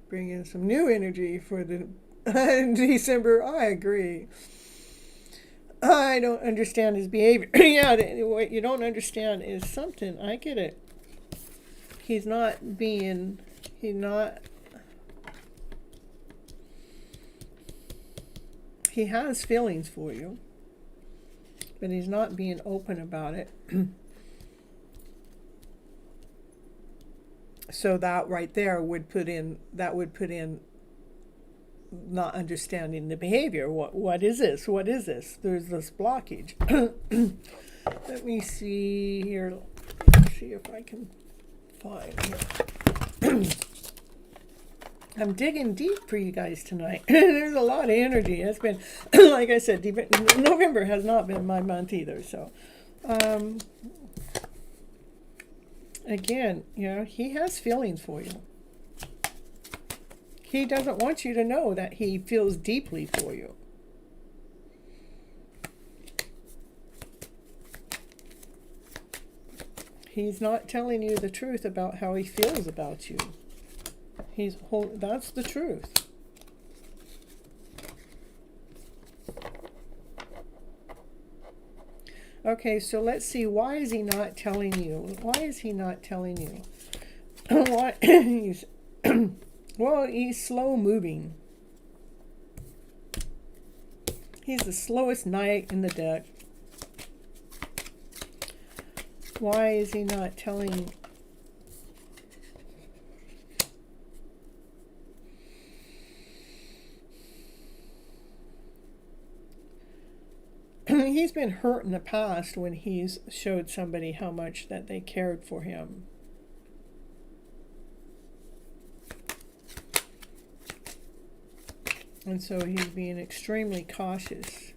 Bring in some new energy for the December. I agree. I don't understand his behavior. Yeah, what you don't understand is something. I get it. He has feelings for you, but he's not being open about it. So that right there would put in not understanding the behavior. What is this? There's this blockage. Let me see here. Let's see if I can find it. I'm digging deep for you guys tonight. There's a lot of energy. It's been, like I said, November has not been my month either. So, again, you know, he has feelings for you. He doesn't want you to know that he feels deeply for you. He's not telling you the truth about how he feels about you. That's the truth. Okay, so let's see. Why is he not telling you? Why is he not telling you? Why? Well, he's slow moving. He's the slowest knight in the deck. Why is he not telling? He's been hurt in the past when he's showed somebody how much that they cared for him. And so he's being extremely cautious.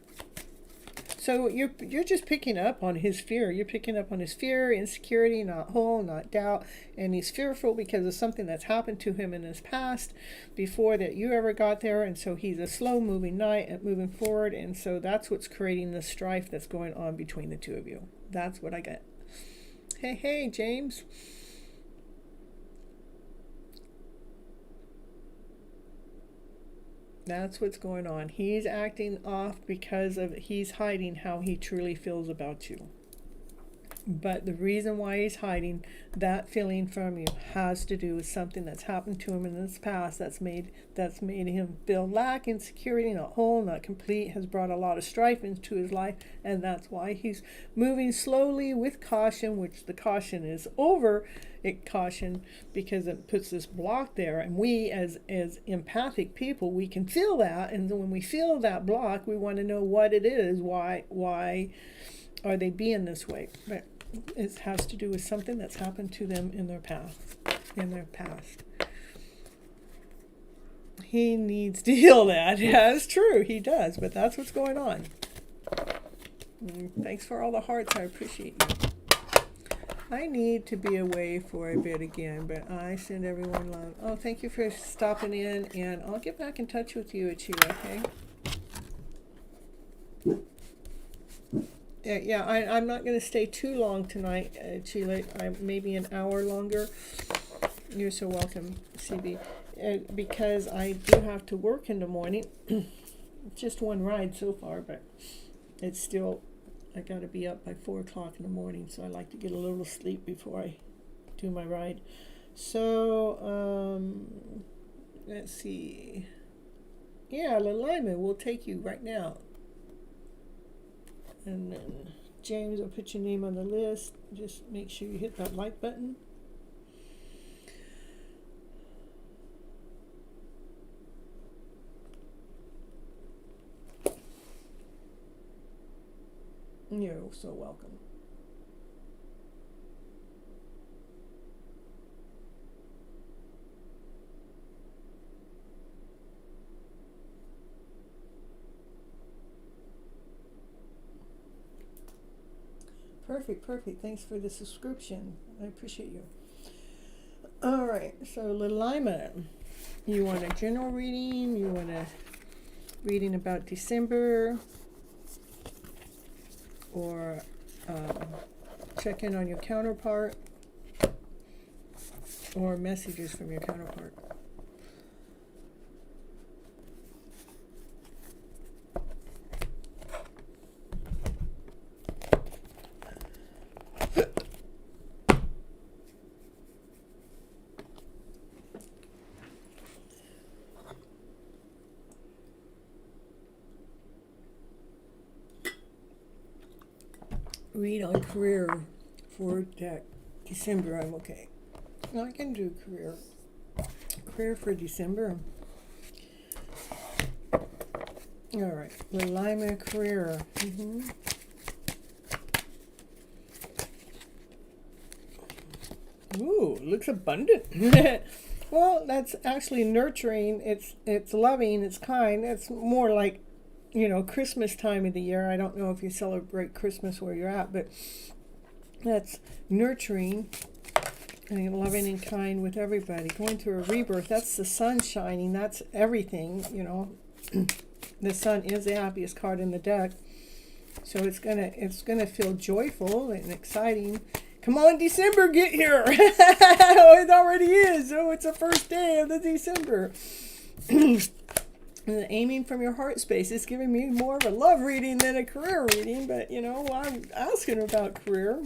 So you're just picking up on his fear. You're picking up on his fear, insecurity, not whole, not doubt. And he's fearful because of something that's happened to him in his past before that you ever got there. And so he's a slow-moving knight and moving forward. And so that's what's creating the strife that's going on between the two of you. That's what I get. Hey, James. That's what's going on. He's acting off because of he's hiding how he truly feels about you. But the reason why he's hiding that feeling from you has to do with something that's happened to him in his past that's made him feel lack, insecurity, not whole, not complete, has brought a lot of strife into his life, and that's why he's moving slowly with caution, which the caution is over caution because it puts this block there, and we as empathic people, we can feel that, and when we feel that block, we want to know what it is. Why are they being this way? But it has to do with something that's happened to them in their past. He needs to heal that. Yeah, it's true, he does, but that's what's going on. Thanks for all the hearts, I appreciate you. I need to be away for a bit again, but I send everyone love. Oh, thank you for stopping in, and I'll get back in touch with you, Achille, okay? Yeah, I'm not going to stay too long tonight, Chile. Maybe an hour longer. You're so welcome, CB. Because I do have to work in the morning. Just one ride so far, but it's still, I got to be up by 4 o'clock in the morning, so I like to get a little sleep before I do my ride. So, let's see. Yeah, Lalaima will take you right now. And then, James, I'll put your name on the list. Just make sure you hit that like button. You're so welcome. Perfect. Thanks for the subscription. I appreciate you. All right, so Lalaima, you want a general reading? You want a reading about December? Or check in on your counterpart? Or messages from your counterpart? Read on career for December. I'm okay. No, I can do career. Career for December. All right. Lalaima career. Ooh, looks abundant. Well, that's actually nurturing. It's loving. It's kind. It's more like, Christmas time of the year. I don't know if you celebrate Christmas where you're at, but that's nurturing and loving and kind with everybody. Going through a rebirth. That's the sun shining. That's everything. The sun is the happiest card in the deck, so it's gonna feel joyful and exciting. Come on, December, get here! It already is. Oh, it's the first day of the December. And aiming from your heart space is giving me more of a love reading than a career reading, but I'm asking about career.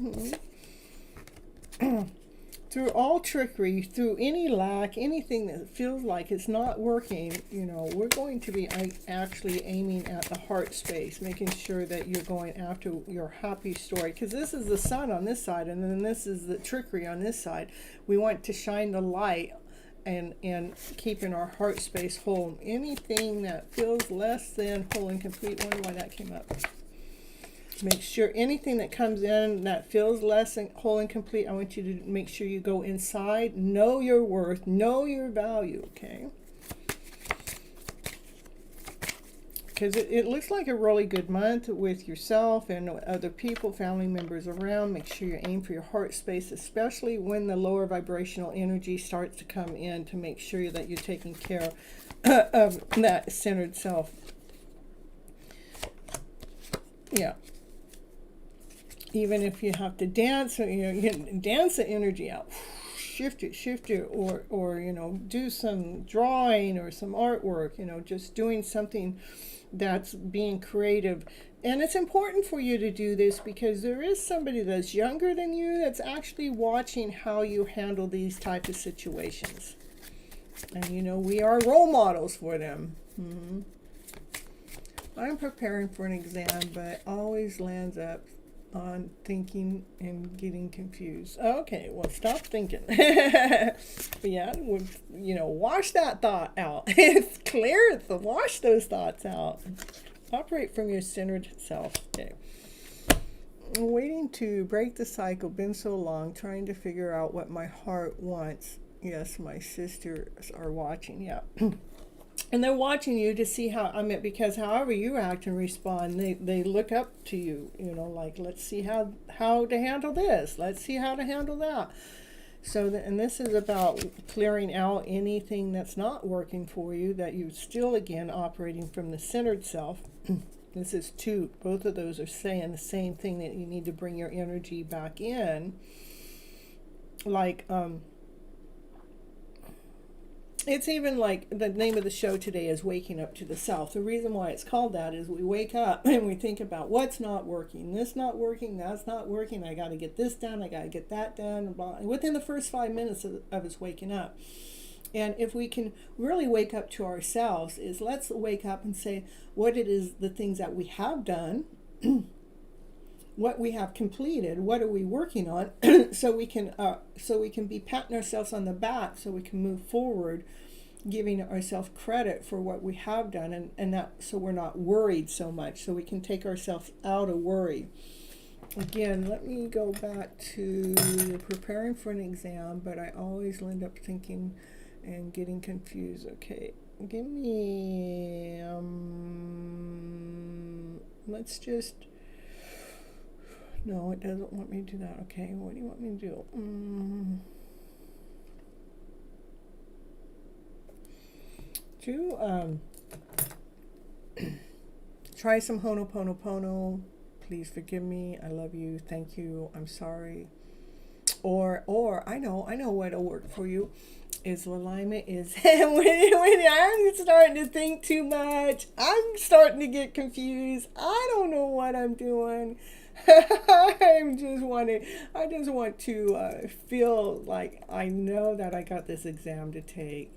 Through all trickery, through any lack, anything that feels like it's not working, we're going to be actually aiming at the heart space, making sure that you're going after your happy story. Because this is the sun on this side, and then this is the trickery on this side. We want to shine the light and keeping our heart space whole. Anything that feels less than whole and complete, wonder why that came up. Make sure anything that comes in that feels less than whole and complete, I want you to make sure you go inside, know your worth, know your value, okay? Because it looks like a really good month with yourself and other people, family members around. Make sure you aim for your heart space, especially when the lower vibrational energy starts to come in, to make sure that you're taking care of that centered self. Yeah. Even if you have to dance, you can dance the energy out, shift it, or do some drawing or some artwork, just doing something that's being creative. And it's important for you to do this because there is somebody that's younger than you that's actually watching how you handle these type of situations. And we are role models for them. I'm preparing for an exam, but it always lands up on thinking and getting confused. Okay, well, stop thinking. Yeah, wash that thought out. It's clear. Wash those thoughts out. Operate from your centered self. Okay. Waiting to break the cycle. Been so long trying to figure out what my heart wants. Yes, my sisters are watching. Yeah. And they're watching you to see because however you act and respond, they look up to you, like, let's see how to handle this. Let's see how to handle that. And this is about clearing out anything that's not working for you, that you're still, again, operating from the centered self. This is two. Both of those are saying the same thing, that you need to bring your energy back in. Like, it's even like the name of the show today is Waking Up to the Self. The reason why it's called that is we wake up and we think about what's not working. This not working, that's not working. I got to get this done. I got to get that done. And blah. Within the first 5 minutes of us waking up. And if we can really wake up to ourselves, let's wake up and say what it is, the things that we have done, what we have completed, what are we working on, so we can be patting ourselves on the back, so we can move forward, giving ourselves credit for what we have done, and that, so we're not worried so much, so we can take ourselves out of worry. Again, let me go back to preparing for an exam, but I always end up thinking and getting confused. Okay, give me let's just. No, it doesn't want me to do that. Okay, what do you want me to do? Try some Ho'oponopono. Please forgive me. I love you. Thank you. I'm sorry. Or I know what'll work for you. Is alignment is when I'm starting to think too much. I'm starting to get confused. I don't know what I'm doing. I just want to feel like I know that I got this exam to take.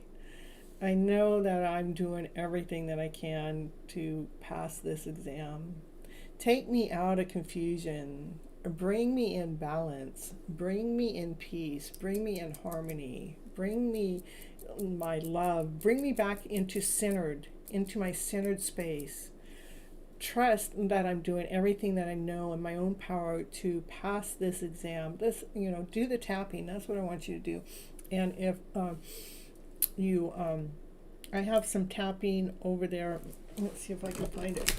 I know that I'm doing everything that I can to pass this exam. Take me out of confusion. Bring me in balance. Bring me in peace. Bring me in harmony. Bring me my love. Bring me back into my centered space. Trust that I'm doing everything that I know in my own power to pass this exam. Do the tapping. That's what I want you to do. And if you, I have some tapping over there. Let's see if I can find it.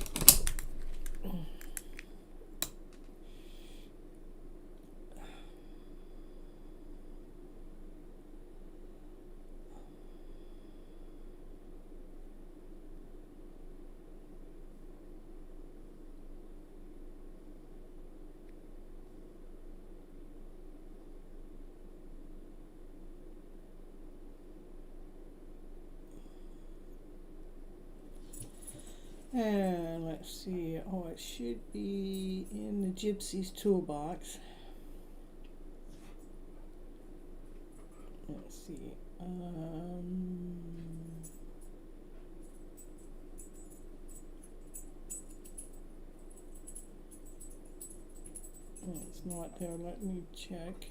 And let's see. Oh, it should be in the Gypsy's toolbox. Let's see. It's not there. Let me check.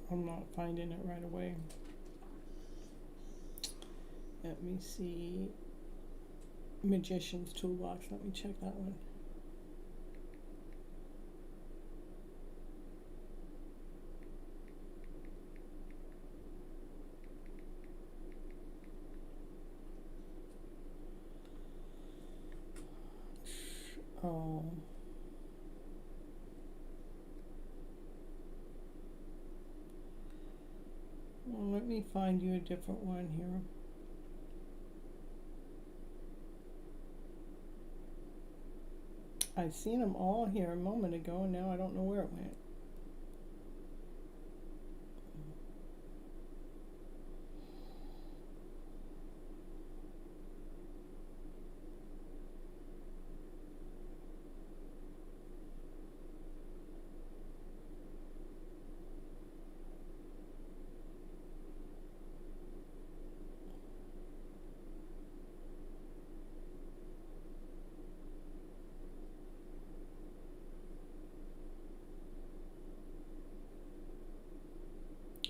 I'm not finding it right away. Let me see. Magician's toolbox. Let me check that one. Oh. Well, let me find you a different one here. I seen them all here a moment ago, and now I don't know where it went.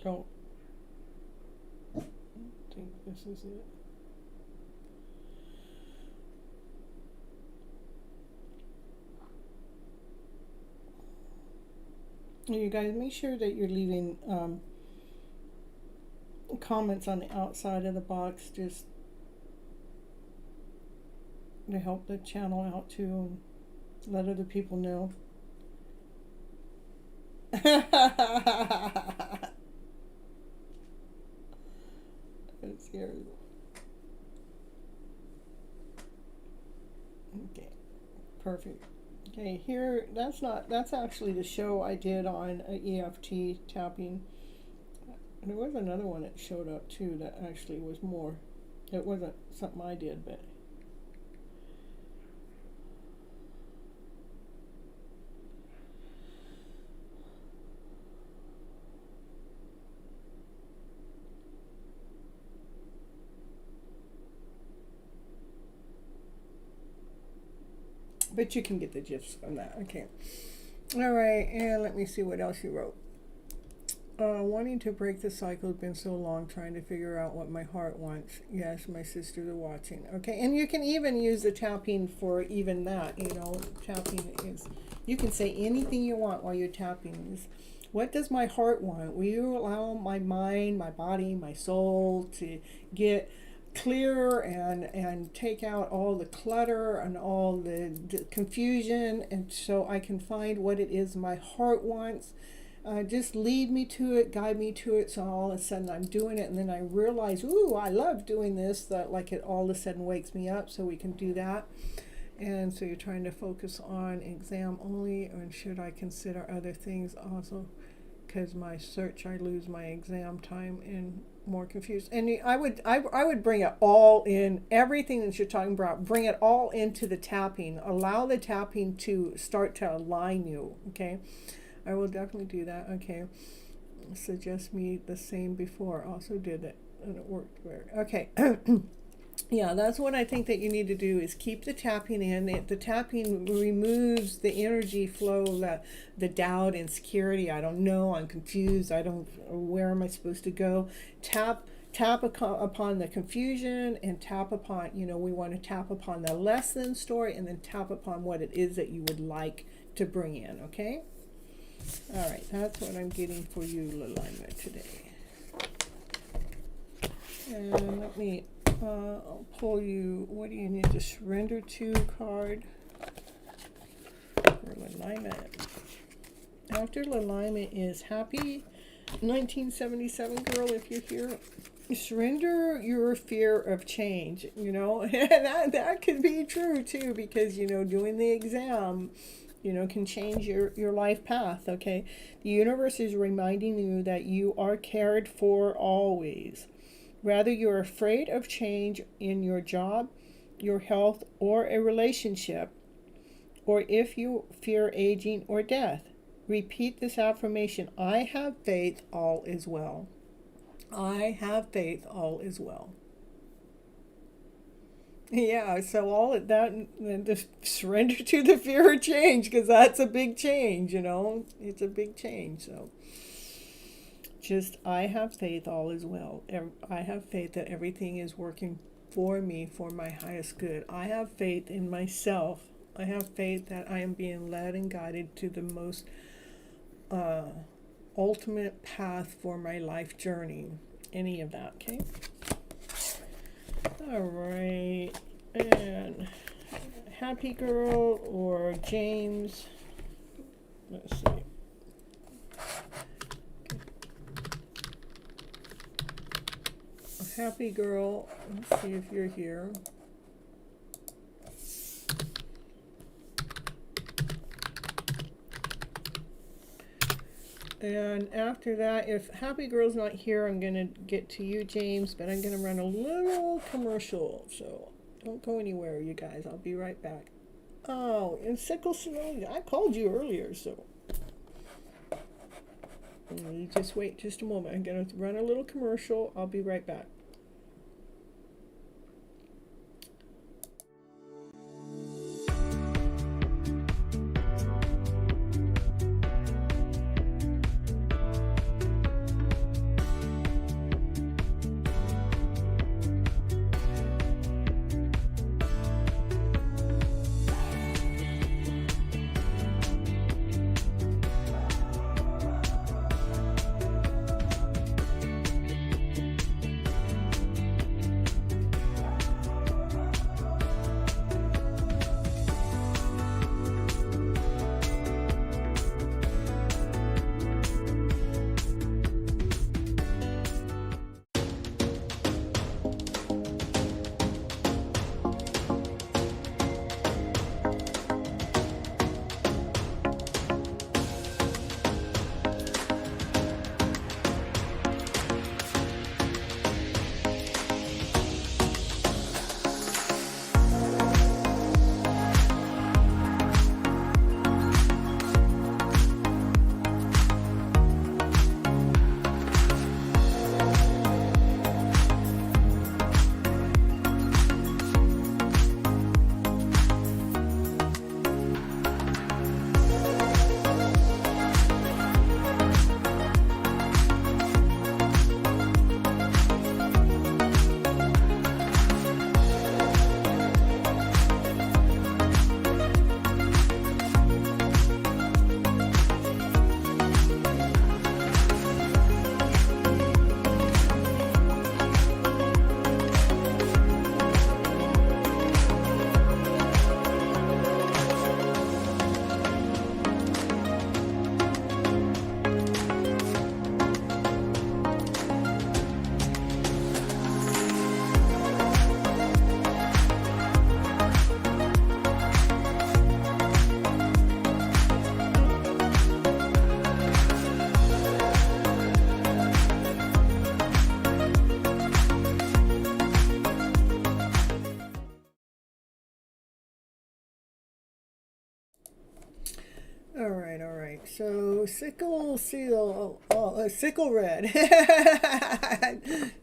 Oh, I think this is it. You guys, make sure that you're leaving comments on the outside of the box, just to help the channel out too, and let other people know. That's scary. Okay, perfect. Okay, here, that's actually the show I did on EFT tapping. There was another one that showed up too that actually was more. It wasn't something I did, but. But you can get the gist from that. Okay. All right, and let me see what else you wrote. Wanting to break the cycle has been so long, trying to figure out what my heart wants. Yes, my sisters are watching. Okay, and you can even use the tapping for even that. You know, tapping is, you can say anything you want while you're tapping. Is, what does my heart want? Will you allow my mind, my body, my soul to get clear and take out all the clutter and all the confusion, and so I can find what it is my heart wants. Just lead me to it, guide me to it, so all of a sudden I'm doing it, and then I realize, ooh, I love doing this, that like it all of a sudden wakes me up, so we can do that. And so you're trying to focus on exam only, and should I consider other things also? Because my search, I lose my exam time and more confused. And I would bring it all in, everything that you're talking about, bring it all into the tapping. Allow the tapping to start to align you, okay? I will definitely do that, okay. Suggest me the same before, also did it. and it worked weird. Okay. Yeah, that's what I think that you need to do is keep the tapping in. The tapping removes the energy flow, the doubt, insecurity. I don't know. I'm confused. I don't. Where am I supposed to go? Tap upon the confusion and tap upon. We want to tap upon the less than story and then tap upon what it is that you would like to bring in. Okay. All right. That's what I'm getting for you, Lilima, today. And let me. I'll pull you, what do you need to surrender to card for alignment. After alignment is happy 1977 girl, if you're here, surrender your fear of change. That could be true too, because doing the exam can change your life path. Okay, the universe is reminding you that you are cared for always. Rather, you're afraid of change in your job, your health, or a relationship, or if you fear aging or death. Repeat this affirmation. I have faith, all is well. I have faith, all is well. Yeah, so all of that, and just surrender to the fear of change, because that's a big change, It's a big change, so. Just, I have faith, all is well. I have faith that everything is working for me for my highest good. I have faith in myself. I have faith that I am being led and guided to the most ultimate path for my life journey. Any of that, okay? All right. And Happy Girl or James. Let's see. Happy Girl, let's see if you're here. And after that, if Happy Girl's not here, I'm going to get to you, James, but I'm going to run a little commercial. So don't go anywhere, you guys. I'll be right back. Oh, and sickle cell, I called you earlier, so. You just wait just a moment. I'm going to run a little commercial. I'll be right back. So sickle red.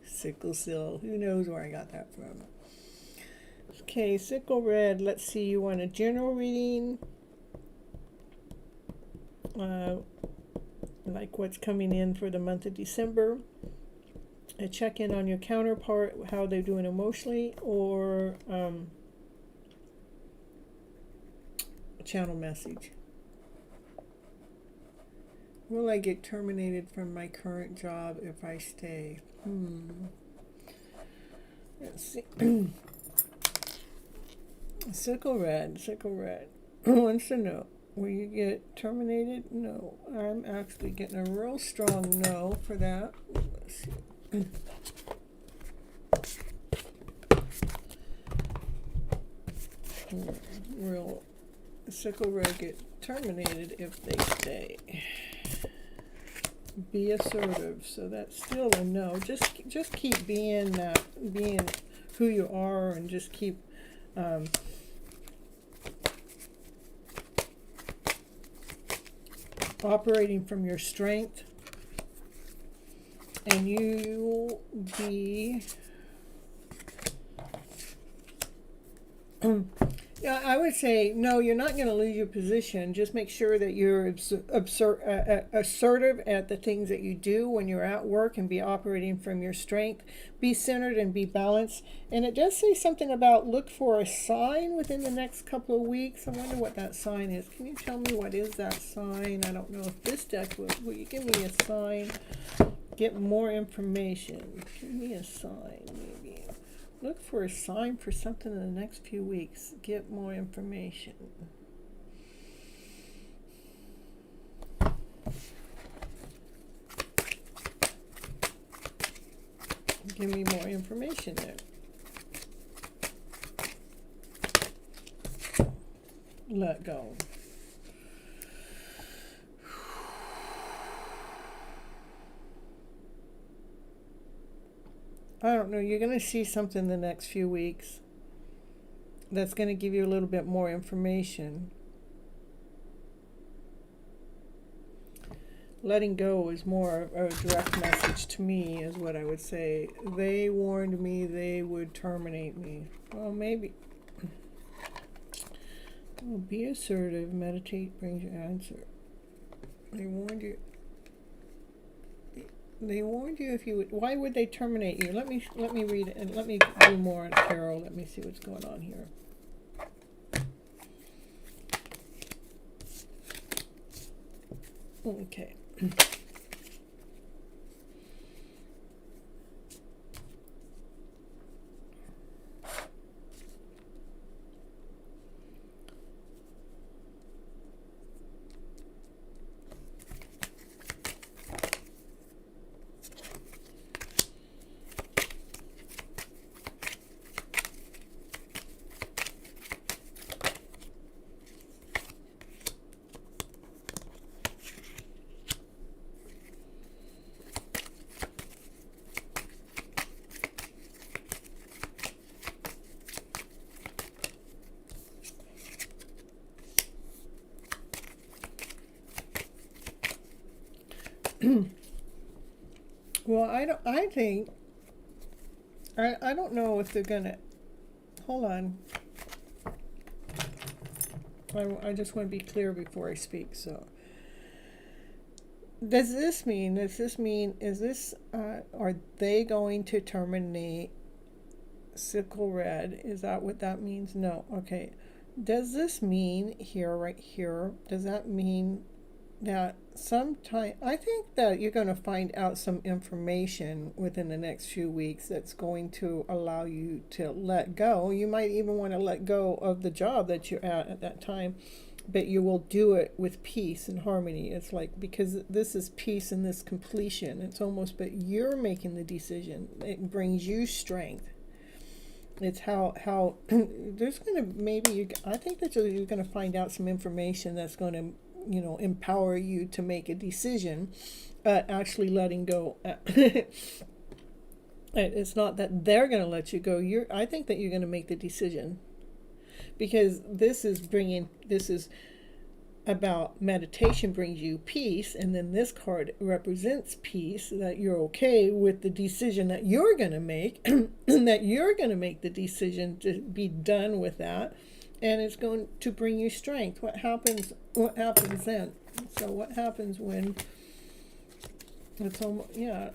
Sickle cell. Who knows where I got that from? Okay, sickle red. Let's see. You want a general reading, like what's coming in for the month of December. A check-in on your counterpart, how they're doing emotionally, or a channel message. Will I get terminated from my current job if I stay? Let's see. Sickle red wants to know, will you get terminated? No. I'm actually getting a real strong no for that. Let's see. Will sickle red get terminated if they stay? Be assertive. So that's still a no. Just keep being who you are, and just keep operating from your strength, and you'll be yeah, I would say no, you're not going to lose your position. Just make sure that you're assertive at the things that you do when you're at work, and be operating from your strength. Be centered and be balanced. And it does say something about look for a sign within the next couple of weeks. I wonder what that sign is. Can you tell me what is that sign? I don't know if this deck will you give me a sign? Get more information. Give me a sign, maybe. Look for a sign for something in the next few weeks. Get more information. Give me more information there. Let go. I don't know, you're going to see something the next few weeks that's going to give you a little bit more information. Letting go is more a direct message to me, is what I would say. They warned me they would terminate me. Well, maybe. Oh, be assertive, meditate brings your answer. They warned you. They warned you if you would. Why would they terminate you? Let me read it, and let me do more on tarot. Let me see what's going on here. Okay. Well, I don't know if they're gonna. Hold on. I just want to be clear before I speak. So, is this, are they going to terminate sickle red? Is that what that means? No. Okay. Does this mean right here, does that mean that sometime, I think that you're going to find out some information within the next few weeks that's going to allow you to let go. You might even want to let go of the job that you're at that time, but you will do it with peace and harmony. It's like, because this is peace and this completion. It's almost, but you're making the decision. It brings you strength. It's how there's going to, I think that you're going to find out some information that's going to, empower you to make a decision, actually letting go. It's not that they're going to let you go. I think that you're going to make the decision, because this is about meditation brings you peace, and then this card represents peace, that you're okay with the decision that you're going to make, and that you're going to make the decision to be done with that, and it's going to bring you strength. What happens then? So what happens when it's almost, yeah,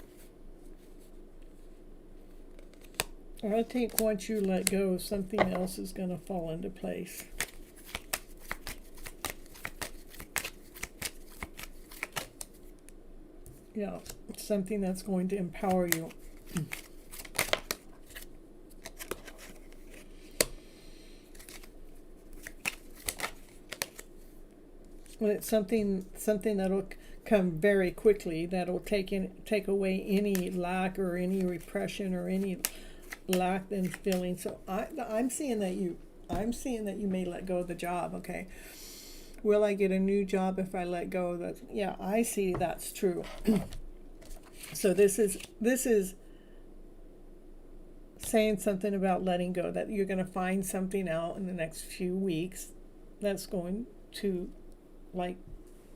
I think once you let go, something else is going to fall into place. Yeah, something that's going to empower you. Well, it's something that'll come very quickly, that'll take away any lack or any repression or any lack in feeling. So I'm seeing that you may let go of the job. Okay, will I get a new job if I let go? That, yeah, I see that's true. So this is saying something about letting go, that you're going to find something out in the next few weeks that's going to like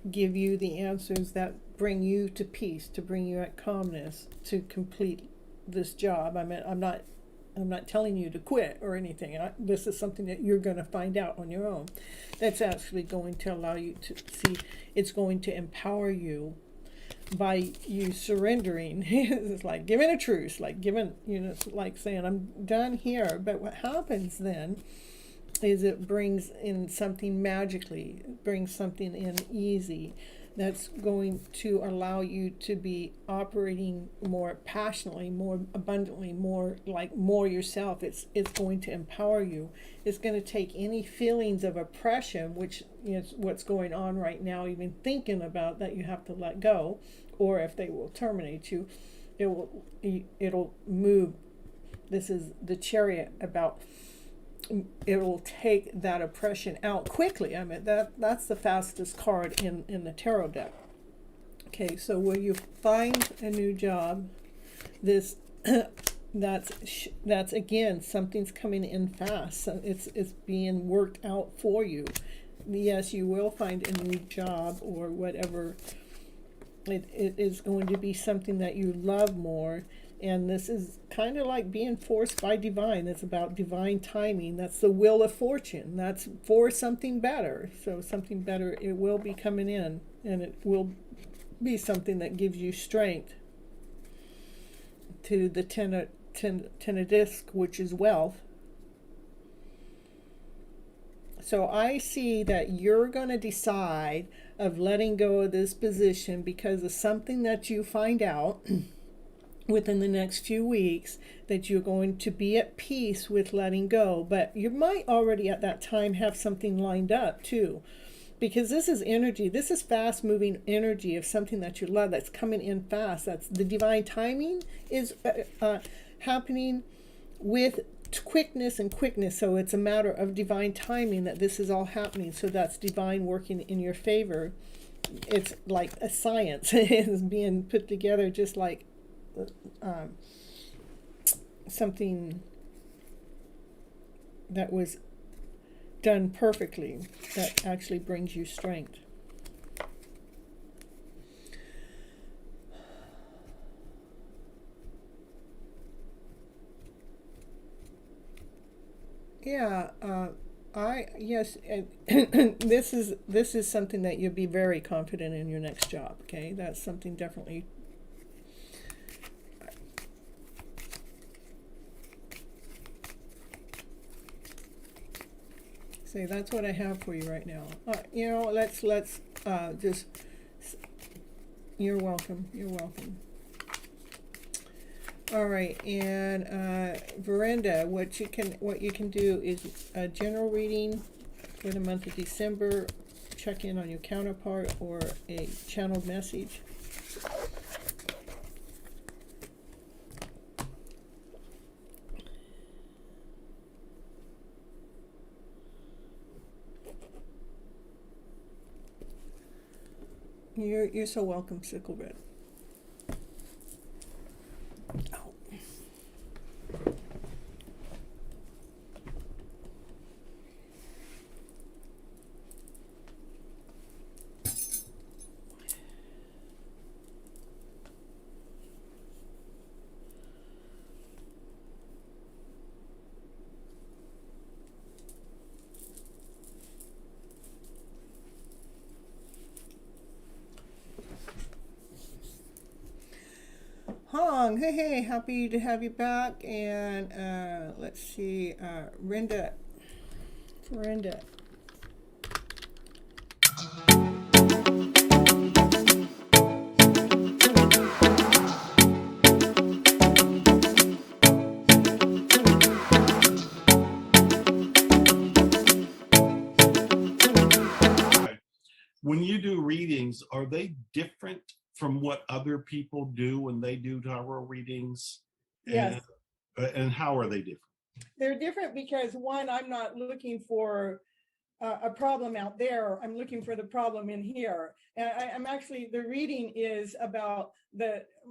give you the answers that bring you to peace, to bring you at calmness, to complete this job. I mean, I'm not telling you to quit or anything. This is something that you're going to find out on your own. That's actually going to allow you to see, it's going to empower you by you surrendering. It's like giving a truce, like giving, it's like saying, I'm done here. But what happens then is it brings in something magically, it brings something in easy, that's going to allow you to be operating more passionately, more abundantly, more yourself. It's going to empower you. It's going to take any feelings of oppression, which is what's going on right now, even thinking about that you have to let go, or if they will terminate you, it'll move. This is the Chariot, about it'll take that oppression out quickly. I mean, that's the fastest card in the tarot deck. Okay, so will you find a new job? This that's again, something's coming in fast. So it's being worked out for you. Yes, you will find a new job or whatever. It is going to be something that you love more. And this is kind of like being forced by divine. It's about divine timing. That's the wheel of fortune. That's for something better. So something better, it will be coming in. And it will be something that gives you strength. To the ten of disc, which is wealth. So I see that you're going to decide of letting go of this position because of something that you find out within the next few weeks, that you're going to be at peace with letting go. But you might already at that time have something lined up too, because this is energy. This is fast moving energy of something that you love that's coming in fast. That's the divine timing is happening with quickness. So it's a matter of divine timing that this is all happening. So that's divine working in your favor. It's like a science is being put together, just like something that was done perfectly, that actually brings you strength. Yeah, yes, this is something that you'll be very confident in your next job. Okay, that's something definitely. Say that's what I have for you right now. Let's just. You're welcome. You're welcome. All right, and Verenda, what you can do is a general reading for the month of December. Check in on your counterpart or a channeled message. You're so welcome, Sicklered. Hong, hey, happy to have you back. And let's see, Brenda. When you do readings, are they different from what other people do when they do tarot readings? Yes. And how are they different? They're different because, one, I'm not looking for a problem out there. I'm looking for the problem in here. And I'm actually, the reading is about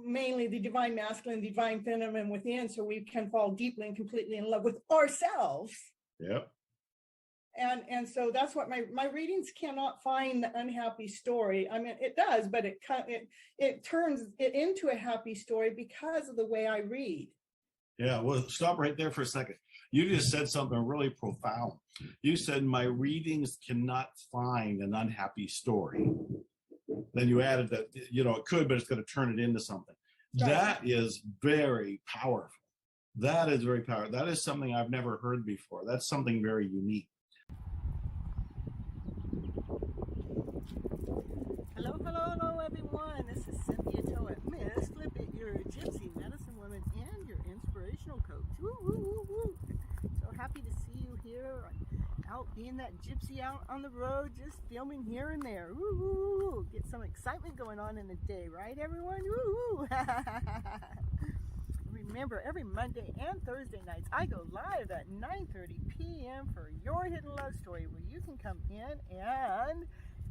mainly the divine masculine, divine feminine within, so we can fall deeply and completely in love with ourselves. Yep. And so that's what my readings cannot find the unhappy story. I mean, it does, but it turns it into a happy story because of the way I read. Yeah, well, stop right there for a second. You just said something really profound. You said my readings cannot find an unhappy story. Then you added that, it could, but it's going to turn it into something. Right. That is very powerful. That is very powerful. That is something I've never heard before. That's something very unique. Hello, everyone. This is Cynthia Toet, Miss FlipN, your gypsy medicine woman and your inspirational coach. Woo, woo, woo, woo. So happy to see you here, out being that gypsy out on the road, just filming here and there. Woo, woo, woo, woo. Get some excitement going on in the day, right, everyone? Woo, woo. Remember, every Monday and Thursday nights, I go live at 9:30 p.m. for Your Hidden Love Story, where you can come in and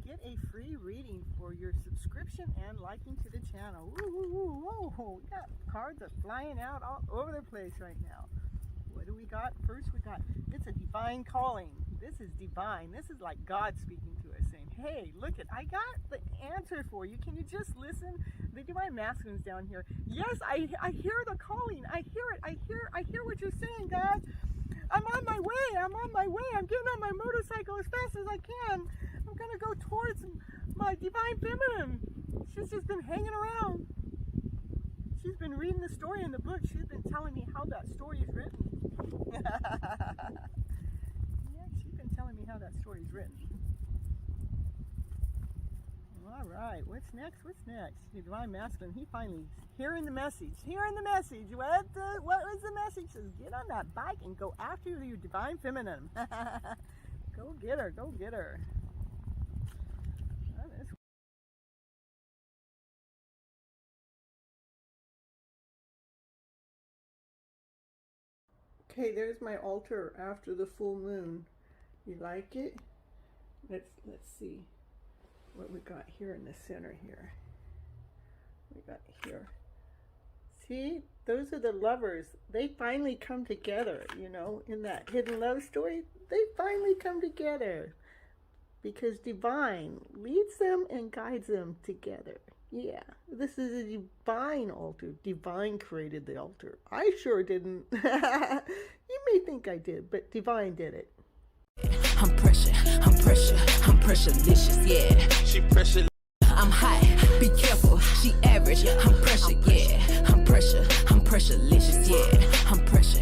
get a free reading for your subscription and liking to the channel. Woo, woo, woo, woo. We got cards are flying out all over the place right now. What do we got? First, we got, it's a divine calling. This is divine. This is like God speaking to us, saying, hey, look it, I got the answer for you. Can you just listen? The divine masculine's down here. Yes, I hear the calling. I hear it. I hear what you're saying, God. I'm on my way. I'm getting on my motorcycle as fast as I can. I'm gonna go towards my divine feminine. She's just been hanging around. She's been reading the story in the book. She's been telling me how that story is written. Yeah, she's been telling me how that story is written. All right, what's next? The divine masculine, he finally hearing the message. What was the message? Says, get on that bike and go after your divine feminine. Go get her. Okay, there's my altar after the full moon. You like it? Let's see what we got here in the center here. See, those are the lovers. They finally come together, in that hidden love story. They finally come together because divine leads them and guides them together. Yeah, this is a divine altar. Divine created the altar. I sure didn't. You may think I did, but divine did it. I'm pressurelicious, yeah. She pressure. I'm hot, be careful. She average, I'm pressure, yeah. I'm pressurelicious, yeah. I'm pressure.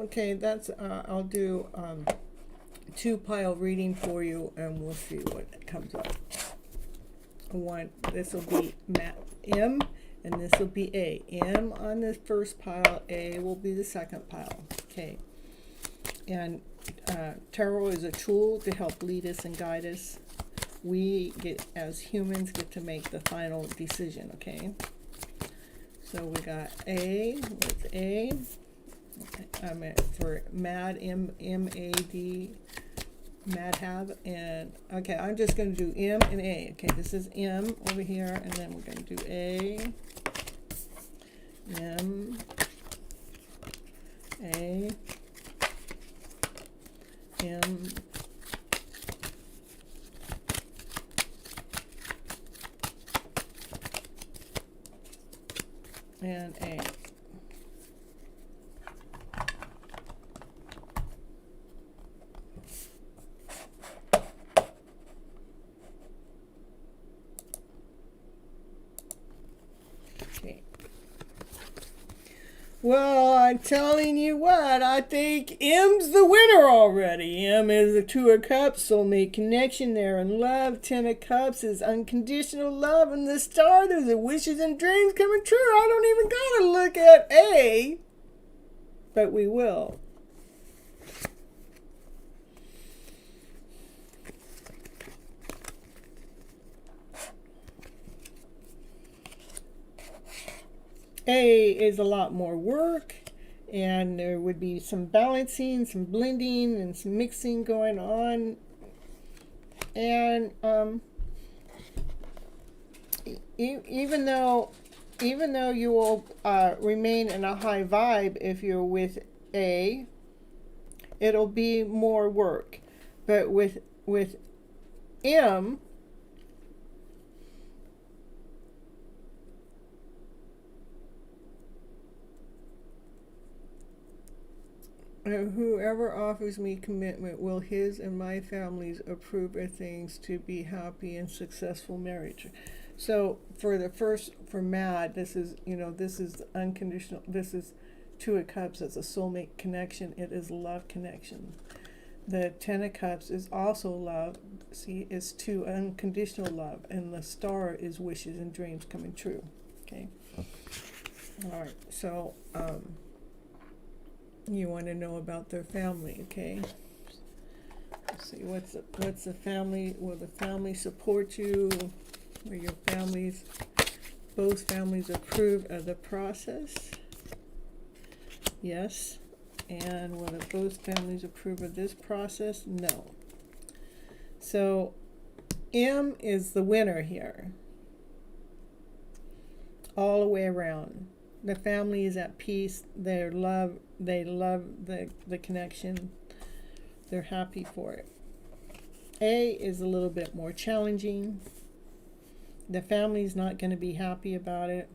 Okay, that's I'll do 2-pile reading for you, and we'll see what comes up. This will be M, and this will be A. M on the first pile, A will be the second pile. Okay, and tarot is a tool to help lead us and guide us. We as humans get to make the final decision. Okay, so we got A. What's A? For mad, M-A-D, mad have, and okay, I'm just going to do M and A. Okay, this is M over here, and then we're going to do A, M, A, M, and A. Well, I'm telling you what, I think M's the winner already. M is the Two of Cups, soulmate connection there in love. Ten of Cups is unconditional love. And the Star, there's the wishes and dreams coming true. I don't even gotta look at A, but we will. A is a lot more work, and there would be some balancing, some blending, and some mixing going on. And even though you will remain in a high vibe if you're with A, it'll be more work. But with M, whoever offers me commitment will his and my families approve of things to be happy and successful marriage. So for Mad, this is unconditional. This is Two of Cups as a soulmate connection. It is love connection. The Ten of Cups is also love. See, it's two unconditional love, and the Star is wishes and dreams coming true. Okay. All right. So you want to know about their family, okay? Let's see, what's the family? Will the family support you? Will your both families approve of the process? Yes. And will both families approve of this process? No. So M is the winner here, all the way around. The family is at peace. They love the connection. They're happy for it. A is a little bit more challenging. The family's not going to be happy about it.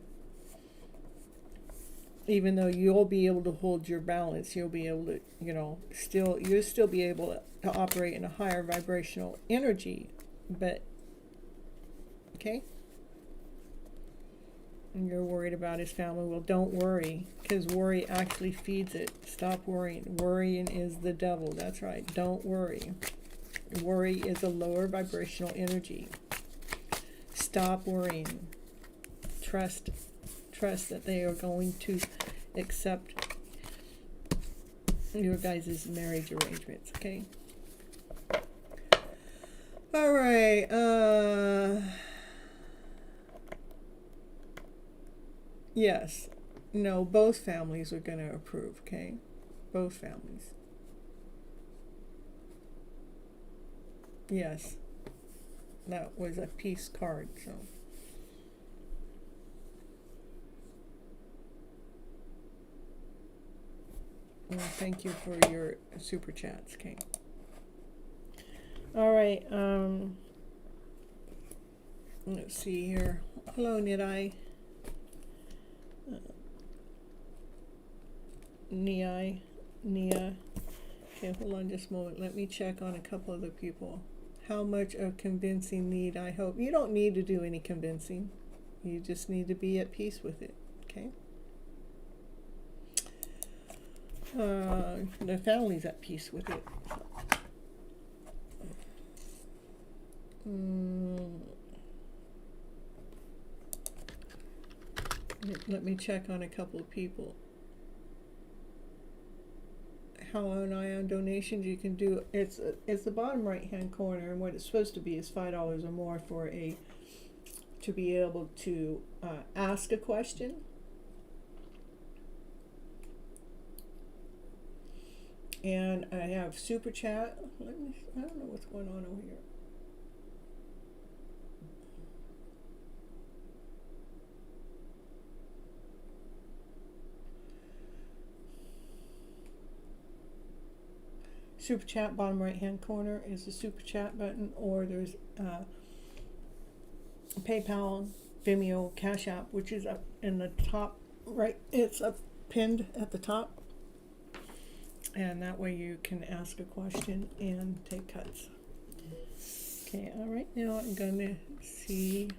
Even though you'll be able to hold your balance, you'll be able to, you'll still be able to operate in a higher vibrational energy. But, okay? And you're worried about his family. Well, don't worry, because worry actually feeds it. Stop worrying. Worrying is the devil. That's right. Don't worry. Worry is a lower vibrational energy. Stop worrying. Trust that they are going to accept your guys' marriage arrangements, okay? All right. Yes. No, both families are going to approve, okay? Both families. Yes. That was a peace card, so. Well, thank you for your super chats, okay? All right, let's see here. Hello, Nidai. Nia. Okay, hold on just a moment. Let me check on a couple other people. How much of convincing need I hope? You don't need to do any convincing. You just need to be at peace with it, okay? The family's at peace with it. Let me check on a couple of people. How an ion donations you can do, it's the bottom right hand corner, and what it's supposed to be is $5 or more for to be able to ask a question. And I have super chat. I don't know what's going on over here. Super chat, bottom right hand corner is the super chat button, or there's PayPal, Venmo, CashApp, which is up in the top right. It's up pinned at the top. And that way you can ask a question and take cuts. Okay, all right, now I'm going to see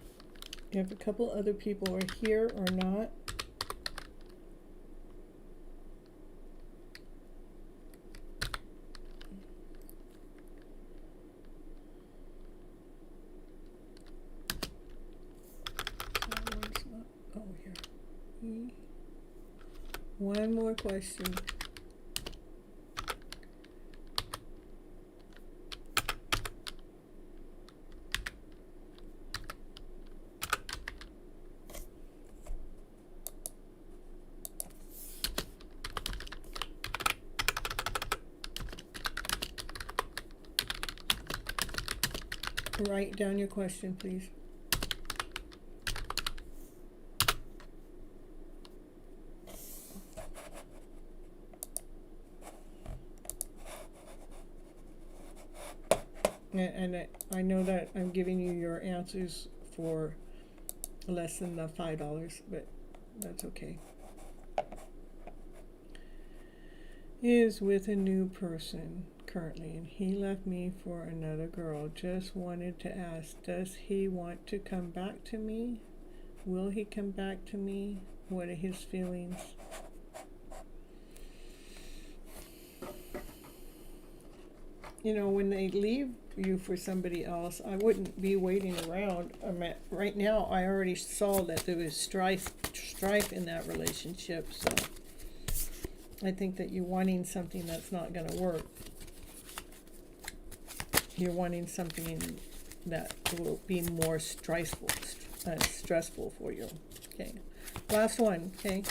if a couple other people are here or not. one more question. Write down your question, please. And I know that I'm giving you your answers for less than the $5, but that's okay. Is with a new person currently, and he left me for another girl. Just wanted to ask, does he want to come back to me? Will he come back to me? What are his feelings? You know, when they leave you for somebody else, I wouldn't be waiting around. Right now, I already saw that there was strife in that relationship, so I think that you're wanting something that's not going to work. You're wanting something that will be more stressful for you. Okay, last one. Okay.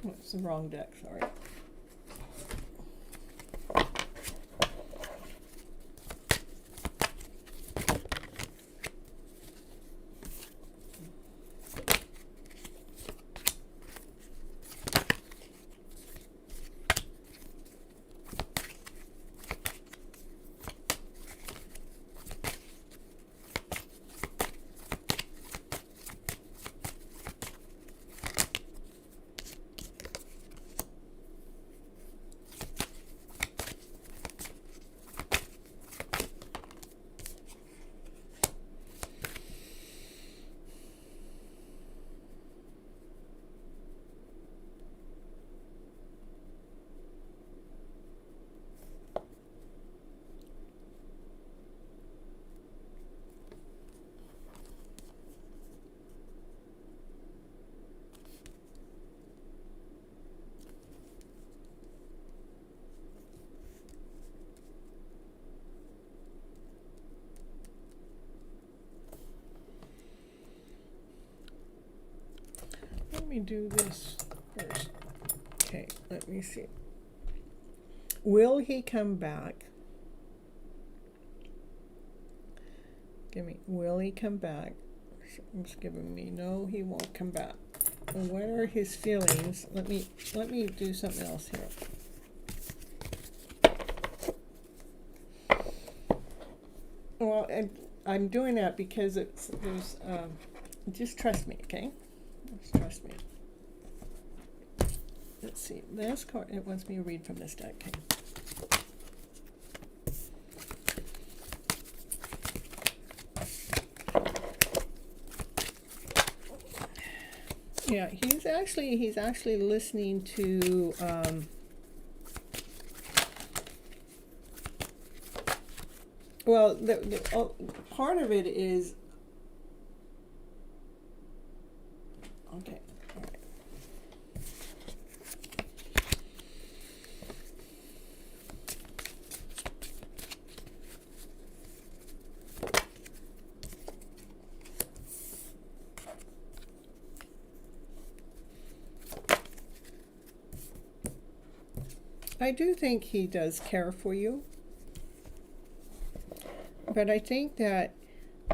Oh, it's the wrong deck. Sorry. Let me do this first. Okay, let me see. Will he come back? Will he come back? It's giving me no, he won't come back. And what are his feelings? Let me do something else here. Well, and I'm doing that because there's just trust me, okay? Just trust me. Let's see. This card, it wants me to read from this deck. Okay. Yeah, he's actually listening to well, the part of it is okay. All right. I do think he does care for you, but I think that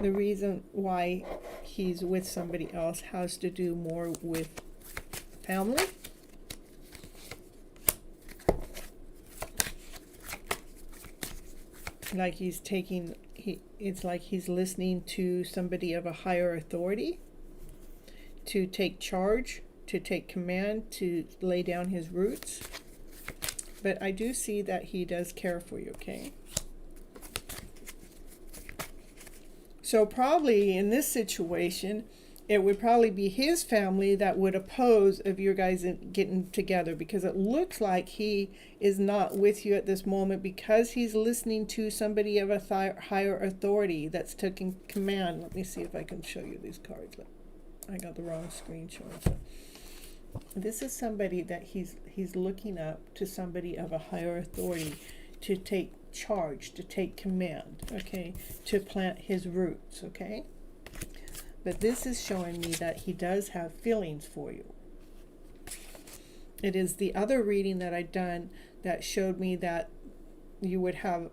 the reason why he's with somebody else has to do more with family. Like it's like he's listening to somebody of a higher authority to take charge, to take command, to lay down his roots. But I do see that he does care for you, okay? So probably in this situation, it would probably be his family that would oppose of you guys getting together, because it looks like he is not with you at this moment because he's listening to somebody of a higher authority that's taking command. Let me see if I can show you these cards. I got the wrong screen showing. So this is somebody that he's looking up to, somebody of a higher authority, to take charge, to take command, okay, to plant his roots, okay? But this is showing me that he does have feelings for you. It is the other reading that I'd done that showed me that you would have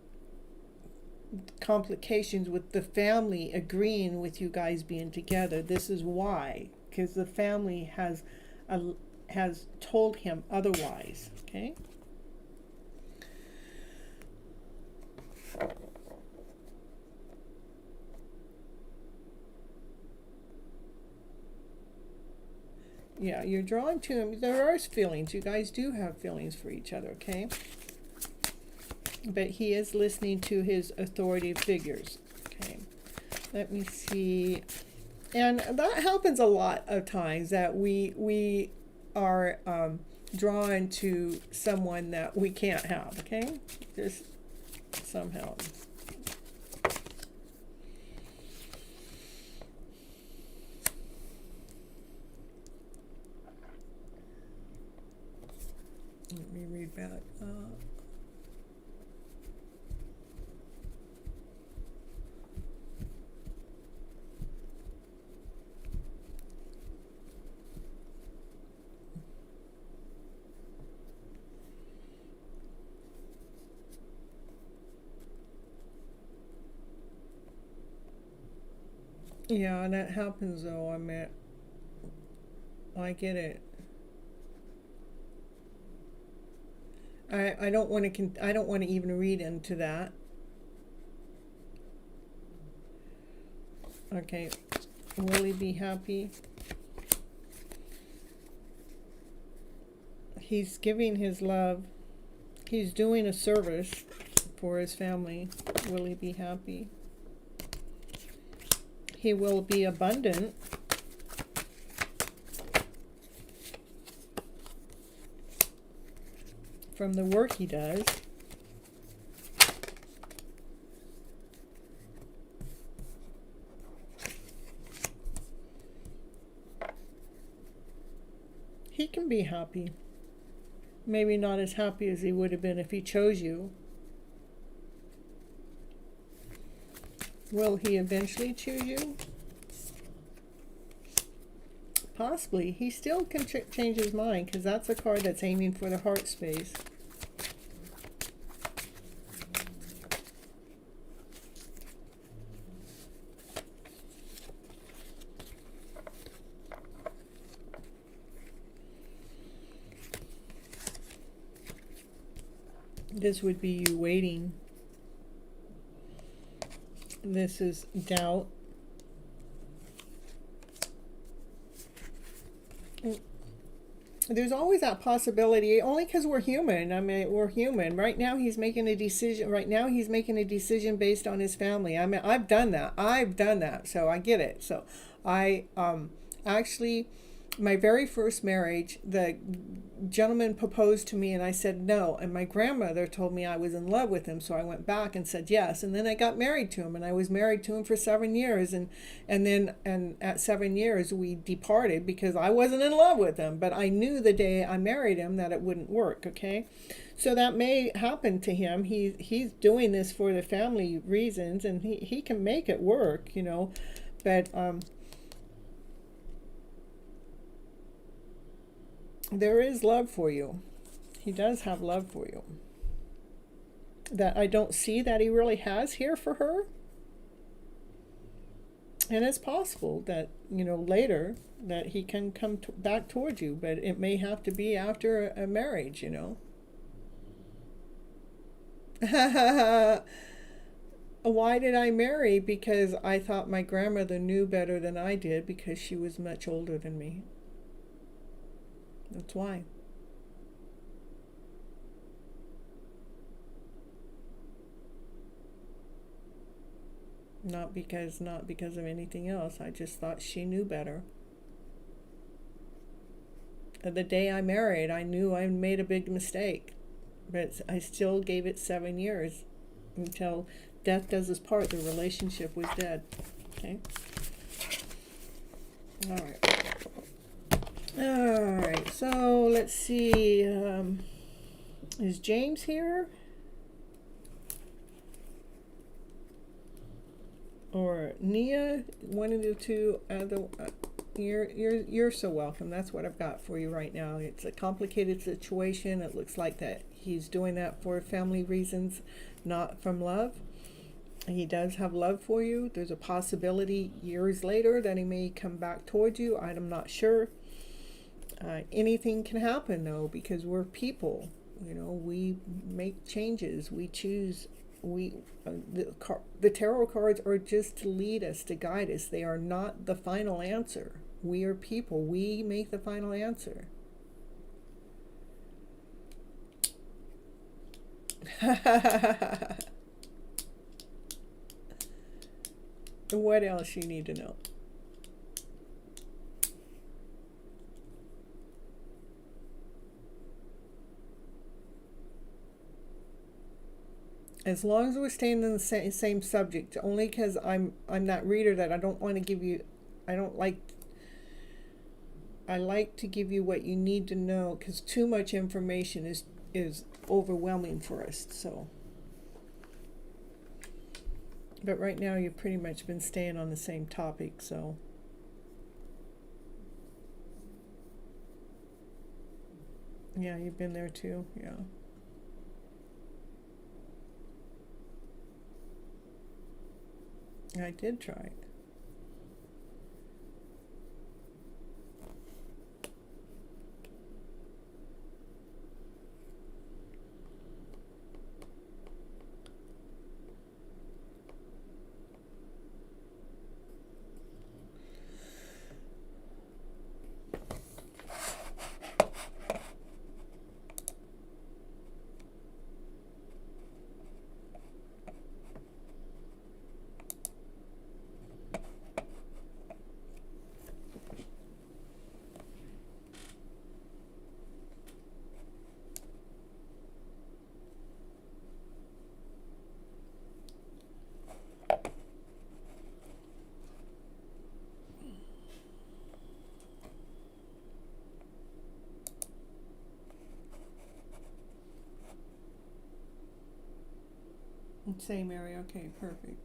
complications with the family agreeing with you guys being together. This is why, because the family has told him otherwise, okay? Yeah, you're drawn to him. There are feelings. You guys do have feelings for each other, okay? But he is listening to his authority figures, okay? Let me see. And that happens a lot of times, that we are drawn to someone that we can't have, okay? Just somehow. Let me read back. Yeah, that happens though. I mean, I get it. I don't want to. I don't want to even read into that. Okay, will he be happy? He's giving his love. He's doing a service for his family. Will he be happy? He will be abundant. From the work he does. He can be happy. Maybe not as happy as he would have been if he chose you. Will he eventually choose you? Possibly. He still can change his mind, because that's a card that's aiming for the heart space. This would be you waiting. This is doubt. There's always that possibility, only because we're human. I mean, we're human. Right now he's making a decision. Right now he's making a decision based on his family. I mean, I've done that. So I get it. So I actually, my very first marriage, the gentleman proposed to me and I said no, and my grandmother told me I was in love with him, so I went back and said yes, and then I got married to him, and I was married to him for 7 years, and at 7 years we departed because I wasn't in love with him, but I knew the day I married him that it wouldn't work, okay? So that may happen to him. He's doing this for the family reasons, and he can make it work, you know, but there is love for you. He does have love for you. That I don't see that he really has here for her. And it's possible that, you know, later that he can come back towards you, but it may have to be after a marriage, you know. Why did I marry? Because I thought my grandmother knew better than I did, because she was much older than me. That's why. Not because of anything else. I just thought she knew better. The day I married, I knew I made a big mistake, but I still gave it 7 years until death does us part. The relationship was dead. Okay. All right. All right. So let's see. Is James here? Or Nia? One of the two. You're so welcome. That's what I've got for you right now. It's a complicated situation. It looks like that he's doing that for family reasons, not from love. He does have love for you. There's a possibility years later that he may come back towards you. I'm not sure. Anything can happen though, because we're people. You know, we make changes. We choose. The tarot cards are just to lead us, to guide us. They are not the final answer. We are people. We make the final answer. What else you need to know? As long as we're staying in the same subject, only because I'm that reader that I don't want to give you, I like to give you what you need to know, because too much information is overwhelming for us. So, but right now you've pretty much been staying on the same topic, so. Yeah, you've been there too, yeah. I did try. Same area, okay, perfect.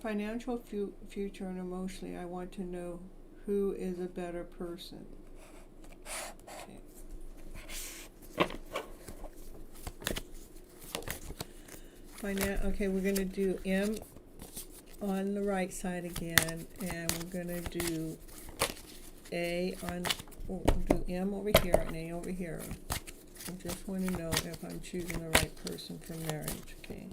Financial future and emotionally, I want to know who is a better person. Okay. Okay, we're going to do M on the right side again, and we're going to do A on, do M over here and A over here. I just want to know if I'm choosing the right person for marriage, okay?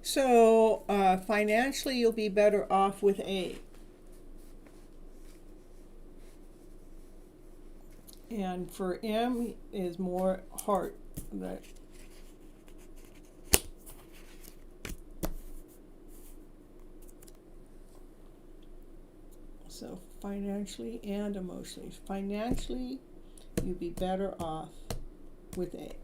So financially, you'll be better off with A. And for M is more heart. That so financially and emotionally. Financially, you'll be better off with A.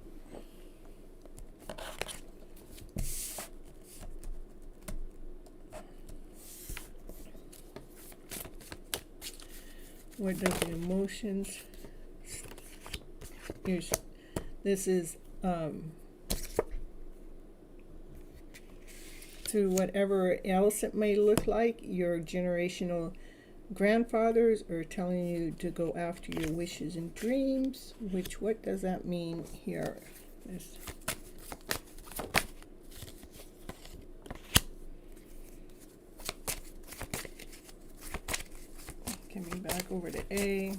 What does the emotions This is to whatever else it may look like. Your generational grandfathers are telling you to go after your wishes and dreams. What does that mean here? Coming back over to A.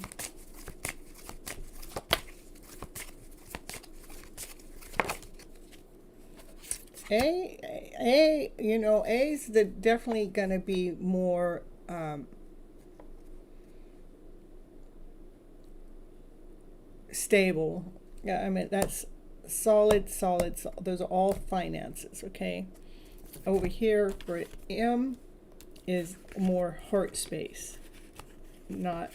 A's definitely going to be more stable. Yeah, I mean, that's solid. Those are all finances, okay? Over here for M is more heart space, not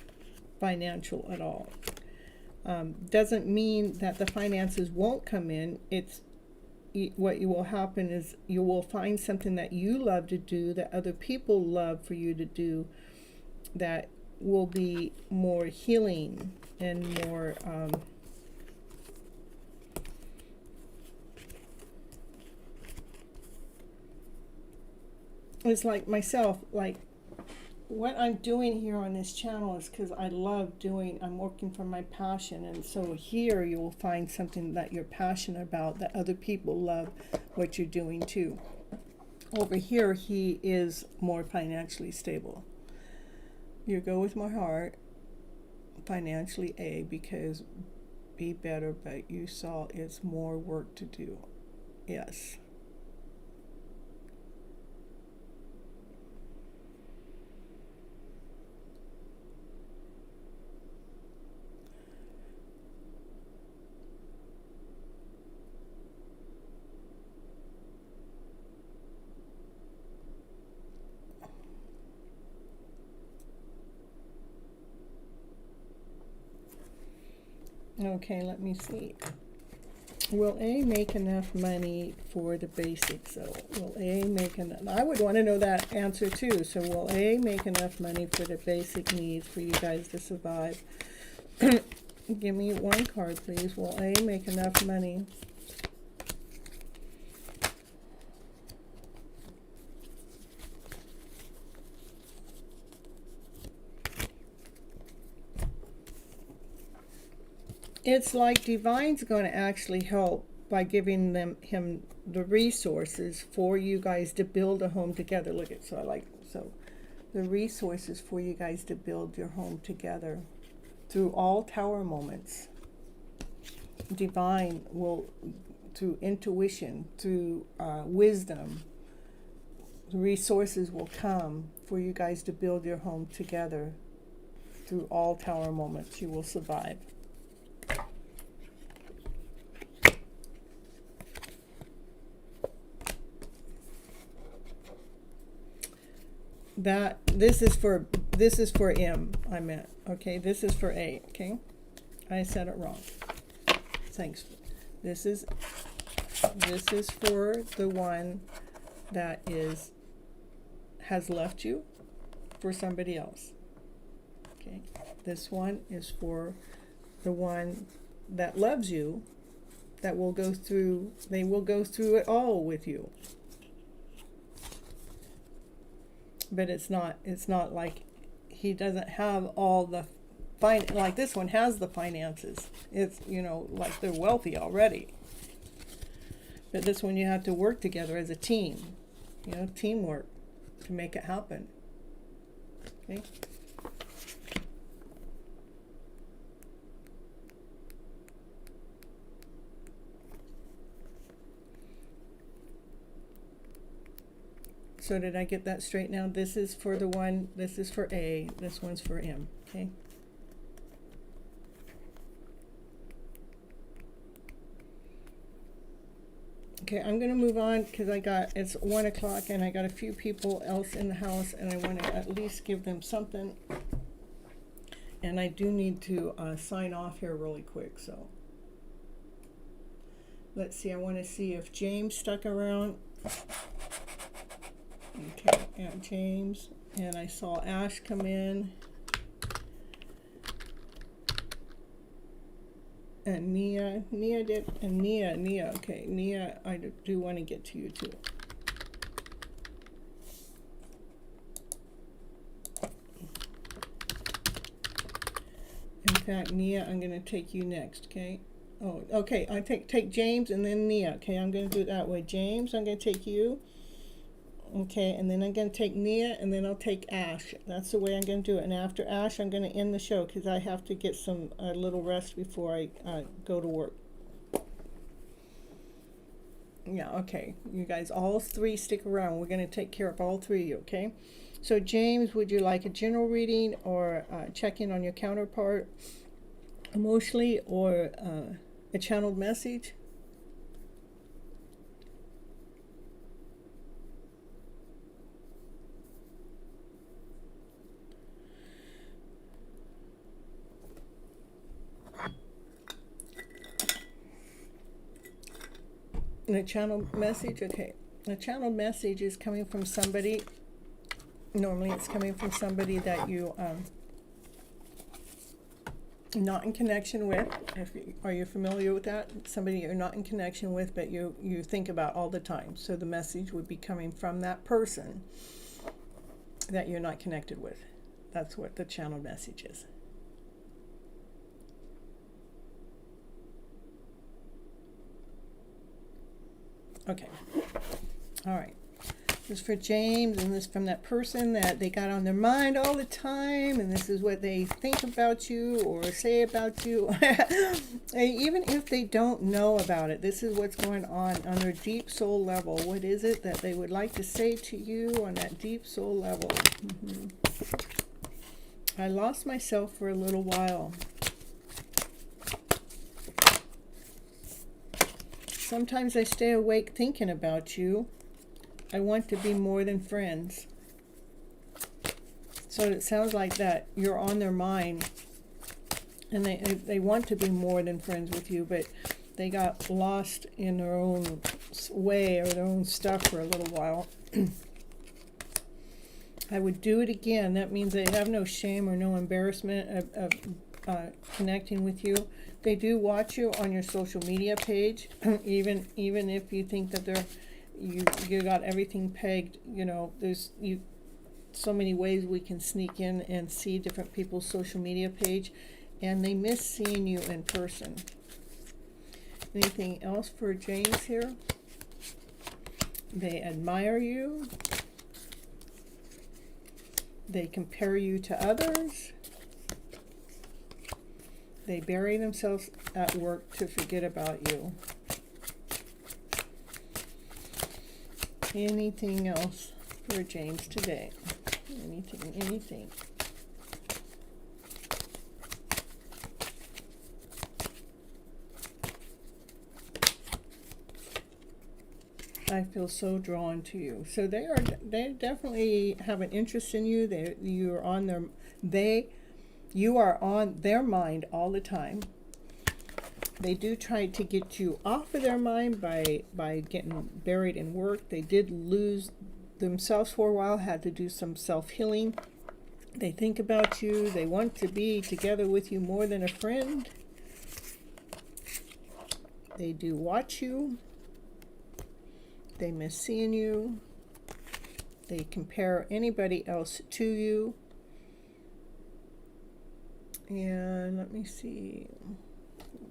financial at all. Doesn't mean that the finances won't come in. What will happen is you will find something that you love to do, that other people love for you to do, that will be more healing and more it's like myself, like what I'm doing here on this channel is because I love doing, I'm working for my passion. And so here you will find something that you're passionate about, that other people love what you're doing too. Over here, he is more financially stable. You go with my heart, financially A, because be better, but you saw it's more work to do. Yes. Okay, let me see. Will A make enough money for the basics? So will A make enough? I would want to know that answer too. So will A make enough money for the basic needs for you guys to survive? Give me one card, please. Will A make enough money? It's like Divine's going to actually help by giving him the resources for you guys to build a home together. Look at, so the resources for you guys to build your home together through all tower moments. Divine will, through intuition, through wisdom, the resources will come for you guys to build your home together. Through all tower moments, you will survive. This is for M, I meant. Okay, this is for A. Okay, I said it wrong. Thanks. This is for the one that has left you for somebody else. Okay, this one is for the one that loves you, that will go through. They will go through it all with you. But it's not like he doesn't have all the like this one has the finances. It's, like they're wealthy already. But this one you have to work together as a team, teamwork to make it happen. Okay. So did I get that straight now? This is for the one, this is for A, this one's for M, okay? Okay, I'm going to move on because it's 1 o'clock and I got a few people else in the house and I want to at least give them something. And I do need to sign off here really quick, so. Let's see, I want to see if James stuck around. Okay, Aunt James, and I saw Ash come in, And Nia, okay, Nia, I do want to get to you too. In fact, Nia, I'm going to take you next, okay? Oh, okay, I take James and then Nia, okay? I'm going to do it that way. James, I'm going to take you. Okay, and then I'm going to take Nia, and then I'll take Ash. That's the way I'm going to do it. And after Ash, I'm going to end the show because I have to get a little rest before I go to work. Yeah, okay. You guys, all three stick around. We're going to take care of all three of you, okay? So, James, would you like a general reading or check in on your counterpart emotionally, or a channeled message? And a channeled message, okay. A channeled message is coming from somebody. Normally, it's coming from somebody that you not in connection with. Are you familiar with that? Somebody you're not in connection with, but you think about all the time. So the message would be coming from that person that you're not connected with. That's what the channeled message is. Okay. All right. This is for James, and this is from that person that they got on their mind all the time, and this is what they think about you or say about you. Even if they don't know about it, this is what's going on their deep soul level. What is it that they would like to say to you on that deep soul level? I lost myself for a little while. Sometimes I stay awake thinking about you. I want to be more than friends. So it sounds like that you're on their mind, and they want to be more than friends with you, but they got lost in their own way or their own stuff for a little while. I would do it again. That means they have no shame or no embarrassment of connecting with you. They do watch you on your social media page, even if you think that you got everything pegged. You know, there's so many ways we can sneak in and see different people's social media page, and they miss seeing you in person. Anything else for James here? They admire you. They compare you to others. They bury themselves at work to forget about you. Anything else for James today? Anything. I feel so drawn to you. So they definitely have an interest in you. You are on their mind all the time. They do try to get you off of their mind by getting buried in work. They did lose themselves for a while, had to do some self-healing. They think about you. They want to be together with you more than a friend. They do watch you. They miss seeing you. They compare anybody else to you. And let me see.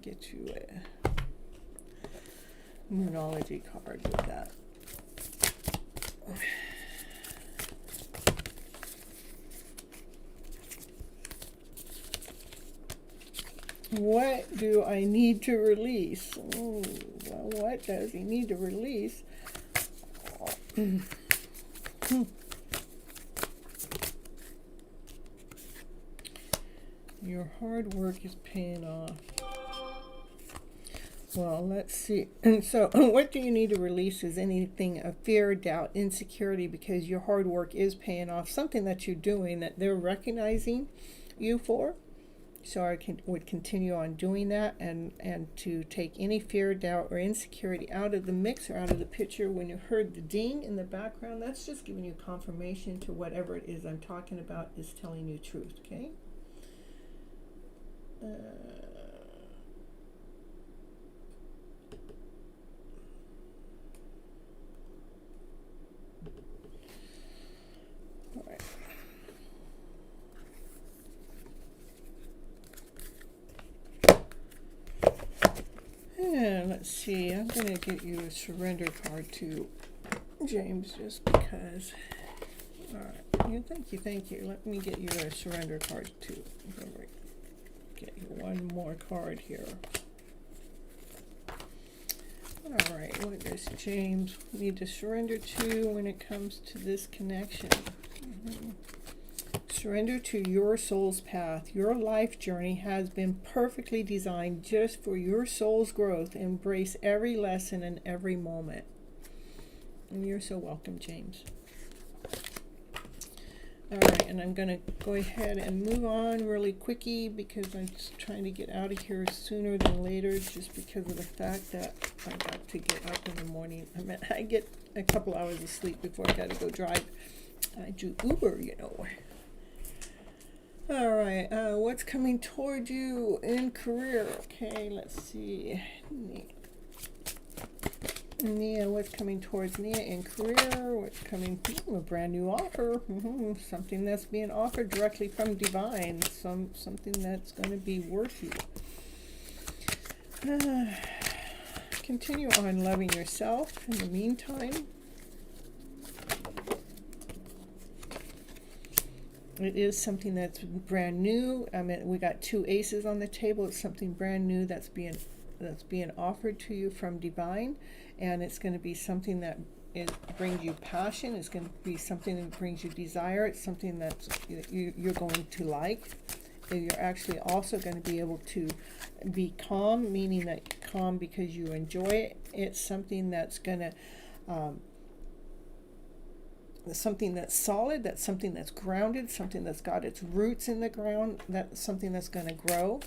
Get you a numerology card with that. What do I need to release? Oh, well, what does he need to release? Your hard work is paying off. Well, let's see. And so what do you need to release is anything of fear, doubt, insecurity, because your hard work is paying off. Something that you're doing that they're recognizing you for. So I would continue on doing that, and to take any fear, doubt, or insecurity out of the mix or out of the picture. When you heard the ding in the background, that's just giving you confirmation to whatever it is I'm talking about is telling you truth, okay? I'm going to get you a surrender card too, James, just because. All right. Yeah, thank you. Let me get you a surrender card too. Get you one more card here. All right, what does James need to surrender to when it comes to this connection? Surrender to your soul's path. Your life journey has been perfectly designed just for your soul's growth. Embrace every lesson and every moment. And you're so welcome, James. All right, and I'm going to go ahead and move on really quickie because I'm just trying to get out of here sooner than later, just because of the fact that I got to get up in the morning. I get a couple hours of sleep before I got to go drive. I do Uber, you know. All right, what's coming toward you in career? Okay, let's see. Nia, what's coming towards Nia in career? What's coming? A brand new offer. Something that's being offered directly from Divine. Something that's going to be worth you. Continue on loving yourself in the meantime. It is something that's brand new. I mean, we got 2 aces on the table. It's something brand new that's being offered to you from Divine. And it's going to be something that brings you passion. It's going to be something that brings you desire. It's something that you're going to like. And you're actually also going to be able to be calm, meaning that calm because you enjoy it. It's something that's going to, something that's solid, that's something that's grounded, something that's got its roots in the ground, that's something that's going to grow.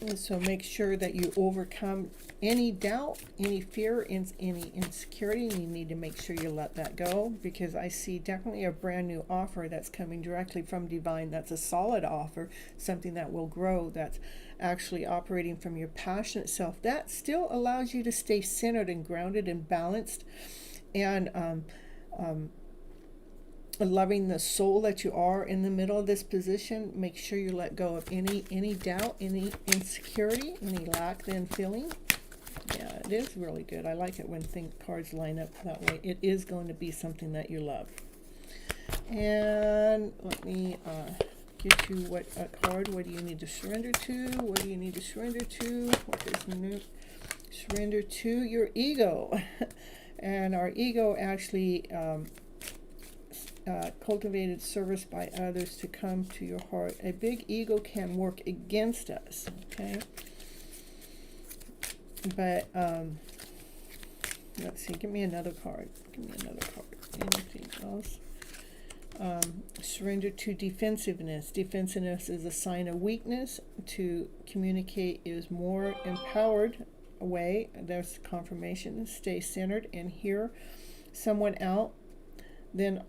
And so make sure that you overcome any doubt, any fear, any insecurity. You need to make sure you let that go, because I see definitely a brand new offer that's coming directly from Divine. That's a solid offer, something that will grow, that's actually operating from your passionate self. That still allows you to stay centered and grounded and balanced, and loving the soul that you are in the middle of this position. Make sure you let go of any doubt, any insecurity, any lack then feeling. Yeah, it is really good. I like it when cards line up that way. It is going to be something that you love. And let me get you what a card. What do you need to surrender to? What do you need to surrender to? What is new? Surrender to your ego. And our ego actually cultivated service by others to come to your heart. A big ego can work against us, okay? But let's see, give me another card. Give me another card. Anything else? Surrender to defensiveness. Defensiveness is a sign of weakness. To communicate is more empowered way. There's confirmation. Stay centered and hear someone out. Then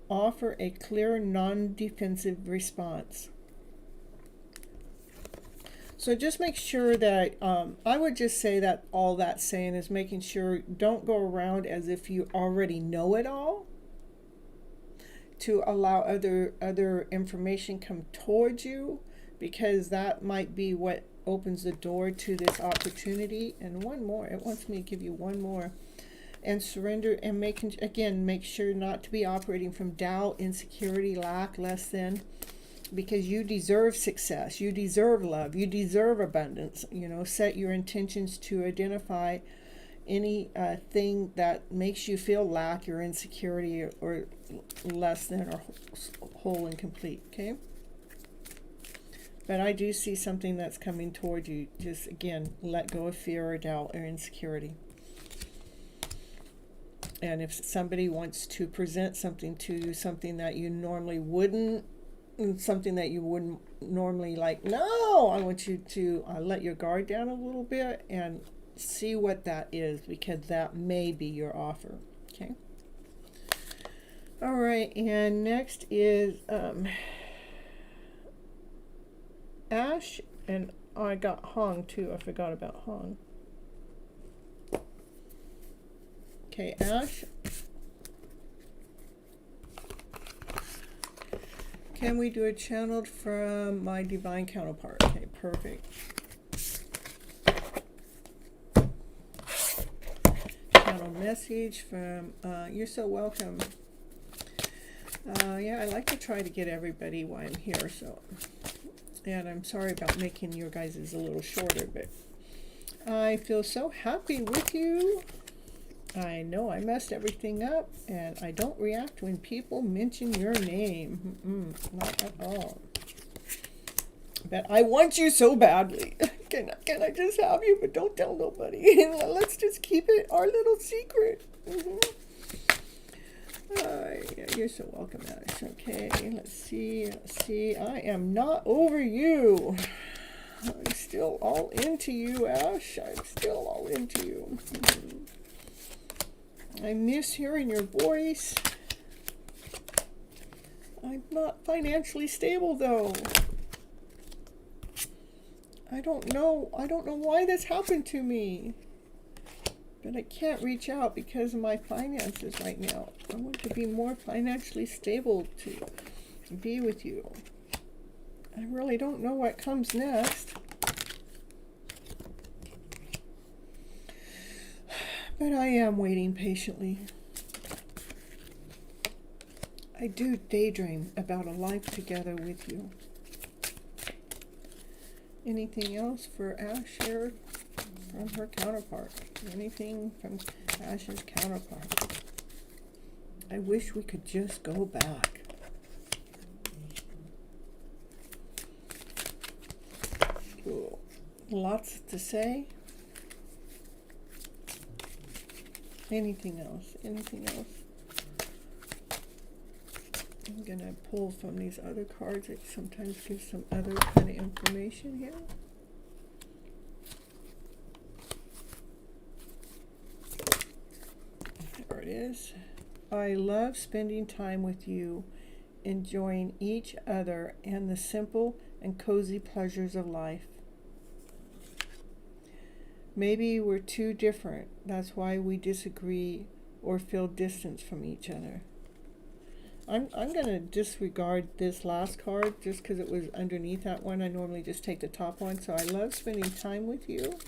offer a clear, non-defensive response. So just make sure that, I would just say that all that's saying is making sure don't go around as if you already know it all, to allow other information come towards you, because that might be what opens the door to this opportunity. And one more, it wants me to give you one more. And surrender, and make sure not to be operating from doubt, insecurity, lack, less than, because you deserve success, you deserve love, you deserve abundance. You know, set your intentions to identify any thing that makes you feel lack or insecurity or less than or whole and complete, okay? But I do see something that's coming toward you. Just, again, let go of fear or doubt or insecurity. And if somebody wants to present something to you, something that you normally wouldn't, something that you wouldn't normally like, no, I want you to let your guard down a little bit and see what that is, because that may be your offer, okay? All right, and next is Ash, and I got Hong too. I forgot about Hong. Okay, Ash. Can we do a channeled from my divine counterpart? Okay, perfect. message from, you're so welcome. Yeah, I like to try to get everybody while I'm here, so. And I'm sorry about making your guys' a little shorter, but I feel so happy with you. I know I messed everything up, and I don't react when people mention your name. Not at all. But I want you so badly. Can I just have you, but don't tell nobody. Let's just keep it our little secret. Yeah, you're so welcome, Ash. Okay, let's see. I am not over you. I'm still all into you, Ash. I'm still all into you. I miss hearing your voice. I'm not financially stable, though. I don't know why this happened to me. But I can't reach out because of my finances right now. I want to be more financially stable to be with you. I really don't know what comes next. But I am waiting patiently. I do daydream about a life together with you. Anything else for Ash here from her counterpart? Anything from Ash's counterpart? I wish we could just go back. Ooh, lots to say. Anything else? Anything else? I'm gonna pull from these other cards. It sometimes gives some other kind of information here. There it is. I love spending time with you, enjoying each other and the simple and cozy pleasures of life. Maybe we're too different. That's why we disagree or feel distance from each other. I'm going to disregard this last card just because it was underneath that one. I normally just take the top one. So I love spending time with you.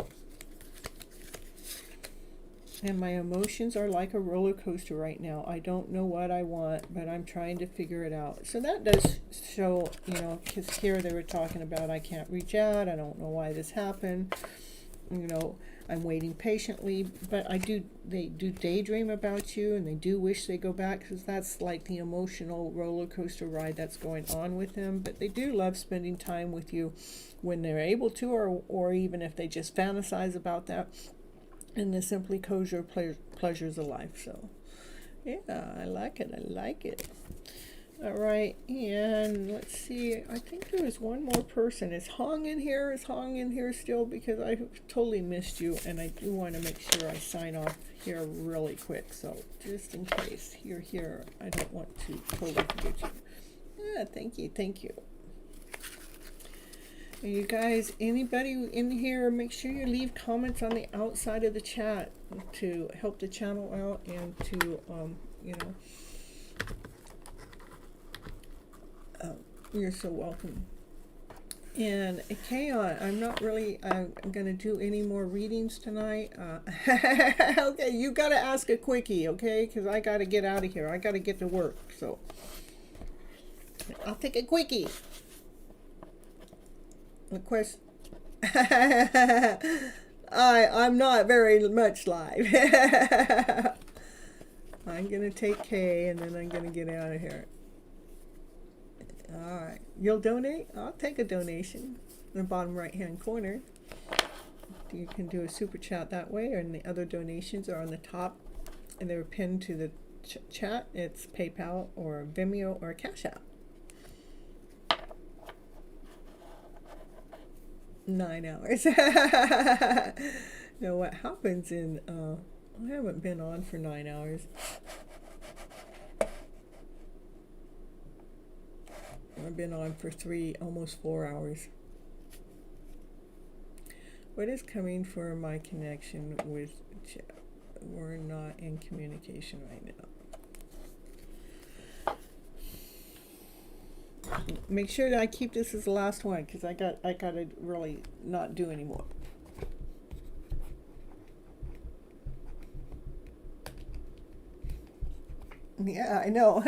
And my emotions are like a roller coaster right now. I don't know what I want, but I'm trying to figure it out. So that does show, because here they were talking about I can't reach out. I don't know why this happened. I'm waiting patiently, but they do daydream about you, and they do wish they go back, because that's like the emotional roller coaster ride that's going on with them. But they do love spending time with you when they're able to, or even if they just fantasize about that, and the simply cozy pleasures of life. So yeah, I like it. All right, and let's see. I think there was one more person. Is Hong in here still? Because I totally missed you, and I do want to make sure I sign off here really quick. So just in case you're here, I don't want to totally forget you. Yeah, thank you. And you guys, anybody in here, make sure you leave comments on the outside of the chat to help the channel out and to, you're so welcome. And Kaon, I'm going to do any more readings tonight. Okay, you got to ask a quickie, okay? Because I got to get out of here. I got to get to work. So I'll take a quickie. The question. I'm not very much live. I'm going to take K, and then I'm going to get out of here. All right. You'll donate? I'll take a donation in the bottom right-hand corner. You can do a super chat that way, and the other donations are on the top, and they're pinned to the chat. It's PayPal or Venmo or CashApp. 9 hours. Now what happens in, I haven't been on for 9 hours. I've been on for almost 4 hours. What is coming for my connection with chat? We're not in communication right now. Make sure that I keep this as the last one, because I gotta really not do anymore. Yeah, I know.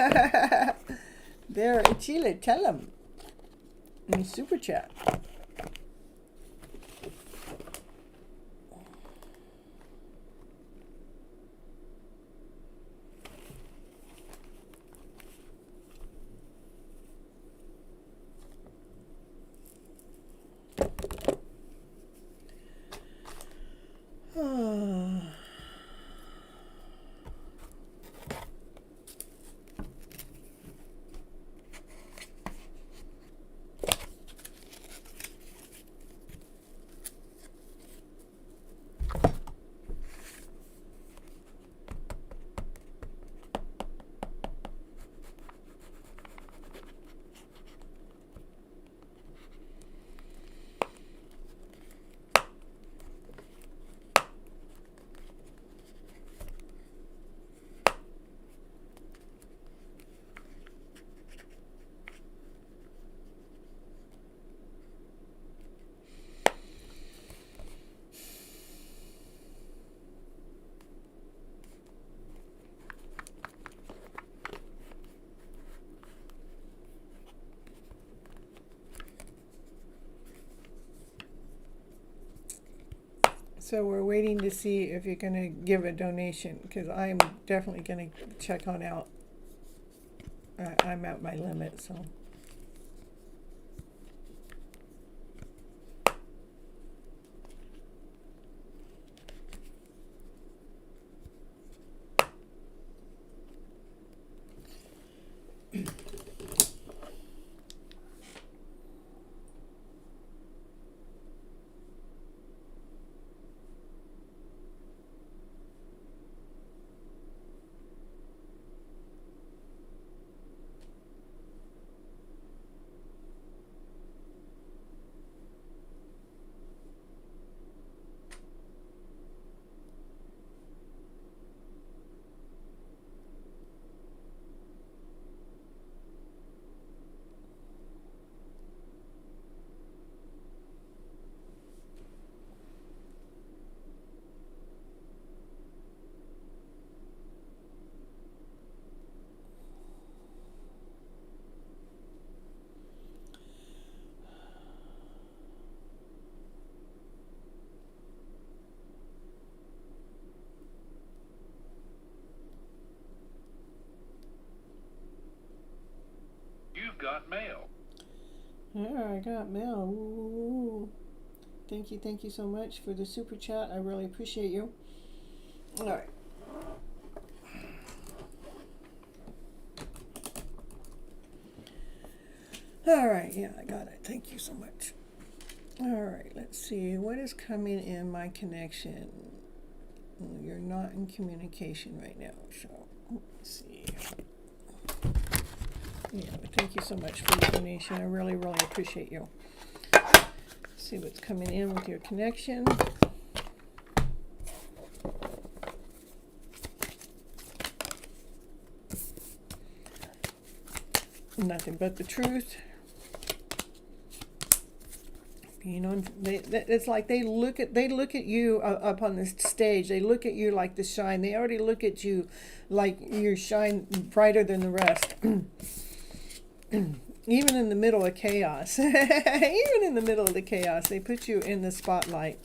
There, Chile, tell them. In super chat. So we're waiting to see if you're going to give a donation, because I'm definitely going to check on out. I'm at my limit, so. You've got mail. Yeah, I got mail. Ooh. Thank you so much for the super chat. I really appreciate you. All right. All right, yeah, I got it. Thank you so much. All right, let's see. What is coming in my connection? Well, you're not in communication right now, so let's see. Yeah, but thank you so much for the donation. I really appreciate you. Let's see what's coming in with your connection. Nothing but the truth. You know, it's like they look at you up on this stage. They look at you like the shine. They already look at you like you shine brighter than the rest. Even in the middle of chaos. Even in the middle of the chaos, they put you in the spotlight.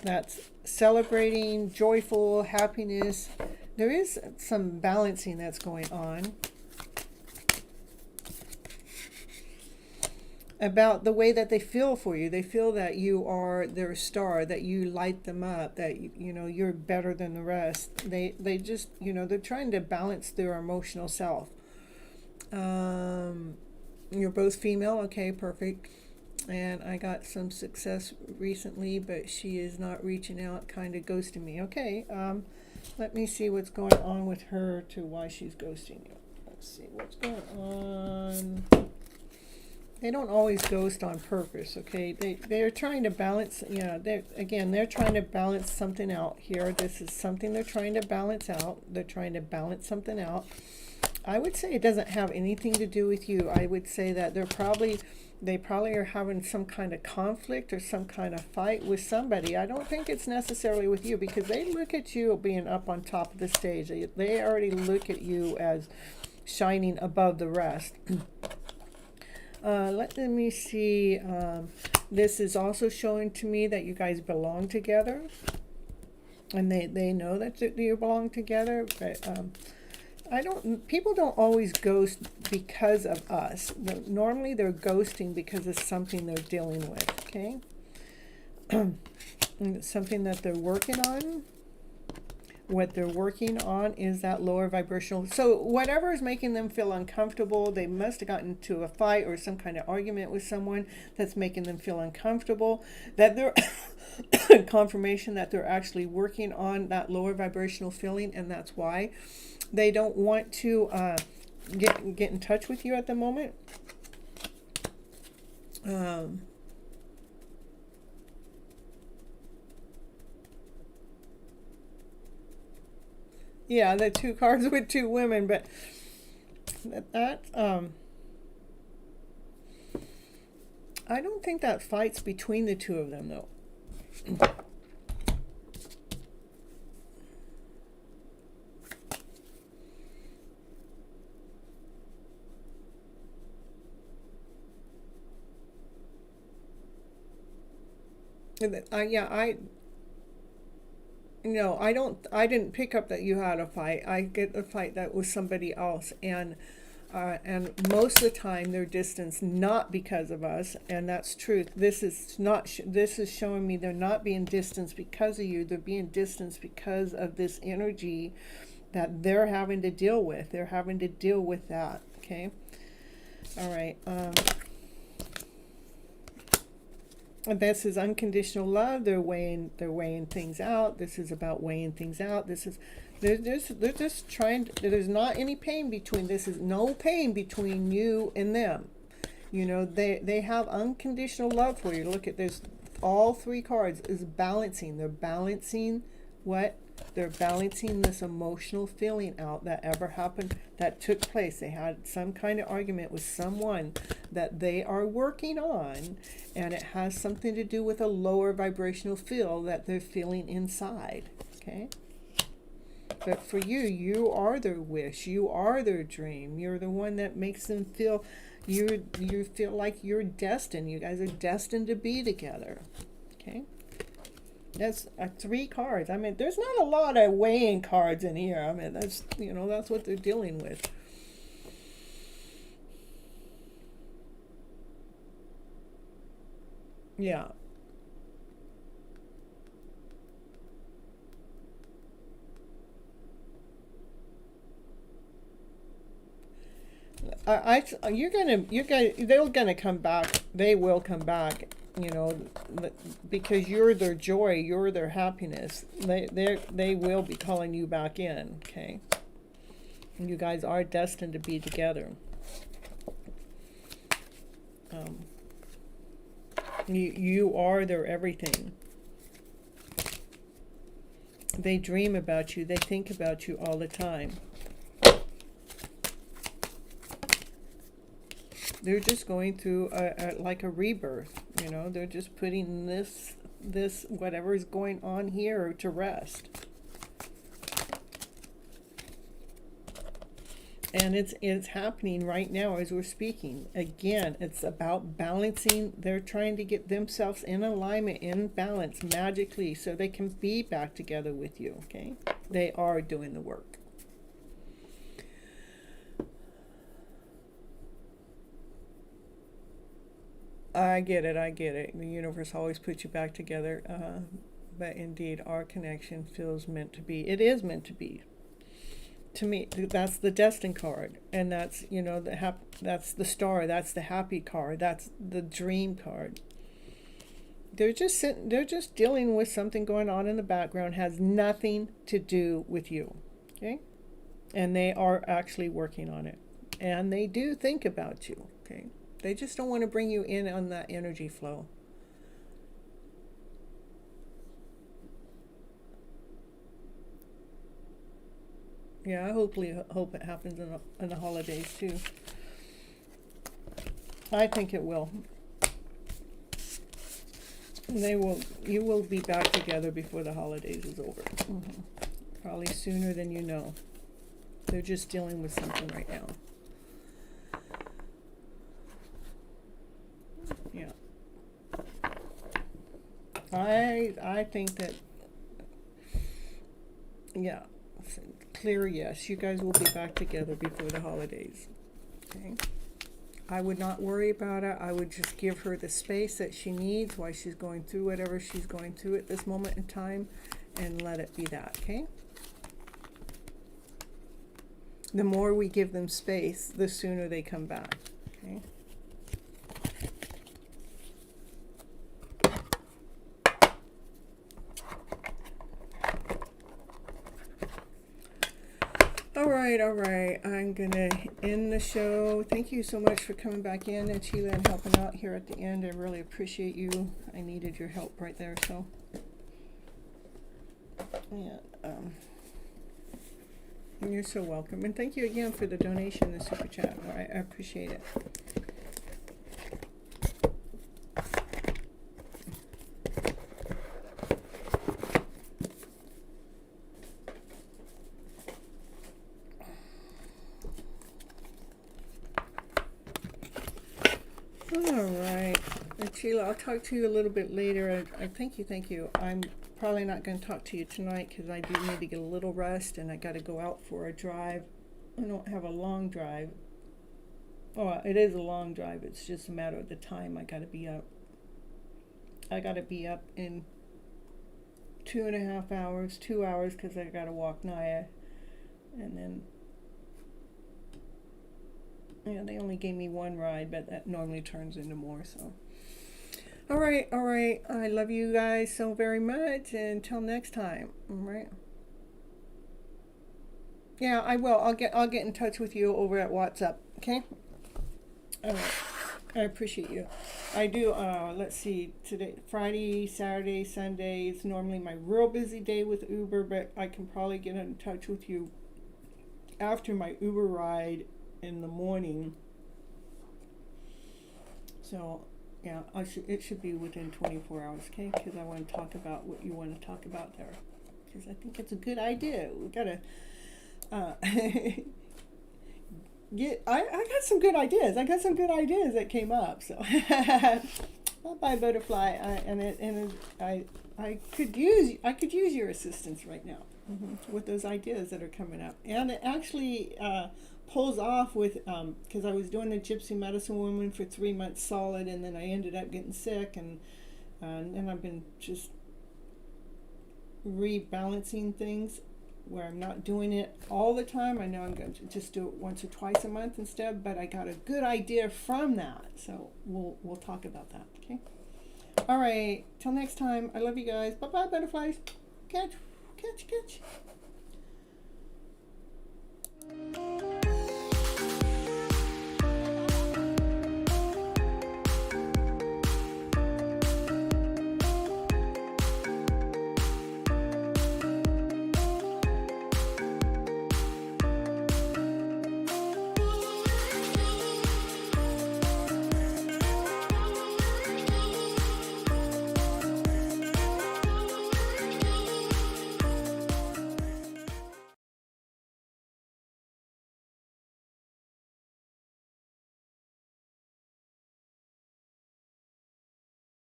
That's celebrating, joyful, happiness. There is some balancing that's going on about the way that they feel for you. They feel that you are their star, that you light them up, that you know you're better than the rest. They just, you know, they're trying to balance their emotional self. You're both female, okay, perfect. And I got some success recently, but she is not reaching out, kind of ghosting me. Okay, let me see what's going on with her to why she's ghosting you. Let's see what's going on. They don't always ghost on purpose, okay? They're trying to balance, you know, they're trying to balance something out here. This is something they're trying to balance out. They're trying to balance something out. I would say it doesn't have anything to do with you. I would say that they probably are having some kind of conflict or some kind of fight with somebody. I don't think it's necessarily with you, because they look at you being up on top of the stage. They already look at you as shining above the rest. Let me see. This is also showing to me that you guys belong together, and they know that you belong together. But people don't always ghost because of us. Normally they're ghosting because of something they're dealing with, okay? Something that they're working on. What they're working on is that lower vibrational. So whatever is making them feel uncomfortable, they must have gotten into a fight or some kind of argument with someone that's making them feel uncomfortable. That they're confirmation that they're actually working on that lower vibrational feeling, and that's why they don't want to get in touch with you at the moment. Yeah, the two cards with two women, but I don't think that fight's between the two of them, though. No, I didn't pick up that you had a fight. I get a fight that was somebody else, and most of the time they're distanced not because of us, and that's truth. This is showing me they're not being distanced because of you. They're being distanced because of this energy that they're having to deal with. They're having to deal with that. Okay. All right. This is unconditional love. They're weighing things out. This is about weighing things out. They're just trying to, there's not any pain between, this is no pain between you and them. You know, they have unconditional love for you. Look at this, all three cards is balancing. They're balancing what? They're balancing this emotional feeling out that ever happened, that took place. They had some kind of argument with someone that they are working on, and it has something to do with a lower vibrational feel that they're feeling inside, okay? But for you, you are their wish. You are their dream. You're the one that makes them feel, you feel like you're destined. You guys are destined to be together, okay? That's three cards. I mean, there's not a lot of weighing cards in here. I mean, that's, you know, that's what they're dealing with. Yeah. They're gonna come back. They will come back, you know, because you're their joy, you're their happiness. They will be calling you back in, okay? And you guys are destined to be together. You are their everything. They dream about you. They think about you all the time. They're just going through like a rebirth, you know. They're just putting this whatever is going on here to rest. And it's happening right now as we're speaking. Again, it's about balancing. They're trying to get themselves in alignment, in balance, magically, so they can be back together with you, okay? They are doing the work. I get it. The universe always puts you back together. But indeed, our connection feels meant to be. It is meant to be. To me, that's the destined card, and that's, you know, that's the star, that's the happy card, that's the dream card. They're just dealing with something going on in the background, has nothing to do with you, okay? And they are actually working on it, and they do think about you, okay? They just don't want to bring you in on that energy flow. Yeah, I hope it happens in the holidays too. I think it will. You will be back together before the holidays is over. Probably sooner than you know. They're just dealing with something right now. Yeah. I think that, yeah, clear yes, you guys will be back together before the holidays. Okay. I would not worry about it. I would just give her the space that she needs while she's going through whatever she's going through at this moment in time, and let it be that, okay? The more we give them space, the sooner they come back, okay? All right. I'm gonna end the show. Thank you so much for coming back in, and Sheila, and helping out here at the end. I really appreciate you. I needed your help right there, so. Yeah, and you're so welcome. And thank you again for the donation, the super chat. I appreciate it. All right, and Sheila, I'll talk to you a little bit later. I thank you. I'm probably not going to talk to you tonight because I do need to get a little rest, and I got to go out for a drive. I don't have a long drive. Oh, it is a long drive. It's just a matter of the time I got to be up. I got to be up in 2.5 hours, 2 hours, because I got to walk Naya, and then. Yeah, they only gave me one ride, but that normally turns into more, so. All right. I love you guys so very much. Until next time. All right. Yeah, I will. I'll get in touch with you over at WhatsApp. Okay. All right. I appreciate you. I do. Let's see. Today, Friday, Saturday, Sunday. It's normally my real busy day with Uber, but I can probably get in touch with you after my Uber ride in the morning. So yeah, it should be within 24 hours, okay? Because I want to talk about what you want to talk about there, because I think it's a good idea. We gotta I got some good ideas. That came up. So bye butterfly. I could use your assistance right now with those ideas that are coming up, and it actually pulls off with because I was doing the Gypsy Medicine Woman for 3 months solid, and then I ended up getting sick, and I've been just rebalancing things where I'm not doing it all the time. I know I'm going to just do it once or twice a month instead, but I got a good idea from that, so we'll talk about that. Okay. All right. Till next time. I love you guys. Bye bye, butterflies. Catch.